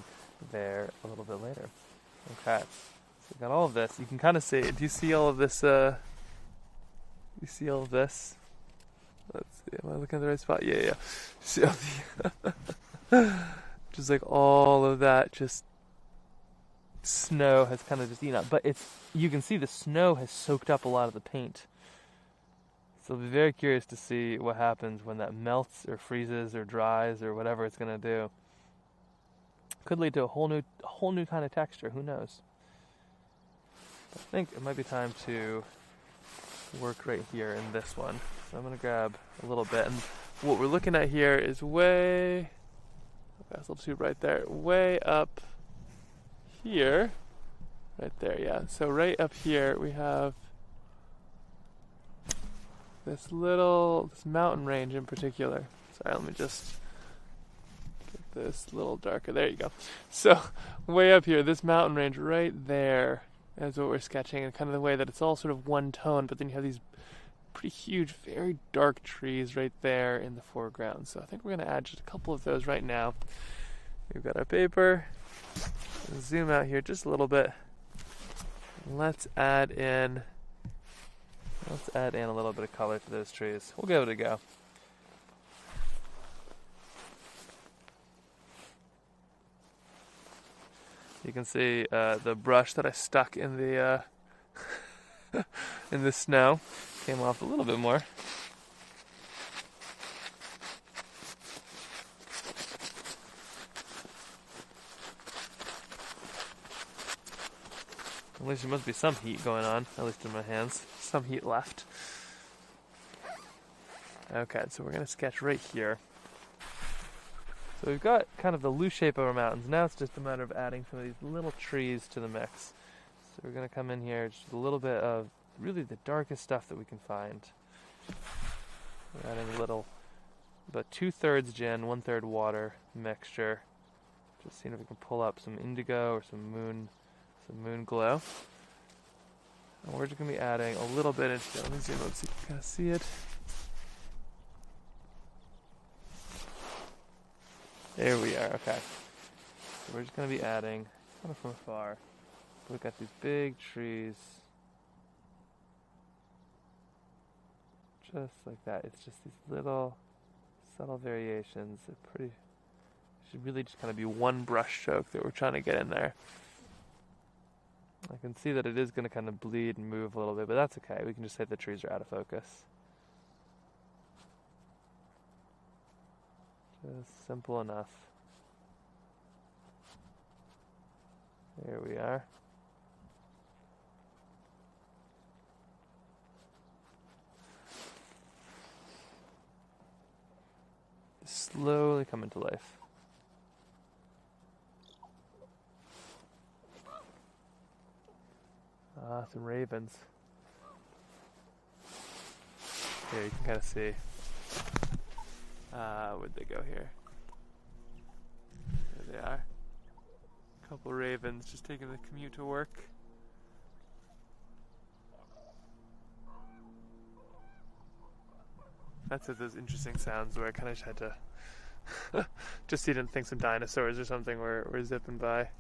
there a little bit later. Okay, so we got all of this. You can kind of see, do you see all of this? You see all of this? Let's see, am I looking at the right spot? Yeah, yeah. See all the just like all of that, just snow has kind of just eaten up. But you can see the snow has soaked up a lot of the paint. So I'll be very curious to see what happens when that melts or freezes or dries or whatever it's going to do. Could lead to a whole new kind of texture. Who knows? I think it might be time to work right here in this one. So I'm going to grab a little bit. And what we're looking at here is way... That's a little too bright there. Way up here. Right there, yeah. So right up here we have this mountain range in particular. Sorry, let me just get this a little darker. There you go. So way up here, this mountain range right there is what we're sketching, and kind of the way that it's all sort of one tone, but then you have these pretty huge, very dark trees right there in the foreground. So I think we're going to add just a couple of those right now. We've got our paper. Zoom out here just a little bit. Let's add in a little bit of color to those trees. We'll give it a go. You can see the brush that I stuck in the in the snow came off a little bit more. At least there must be some heat going on, at least in my hands. Some heat left. Okay, so we're going to sketch right here. So we've got kind of the loose shape of our mountains. Now it's just a matter of adding some of these little trees to the mix. So we're going to come in here, just a little bit of really the darkest stuff that we can find. We're adding a little, about 2/3 gin, 1/3 water mixture. Just seeing if we can pull up some indigo or some moon glow. And we're just going to be adding a little bit into, let me zoom out so you can kind of see it. There we are, okay. So we're just going to be adding, kind of from afar, we've got these big trees, just like that. It's just these little subtle variations. They're pretty, should really just kind of be one brush stroke that we're trying to get in there. I can see that it is going to kind of bleed and move a little bit, but that's okay. We can just say the trees are out of focus. Just simple enough. There we are. Slowly come into life. Some ravens. Here you can kind of see. Where'd they go here? There they are. A couple ravens just taking the commute to work. That's those interesting sounds where I kind of just had to just so you didn't think some dinosaurs or something were zipping by.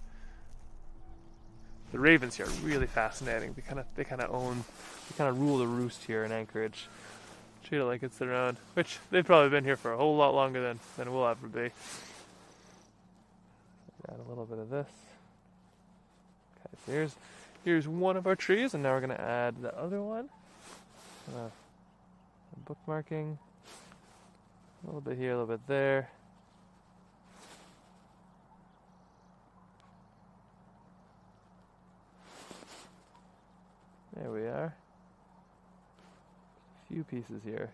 The ravens here are really fascinating. They kind of rule the roost here in Anchorage. Treat it like it's their own, which they've probably been here for a whole lot longer than we'll ever be. Add a little bit of this. Okay, so here's one of our trees, and now we're going to add the other one. Bookmarking. A little bit here, a little bit there. There we are. A few pieces here.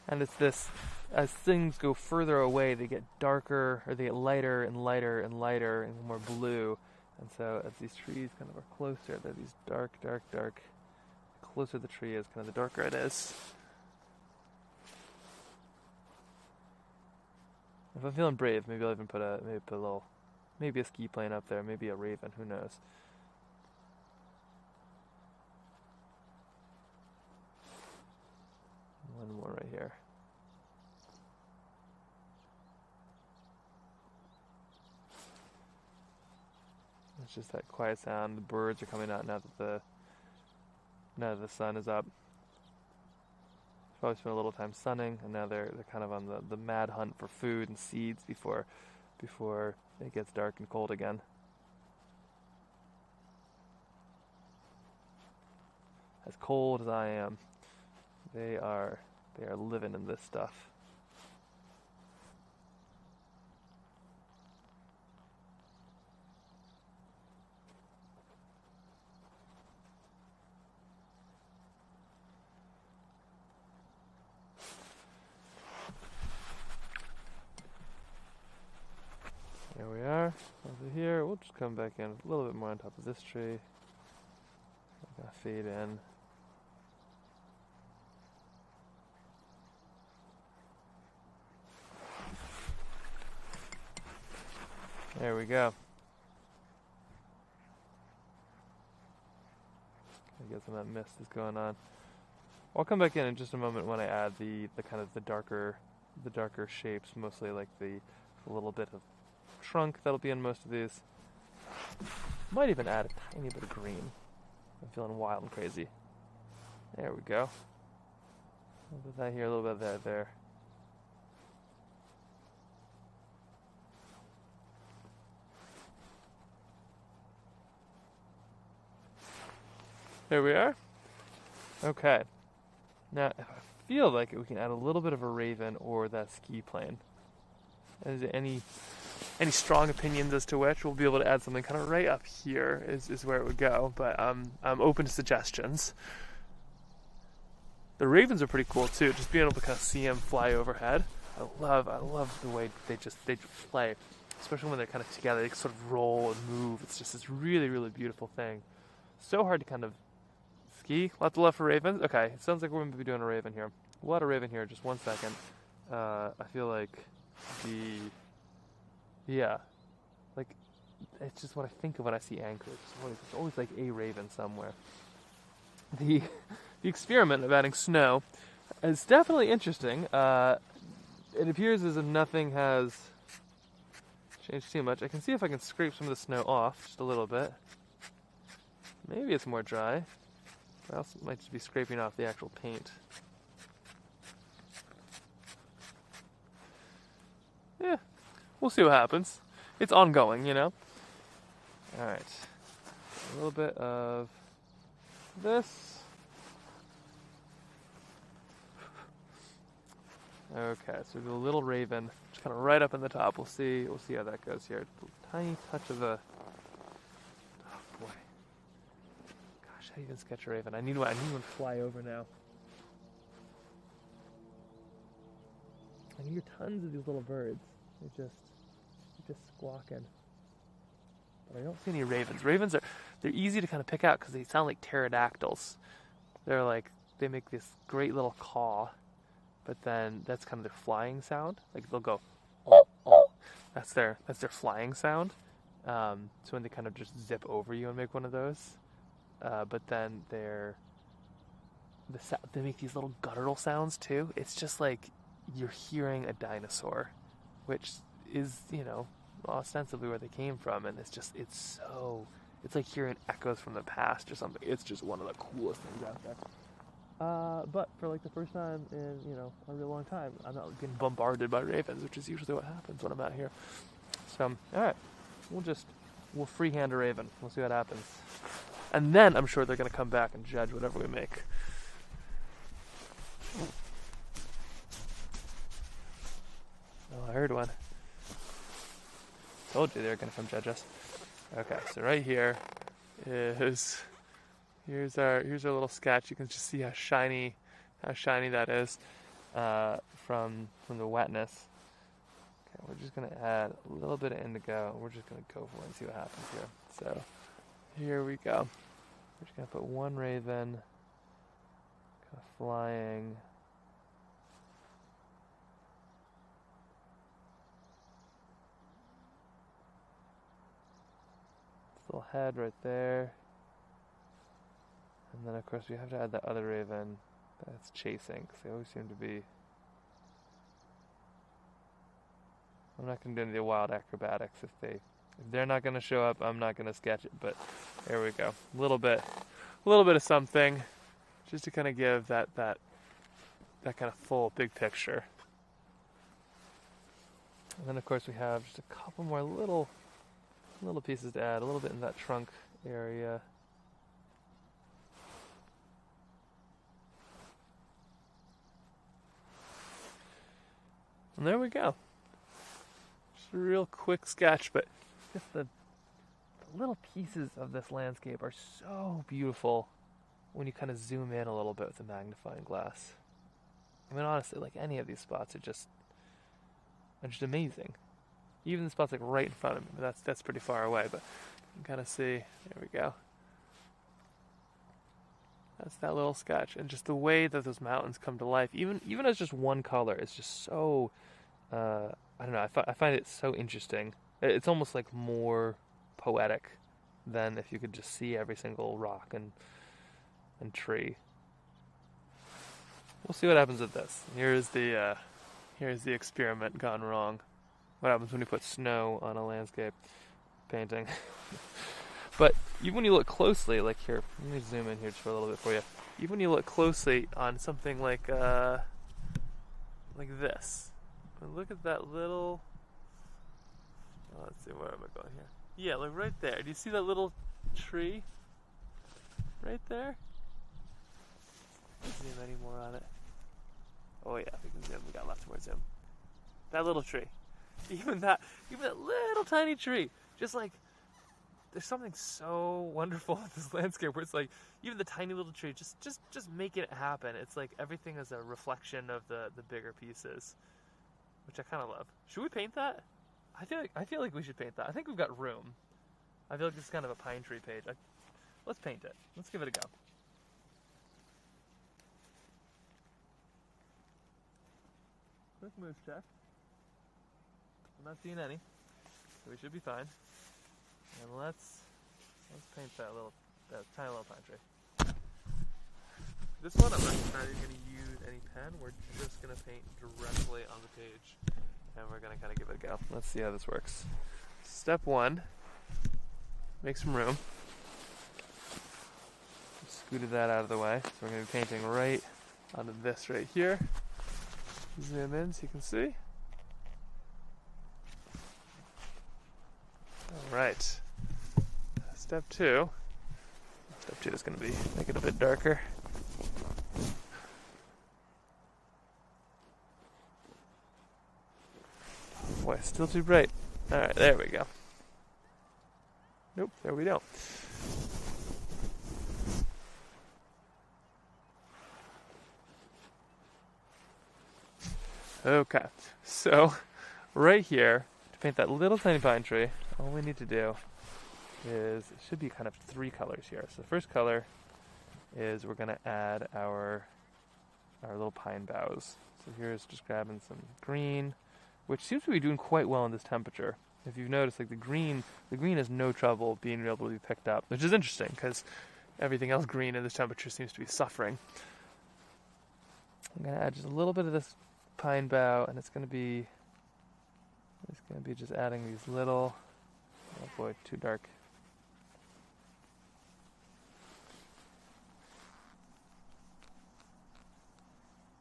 And it's this, as things go further away, they get darker, or they get lighter and lighter and lighter and more blue. And so as these trees kind of are closer, they're these dark, dark, dark. The closer the tree is, kind of the darker it is. If I'm feeling brave, maybe I'll even put a little Maybe a ski plane up there, maybe a raven, who knows. One more right here. It's just that quiet sound. The birds are coming out now that the sun is up. Probably spent a little time sunning, and now they're kind of on the mad hunt for food and seeds before it gets dark and cold again. As cold as I am, they are living in this stuff. There we are, over here. We'll just come back in a little bit more on top of this tree. I'm gonna fade in. There we go. I guess some of that mist is going on. I'll come back in just a moment when I add the kind of the darker shapes, mostly like the little bit of trunk that'll be in most of these. Might even add a tiny bit of green. I'm feeling wild and crazy. There we go. A little bit of that here, a little bit of that there. There we are. Okay. Now, if I feel like it, we can add a little bit of a raven or that ski plane. Is there any strong opinions as to which? We'll be able to add something kind of right up here is where it would go, but I'm open to suggestions. The ravens are pretty cool too, just being able to kind of see them fly overhead. I love the way they play, especially when they're kind of together. They sort of roll and move. It's just this really, really beautiful thing. So hard to kind of ski. Lots of love for ravens. Okay, it sounds like we're going to be doing a raven here. We'll add a raven here. Just 1 second. I feel like like it's just what I think of when I see Anchorage. It's always like a raven somewhere. The experiment of adding snow is definitely interesting. It appears as if nothing has changed too much. I can see if I can scrape some of the snow off just a little bit. Maybe it's more dry. Or else it might just be scraping off the actual paint. Yeah, we'll see what happens. It's ongoing, you know? Alright. A little bit of this. Okay, so we do a little raven, just kind of right up in the top. We'll see how that goes here. A tiny touch of a... Oh boy. Gosh, how do you even sketch a raven? I need one to fly over now. I can hear tons of these little birds. They're just squawking. But I don't see any ravens. Ravens they're easy to kind of pick out because they sound like pterodactyls. They make this great little caw, but then that's kind of their flying sound. Like they'll go, oh, oh. That's their flying sound. So when they kind of just zip over you and make one of those, but then they make these little guttural sounds too. It's just like you're hearing a dinosaur, which is, ostensibly where they came from, and it's like hearing echoes from the past or something. It's just one of the coolest things out there. But for like the first time in, a really long time, I'm not getting bombarded by ravens, which is usually what happens when I'm out here. So, alright, we'll freehand a raven. We'll see what happens. And then I'm sure they're going to come back and judge whatever we make. Oh, I heard one. Told you they were going to come judge us. Okay, so right here is here's our little sketch. You can just see how shiny that is from the wetness. Okay, we're just going to add a little bit of indigo. We're just going to go for it and see what happens here. So here we go. We're just going to put one raven kind of flying. head right there. And then of course we have to add that other raven that's chasing, because they always seem to be... I'm not going to do any of the wild acrobatics. If they're not going to show up, I'm not going to sketch it, but there we go. A little bit of something, just to kind of give that kind of full big picture. And then of course we have just a couple more little pieces to add, a little bit in that trunk area. And there we go. Just a real quick sketch, but just the little pieces of this landscape are so beautiful when you kind of zoom in a little bit with the magnifying glass. I mean, honestly, like any of these spots are just amazing. Even the spots like right in front of me, but that's pretty far away, but you can kind of see, there we go. That's that little sketch, and just the way that those mountains come to life, even as just one color, is just so, I don't know, I find it so interesting. It's almost like more poetic than if you could just see every single rock and tree. We'll see what happens with this. Here's the experiment gone wrong. What happens when you put snow on a landscape painting? But even when you look closely, like here, let me zoom in here just for a little bit for you. Even when you look closely on something like this, look at that little. Oh, let's see, where am I going here? Yeah, like right there. Do you see that little tree? Right there. Zoom any more on it? Oh yeah, we can zoom. We got lots more zoom. That little tree. Even that little tiny tree. Just like, there's something so wonderful in this landscape where it's like, even the tiny little tree, just making it happen. It's like everything is a reflection of the bigger pieces, which I kind of love. Should we paint that? I feel like we should paint that. I think we've got room. I feel like this is kind of a pine tree page. Let's paint it. Let's give it a go. Quick move check. I'm not seeing any, so we should be fine. And let's paint that tiny little pine tree. This one I'm not even going to use any pen. We're just going to paint directly on the page, and we're going to kind of give it a go. Let's see how this works. Step one, make some room. Scooted that out of the way. So we're going to be painting right onto this right here. Zoom in so you can see. Alright. Step two is going to be make it a bit darker. Boy, still too bright. Alright, there we go. Nope, there we don't. Okay, so right here, to paint that little tiny pine tree, all we need to do is, it should be kind of 3 colors here. So the first color is we're going to add our little pine boughs. So here's just grabbing some green, which seems to be doing quite well in this temperature. If you've noticed, like the green has no trouble being able to be picked up, which is interesting because everything else green in this temperature seems to be suffering. I'm going to add just a little bit of this pine bough, and it's going to be just adding these little, oh boy, too dark.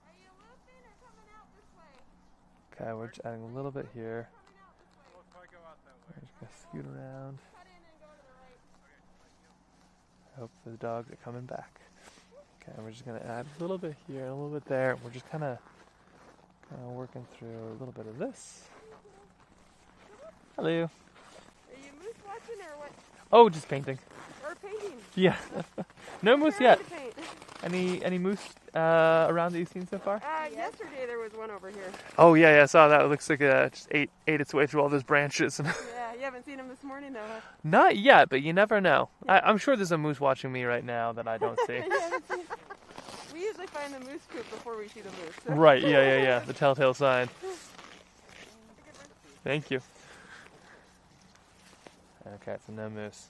Are you looping or coming out this way? Okay, we're just adding a little bit here. Well, if I go out that way. We're just going to scoot around. Cut in and go to the right. I hope the dogs are coming back. Okay, we're just going to add a little bit here and a little bit there. We're just kind of working through a little bit of this. Hello. Are you moose watching or what? Oh, just painting. Or painting? Yeah. No moose Trying yet. to paint. Any moose around that you've seen so far? Yesterday there was one over here. Oh yeah, I saw that. It looks like it just ate its way through all those branches. Yeah, you haven't seen him this morning though, huh? Not yet, but you never know. I'm sure there's a moose watching me right now that I don't see. We usually find the moose poop before we see the moose. So. Right, yeah. The telltale sign. Thank you. Okay, so no moose.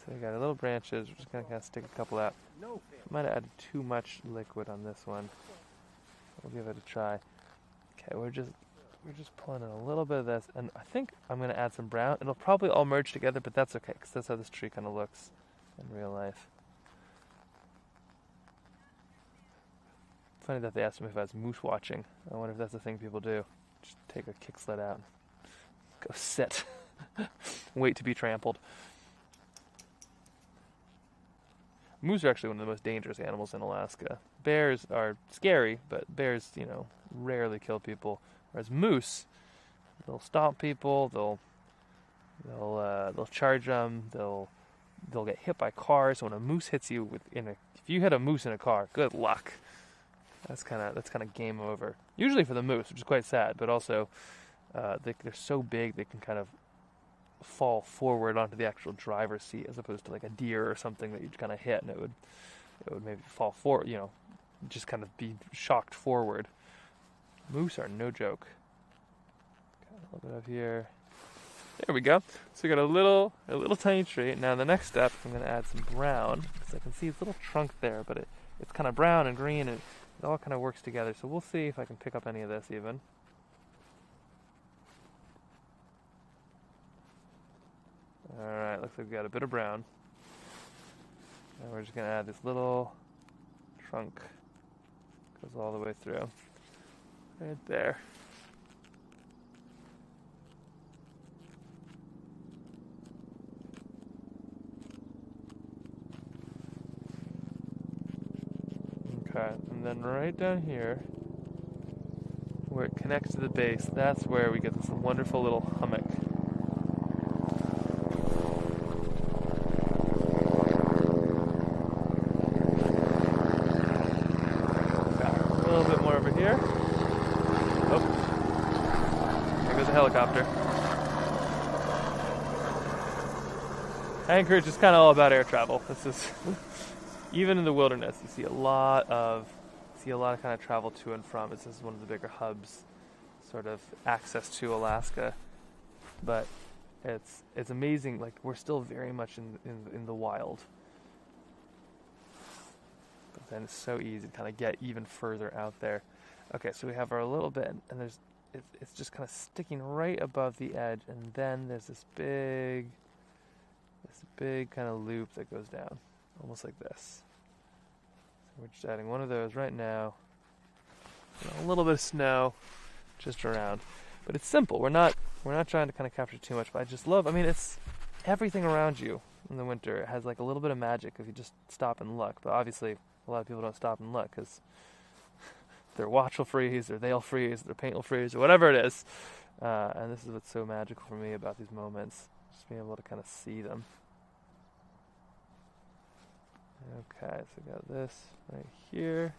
So we got our little branches. We're just gonna kind of stick a couple out. Might have added too much liquid on this one. We'll give it a try. Okay, we're just pulling in a little bit of this, and I think I'm gonna add some brown. It'll probably all merge together, but that's okay, because that's how this tree kind of looks in real life. Funny that they asked me if I was moose watching. I wonder if that's a thing people do. Just take a kick sled out, go sit, wait to be trampled. Moose are actually one of the most dangerous animals in Alaska. Bears are scary, but bears, you know, rarely kill people. Whereas moose, they'll stomp people. They'll charge them. They'll get hit by cars. So when a moose hits you if you hit a moose in a car, good luck. That's kind of game over. Usually for the moose, which is quite sad, but also they're so big they can kind of fall forward onto the actual driver's seat as opposed to like a deer or something that you'd kind of hit and it would maybe fall forward, you know, just kind of be shocked forward. Moose are no joke. Got a little bit of here. There we go. So we got a little tiny tree. Now the next step, I'm going to add some brown because I can see its little trunk there, but it's kind of brown and green and it all kind of works together. So we'll see if I can pick up any of this even. Alright, looks like we got a bit of brown. And we're just going to add this little trunk. Goes all the way through. Right there. Okay, and then right down here, where it connects to the base, that's where we get this wonderful little hummock. Helicopter. Anchorage is kind of all about air travel. This is even in the wilderness. You see a lot of kind of travel to and from. This is one of the bigger hubs, sort of access to Alaska. But it's amazing. Like we're still very much in the wild. But then it's so easy to kind of get even further out there. Okay, so we have our little bit, and it's just kind of sticking right above the edge, and then there's this big kind of loop that goes down, almost like this. So we're just adding one of those right now. A little bit of snow just around, but it's simple. We're not trying to kind of capture too much, but I just love. I mean, it's everything around you in the winter. It has like a little bit of magic if you just stop and look. But obviously, a lot of people don't stop and look because their watch will freeze, or they'll freeze, their paint will freeze, or whatever it is. And this is what's so magical for me about these moments, just being able to kind of see them. Okay, so we got this right here.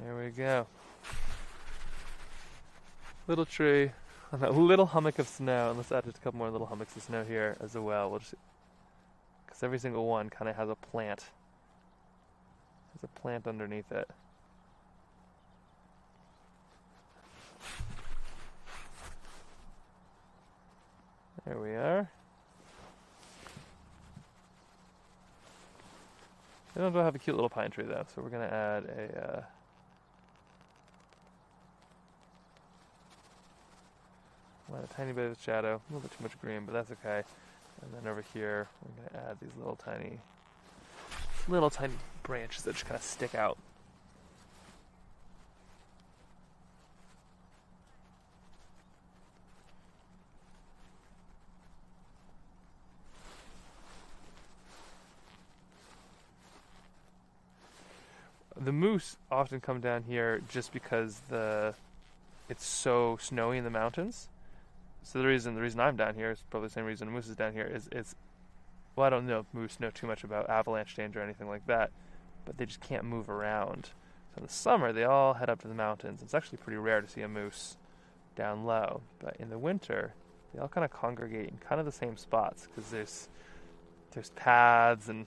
There we go. Little tree on a little hummock of snow, and let's add just a couple more little hummocks of snow here as well. We'll just, because every single one kind of has a plant. There's a plant underneath it. There we are. They don't have a cute little pine tree though, so we're going to add a tiny bit of shadow, a little bit too much green, but that's okay. And then over here, we're going to add these little tiny branches that just kind of stick out. The moose often come down here just because it's so snowy in the mountains. So the reason I'm down here is probably the same reason moose is down here is well, I don't know if moose know too much about avalanche danger or anything like that, but they just can't move around. So in the summer, they all head up to the mountains. It's actually pretty rare to see a moose down low, but in the winter, they all kind of congregate in kind of the same spots because there's paths and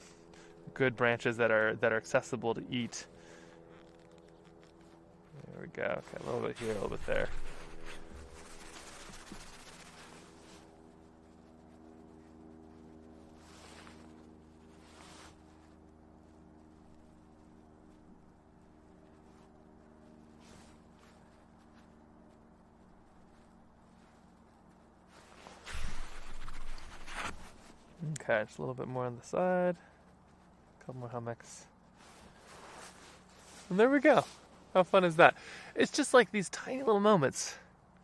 good branches that are accessible to eat. There we go. Okay, a little bit here, a little bit there. Okay, just a little bit more on the side. A couple more hummocks. And there we go. How fun is that? It's just like these tiny little moments.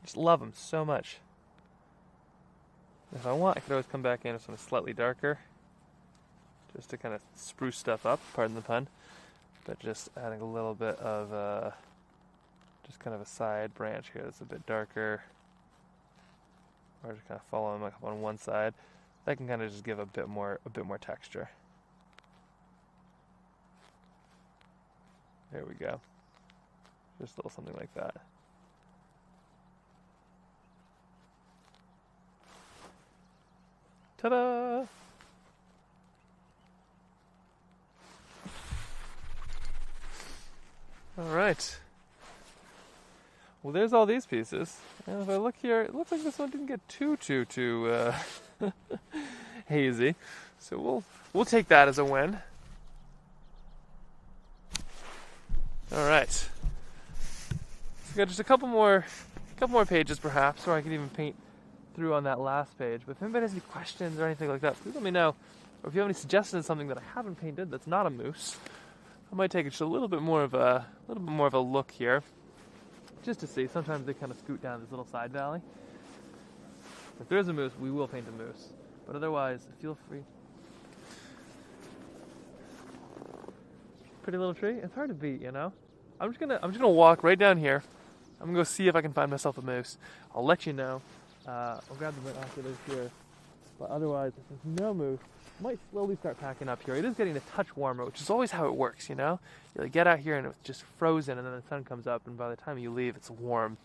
I just love them so much. If I want, I could always come back in with something slightly darker, just to kind of spruce stuff up, pardon the pun. But just adding a little bit of, just kind of a side branch here that's a bit darker. Or just kind of following up on one side. That can kind of just give a bit more texture. There we go. Just a little something like that. Ta-da! All right. Well, there's all these pieces. And if I look here, it looks like this one didn't get too hazy. So we'll take that as a win. All right. So we got just a couple more pages, perhaps, or I could even paint through on that last page. But if anybody has any questions or anything like that, please let me know. Or if you have any suggestions of something that I haven't painted that's not a moose, I might take just a little bit more of a look here, just to see. Sometimes they kind of scoot down this little side valley. If there's a moose, we will paint a moose. But otherwise, feel free. Pretty little tree. It's hard to beat, you know. I'm just gonna walk right down here. I'm gonna go see if I can find myself a moose. I'll let you know. I'll grab the binoculars here. But otherwise, if there's no moose, I might slowly start packing up here. It is getting a touch warmer, which is always how it works, you know. You get out here and it's just frozen, and then the sun comes up, and by the time you leave, it's warm,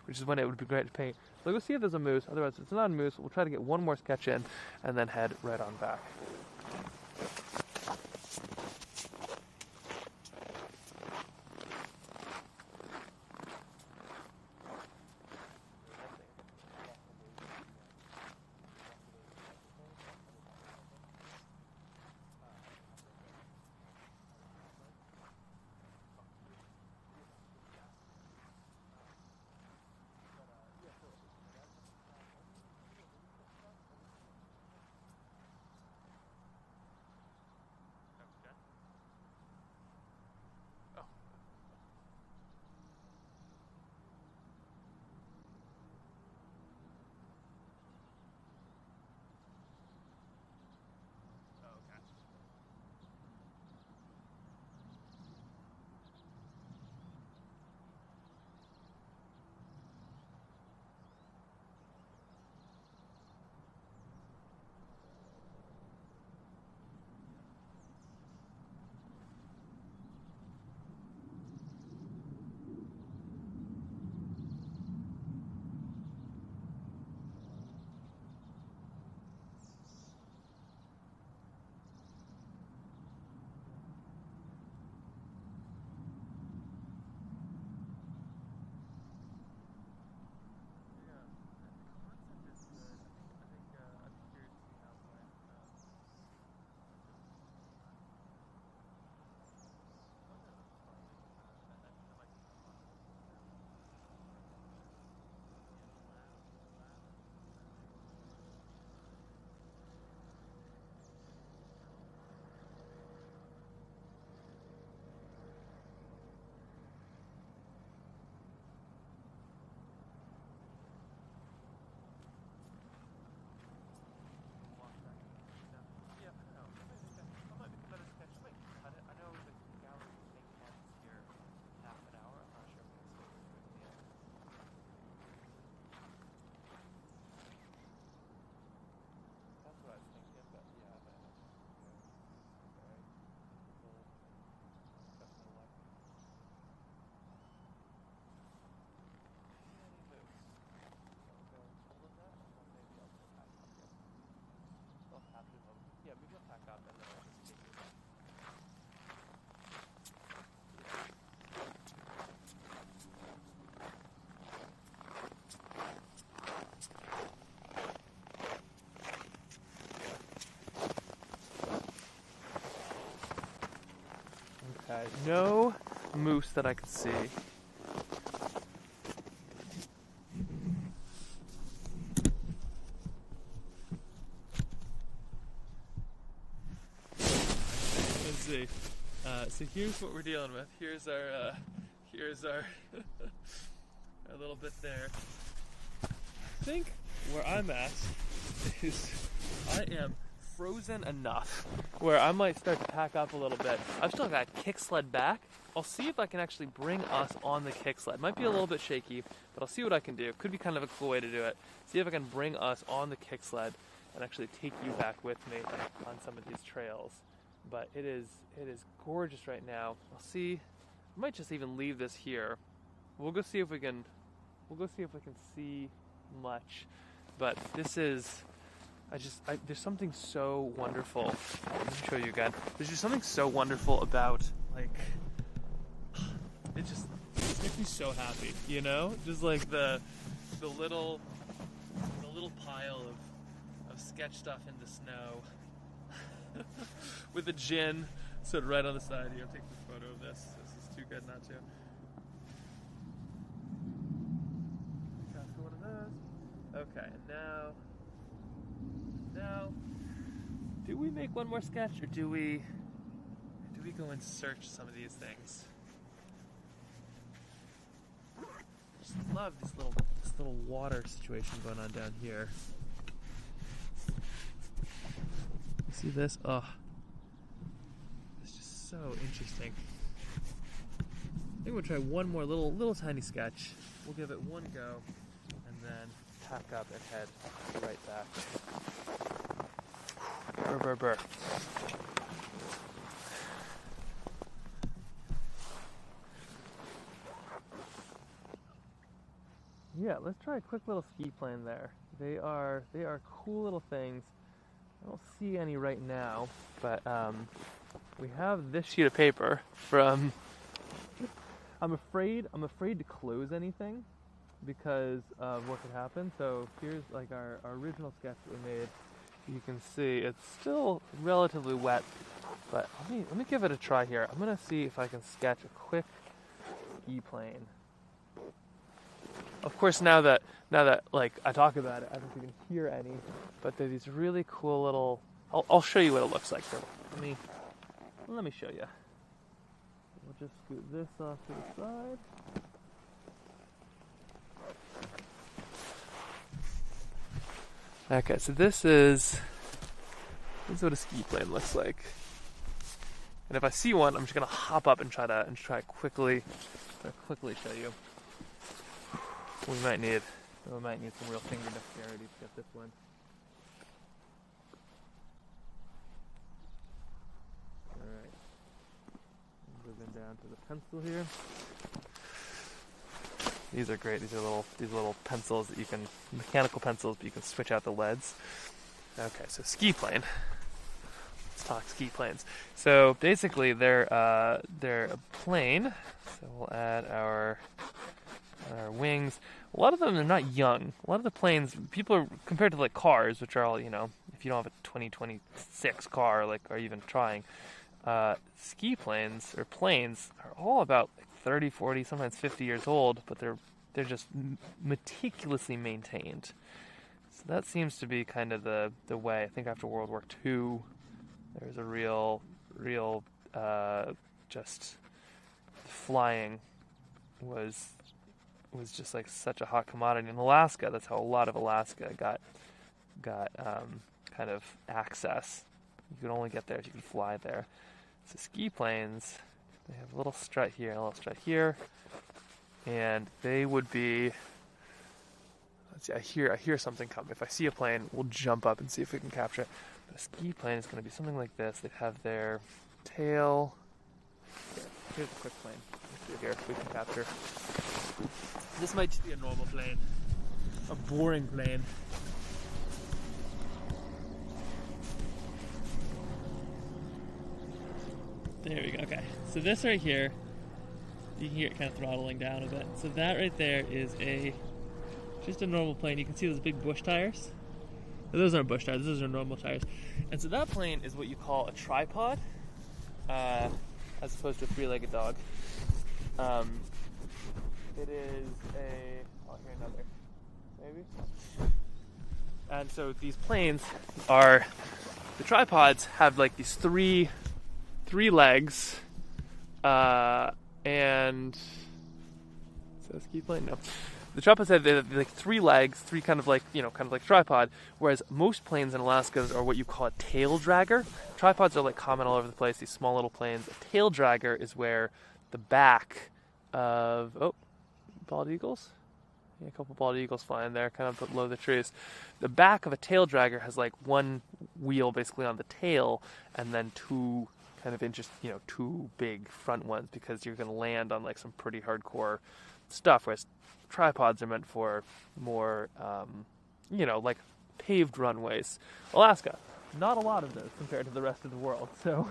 which is when it would be great to paint. So we'll see if there's a moose. Otherwise, if it's not a moose, we'll try to get one more sketch in, and then head right on back. Okay, no moose that I could see. see. So here's what we're dealing with. Here's our our little bit there. I think where I'm at is I am frozen enough where I might start to pack up a little bit. I've still got kick sled back. I'll see if I can actually bring us on the kick sled. Might be a little bit shaky, but I'll see what I can do. Could be kind of a cool way to do it. See if I can bring us on the kick sled and actually take you back with me on some of these trails. But it is gorgeous right now. I'll see. I might just even leave this here. We'll go see if we can see much. But this is, there's something so wonderful. Let me show you again. There's just something so wonderful about, like, it makes me so happy, you know? Just like the little pile of sketch stuff in the snow with a gin stood right on the side here. I'll take this photo of this. This is too good not to. One of those. Okay, and now, do we make one more sketch, or do we go and search some of these things? I just love this little water situation going on down here. You see this? Oh, it's just so interesting. I think we'll try one more little tiny sketch. We'll give it one go, and then pack up and head right back. Brr, brr, brr. Yeah, let's try a quick little ski plane there. They are cool little things. I don't see any right now, but we have this sheet of paper from. I'm afraid to close anything because of what could happen. So here's like our original sketch that we made. You can see it's still relatively wet, but let me give it a try here. I'm gonna see if I can sketch a quick ski plane. Of course, now that like I talk about it, I don't know if you can hear any, but they're these really cool little. I'll show you what it looks like. So let me show you. We'll just scoot this off to the side. Okay, so this is what a ski plane looks like. And if I see one, I'm just gonna hop up and try quickly show you. We might need some real finger dexterity to get this one. Alright. Moving down to the pencil here. These are great. These little pencils that you can, mechanical pencils, but you can switch out the leads. Okay, so ski plane. Let's talk ski planes. So basically, they're a plane. So we'll add our wings. A lot of them are not young. A lot of the planes, people are compared to like cars, which are all, you know, if you don't have a 2026 car, like, or even trying, ski planes or planes are all about 30, 40, sometimes 50 years old, but they're just meticulously maintained. So that seems to be kind of the way. I think after World War II, there was a real just flying was just like such a hot commodity in Alaska. That's how a lot of Alaska got kind of access. You could only get there if you could fly there. So ski planes, they have a little strut here and a little strut here, and they would be. Let's see, I hear something coming. If I see a plane, we'll jump up and see if we can capture it. But a ski plane is going to be something like this. They have their tail. Here's a quick plane. Let's see here if we can capture. This might just be a normal plane, a boring plane. There we go. Okay, so this right here, you can hear it kind of throttling down a bit. So that right there is just a normal plane. You can see those big bush tires. Those aren't bush tires. Those are normal tires. And so that plane is what you call a tripod, as opposed to a three-legged dog. It is here's another, maybe. And so these planes the tripods have like these three 3 legs, and so ski plane. No, the tripod had like 3 legs, 3 kind of like tripod. Whereas most planes in Alaska are what you call a tail dragger. Tripods are like common all over the place. These small little planes. A tail dragger is where the back of bald eagles. Yeah, a couple bald eagles flying there, kind of below the trees. The back of a tail dragger has like 1 wheel basically on the tail, and then 2 kind of 2 big front ones, because you're going to land on like some pretty hardcore stuff. Whereas tripods are meant for more, like paved runways. Alaska, not a lot of those compared to the rest of the world. So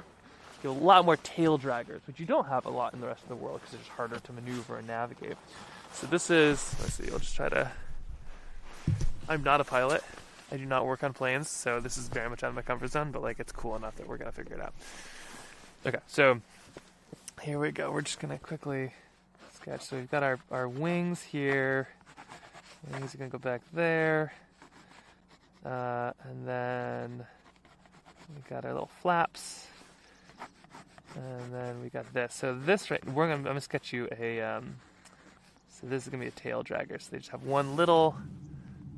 you have a lot more tail draggers, which you don't have a lot in the rest of the world because they're just harder to maneuver and navigate. So this is, let's see, I'll just try to, I'm not a pilot. I do not work on planes, so this is very much out of my comfort zone, but like it's cool enough that we're going to figure it out. Okay, so here we go. We're just going to quickly sketch. So we've got our wings here. Wings are going to go back there. And then we got our little flaps. And then we got this. So this right, I'm going to sketch you a, so this is going to be a tail dragger. So they just have one little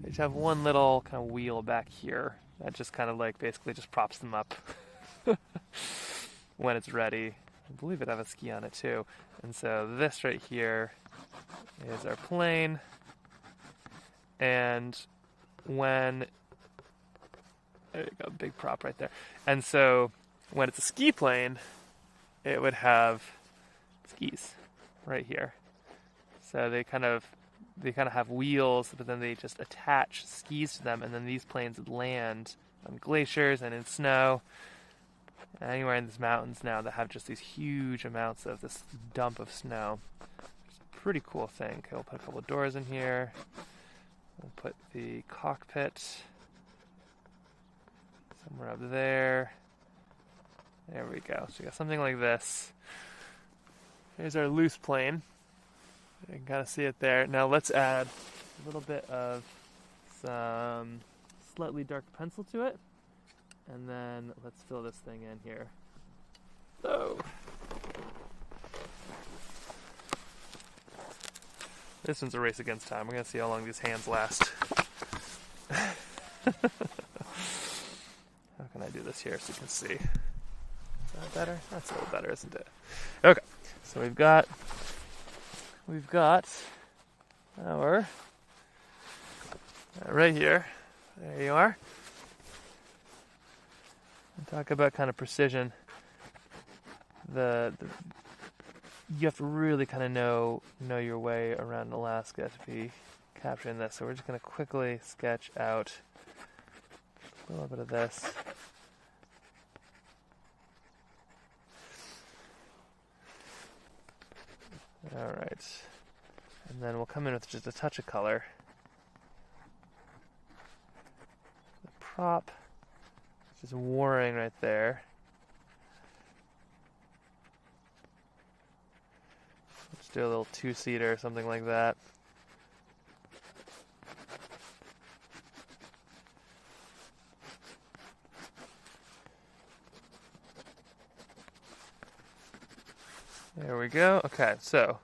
kind of wheel back here that just kind of like basically just props them up when it's ready. I believe it have a ski on it too. And so this right here is our plane. And when, there you go, big prop right there. And so when it's a ski plane, it would have skis right here. So they kind of have wheels, but then they just attach skis to them, and then these planes would land on glaciers and in snow. Anywhere in these mountains now that have just these huge amounts of this dump of snow. It's a pretty cool thing. Okay, we'll put a couple of doors in here. We'll put the cockpit somewhere up there. There we go. So we got something like this. Here's our loose plane. You can kind of see it there. Now let's add a little bit of some slightly dark pencil to it. And then let's fill this thing in here. So this one's a race against time. We're going to see how long these hands last. How can I do this here so you can see? Is that better? That's a little better, isn't it? Okay, so we've got our right here. There you are. And talk about kind of precision. You have to really kind of know your way around Alaska to be capturing this. So we're just going to quickly sketch out a little bit of this. All right. And then we'll come in with just a touch of color. The prop is just warring right there. Let's do a little 2-seater or something like that. There we go. Okay, so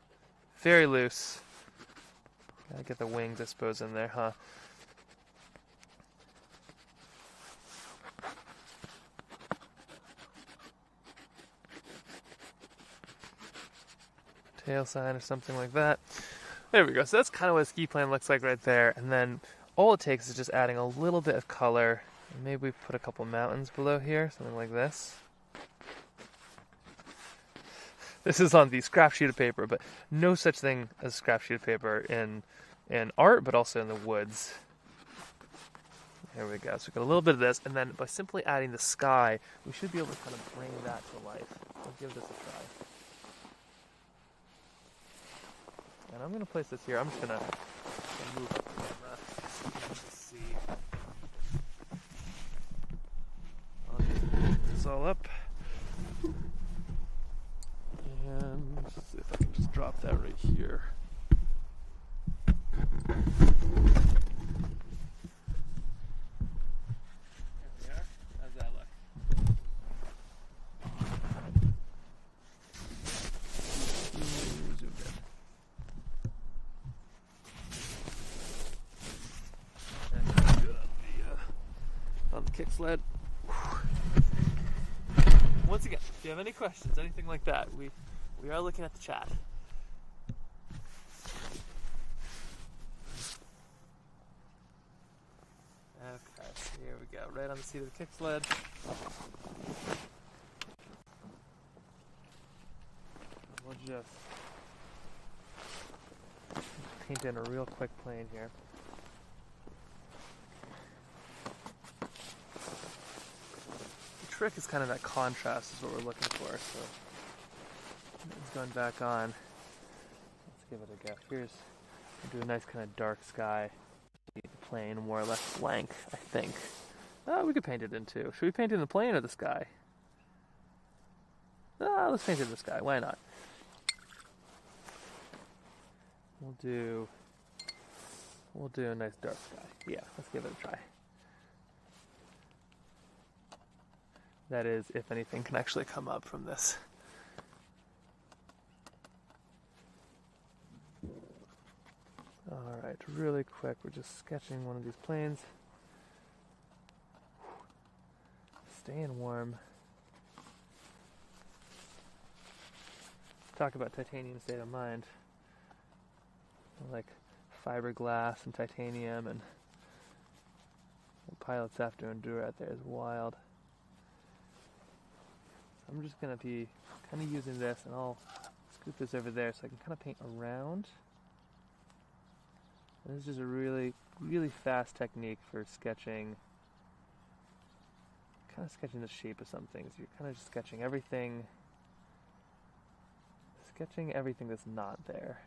very loose. Gotta get the wings, I suppose, in there, huh? Tail sign or something like that. There we go. So that's kind of what a ski plane looks like right there. And then all it takes is just adding a little bit of color. And maybe we put a couple mountains below here, something like this. This is on the scrap sheet of paper, but no such thing as scrap sheet of paper in art, but also in the woods. There we go. So we got a little bit of this, and then by simply adding the sky, we should be able to kind of bring that to life. Let's give this a try. And I'm going to place this here. I'm just going to move the camera so you can see. I'll just move this all up. And let's see if I can just drop that right here. There we are. How's that look? kick sled. Once again, if you have any questions, anything like that, we are looking at the chat. Okay, so here we go, right on the seat of the kick sled. We'll just paint in a real quick plane here. The trick is kind of that contrast is what we're looking for, so it's going back on. Let's give it a go. Here's, we'll do a nice kind of dark sky. The plane more or less blank, I think. Oh, we could paint it in too. Should we paint in the plane or the sky? Let's paint it in the sky. Why not? We'll do a nice dark sky. Yeah, let's give it a try. That is, if anything can actually come up from this. Alright, really quick, we're just sketching one of these planes. Staying warm. Talk about titanium state of mind. Like fiberglass and titanium, and what pilots have to endure out there is wild. So I'm just going to be kind of using this, and I'll scoop this over there so I can kind of paint around. And this is just a really, really fast technique for sketching, kind of sketching the shape of something. So you're kind of just sketching everything that's not there.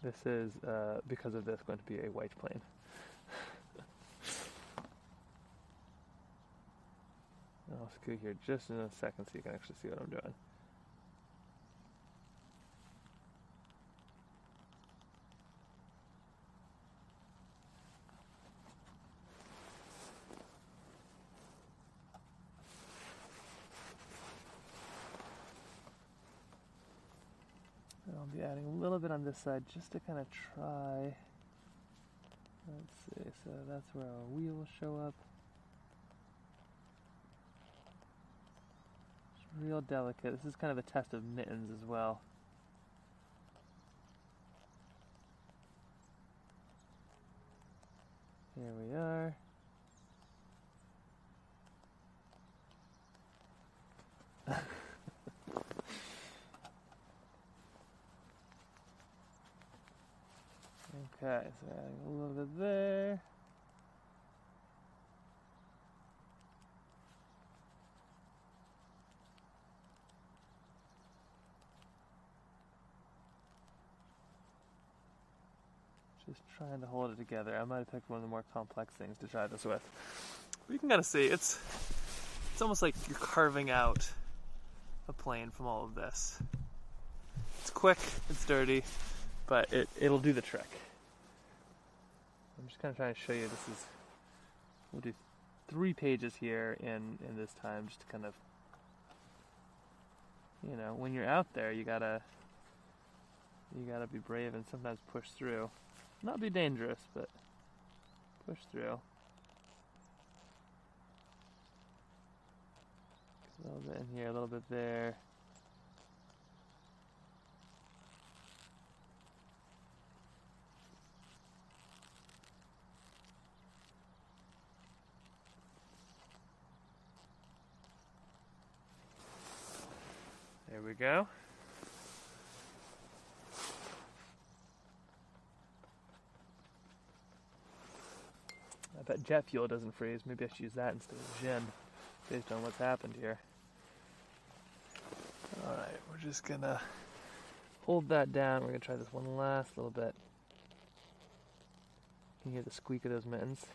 This is, because of this, going to be a white plane. I'll scoot here just in a second so you can actually see what I'm doing. I'll be adding a little bit on this side just to kind of try. Let's see, so that's where our wheel will show up. It's real delicate. This is kind of a test of mittens as well. Here we are. Okay, so adding a little bit there. Just trying to hold it together. I might have picked one of the more complex things to try this with. But you can kind of see, it's almost like you're carving out a plane from all of this. It's quick, it's dirty, but it'll do the trick. I'm just kind of trying to show you, we'll do 3 pages here in this time, just to kind of, when you're out there, you gotta be brave and sometimes push through. Not be dangerous, but push through. A little bit in here, a little bit there. There we go. I bet jet fuel doesn't freeze. Maybe I should use that instead of gin, based on what's happened here. Alright, we're just gonna hold that down. We're gonna try this one last little bit. You can hear the squeak of those mittens.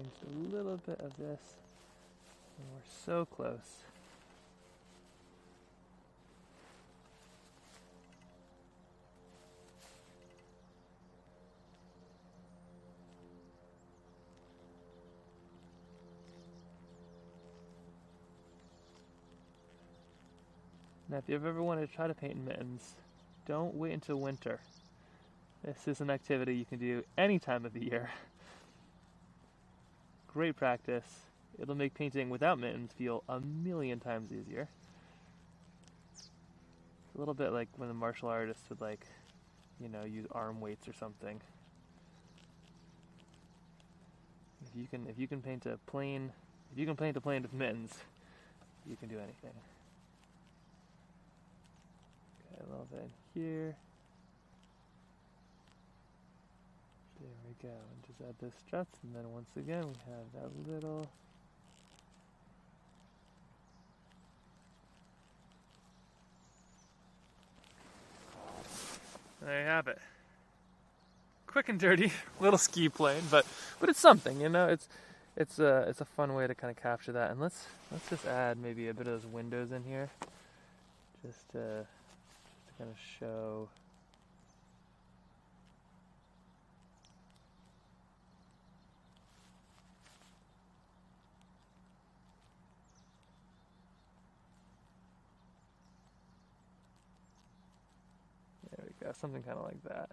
just a little bit of this. And we're so close. Now, if you've ever wanted to try to paint in mittens, don't wait until winter. This is an activity you can do any time of the year. Great practice. It'll make painting without mittens feel a million times easier. It's a little bit like when the martial artists would, like, you know, use arm weights or something. If you can paint a plane with mittens, you can do anything. Okay, a little bit in here. There we go, and just add those struts, and then once again we have that little there you have it. Quick and dirty, little ski plane, but it's something, you know. It's a fun way to kind of capture that, and let's just add maybe a bit of those windows in here, just to kind of show. There we go, something kind of like that.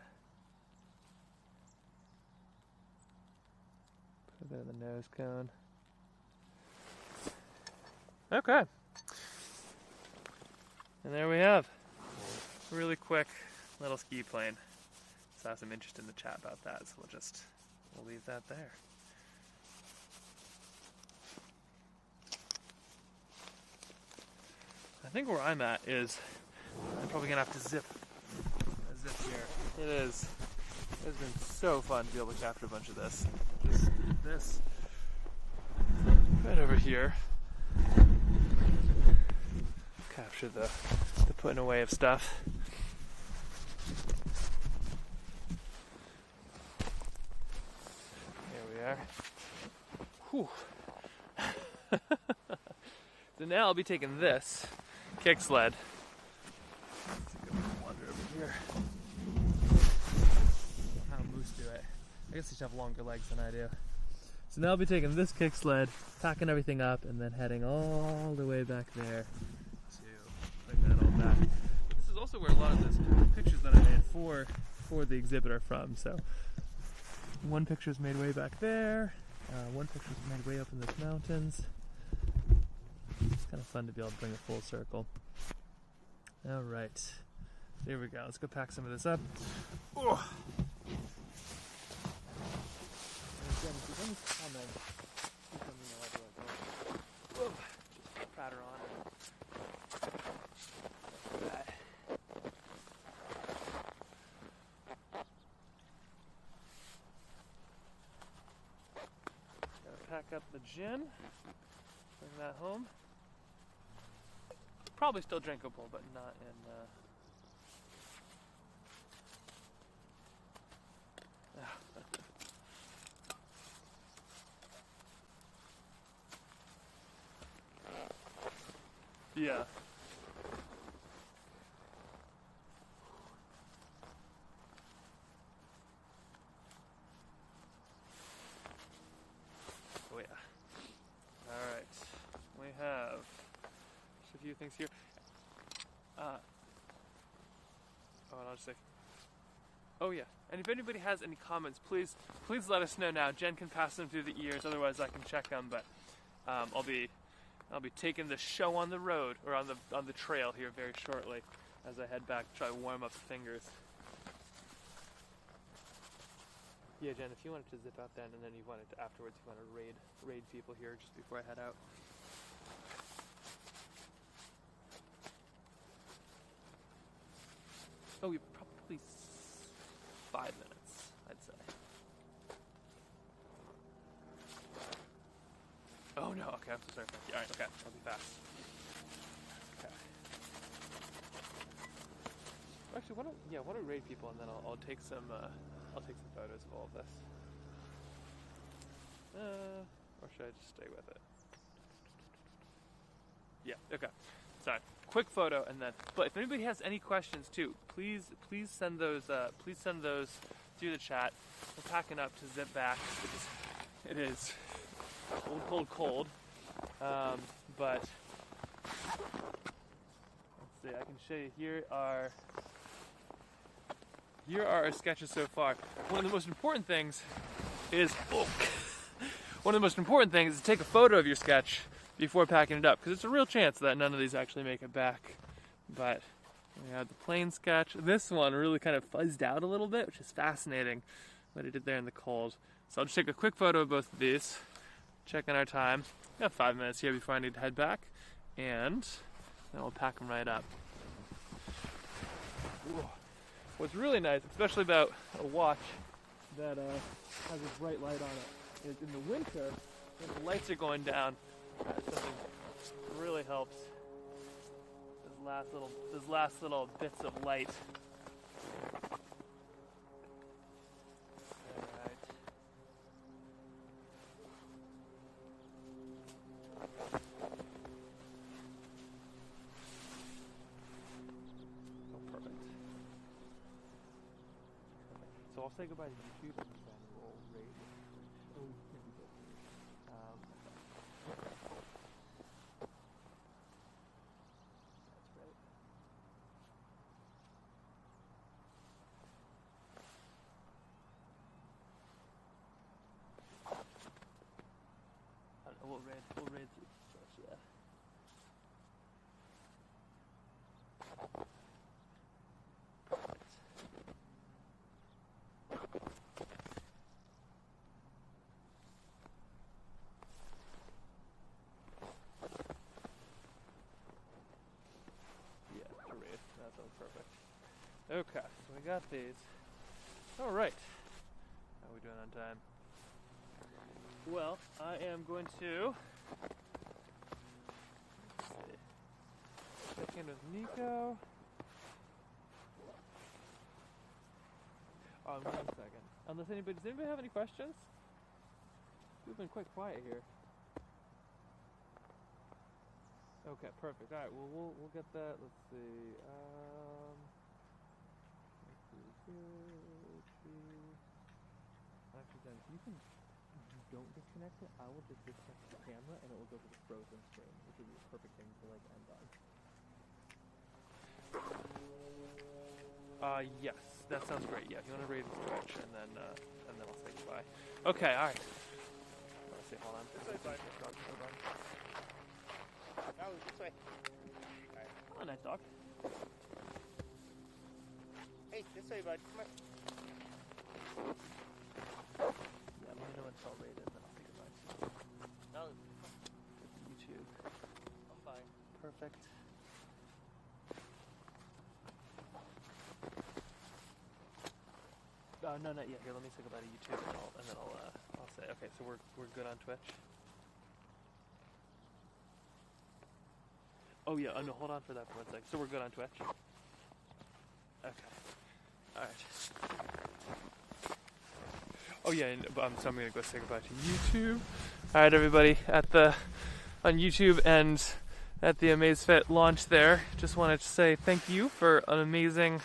Put a bit of the nose cone. Okay. And there we have really quick little ski plane. Saw some interest in the chat about that, so we'll leave that there. I think where I'm at is I'm probably gonna have to zip here. It has been so fun to be able to capture a bunch of this. Just this right over here. Capture the putting away of stuff. There we are. Whew. So now I'll be taking this kick sled. Let's take a wander over here. How moose do it? I guess they should have longer legs than I do. So now I'll be taking this kick sled, packing everything up, and then heading all the way back there to bring that all back. This is also where a lot of those pictures that I made for the exhibit are from. So one picture's made way back there, one picture's made way up in those mountains. It's kind of fun to be able to bring it full circle. All right, there we go. Let's go pack some of this up. Oh. Again, if you have any comments, please let me know how to go. Just patter on like that. Gotta pack up the gin, bring that home. Probably still drinkable, but not in yeah. Oh yeah. All right. We have just a few things here. And I'll just say, oh yeah. And if anybody has any comments, please let us know now. Jen can pass them through the ears, otherwise I can check them. But I'll be taking the show on the road, or on the trail here very shortly, as I head back to try to warm up the fingers. Yeah, Jen, if you wanted to zip out then, and then you wanted to afterwards, you want to raid people here just before I head out. Oh, we probably 5 minutes, I'd say. Oh no, okay, I'm so sorry. Alright, okay, I'll be fast. Okay. Actually, why don't raid people, and then I'll take some photos of all of this. Or should I just stay with it? Yeah, okay. Sorry. Quick photo and then, but if anybody has any questions too, please send those through the chat. We're packing up to zip back. It is cold. But let's see, I can show you here are our sketches so far. One of the most important things is to take a photo of your sketch before packing it up, because it's a real chance that none of these actually make it back. But we have the plain sketch. This one really kind of fuzzed out a little bit, which is fascinating what it did there in the cold. So I'll just take a quick photo of both of these, checking our time. We have 5 minutes here before I need to head back, and then we'll pack them right up. Whoa. What's really nice, especially about a watch that has a bright light on it, is in the winter, when the lights are going down, something really helps. Those last little bits of light. Alright. Oh, perfect. So I'll say goodbye to YouTube and then we'll rate. Oh, here we go. We'll read through first, yeah. Perfect. Yeah, to read. That sounds perfect. Okay, so we got these. Alright. How are we doing on time? Well, I am going to check in with Nico. Oh, 1 second. Does anybody have any questions? We've been quite quiet here. Okay, perfect. All right, well, we'll get that. Let's see. Actually, then you can. Don't disconnect it, I will just disconnect the camera and it will go to the frozen screen, which would be a perfect thing to like end on. Yes, that sounds great. Yeah, if you want to read the stretch and then I'll say goodbye. Okay, alright. Let's see, hold on. This way, bud. Hold on. No, this way. Alright. Oh, nice dog. Hey, this way, bud. Come on. Yeah, let me know when it's all rated, then I'll say goodbye. No. YouTube. I'm fine. Perfect. No, not yet. Here, let me say goodbye to YouTube, and then I'll say. Okay, so we're good on Twitch. Oh yeah. No, hold on for that for 1 second. So we're good on Twitch. Okay. All right. Oh yeah, so I'm gonna go say goodbye to YouTube. All right, everybody on YouTube and at the AmazeFit launch there. Just wanted to say thank you for an amazing,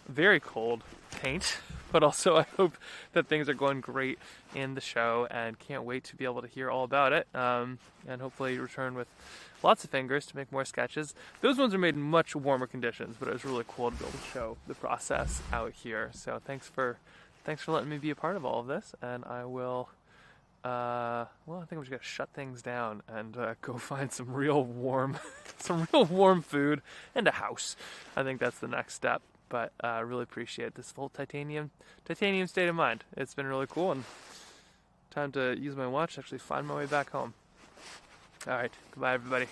very cold paint, but also I hope that things are going great in the show and can't wait to be able to hear all about it. And hopefully return with lots of fingers to make more sketches. Those ones are made in much warmer conditions, but it was really cool to be able to show the process out here. So thanks for letting me be a part of all of this, and I will, well, I think I'm just gonna shut things down and go find some real warm, food and a house. I think that's the next step, but I really appreciate this full titanium state of mind. It's been really cool, and time to use my watch to actually find my way back home. All right, goodbye, everybody.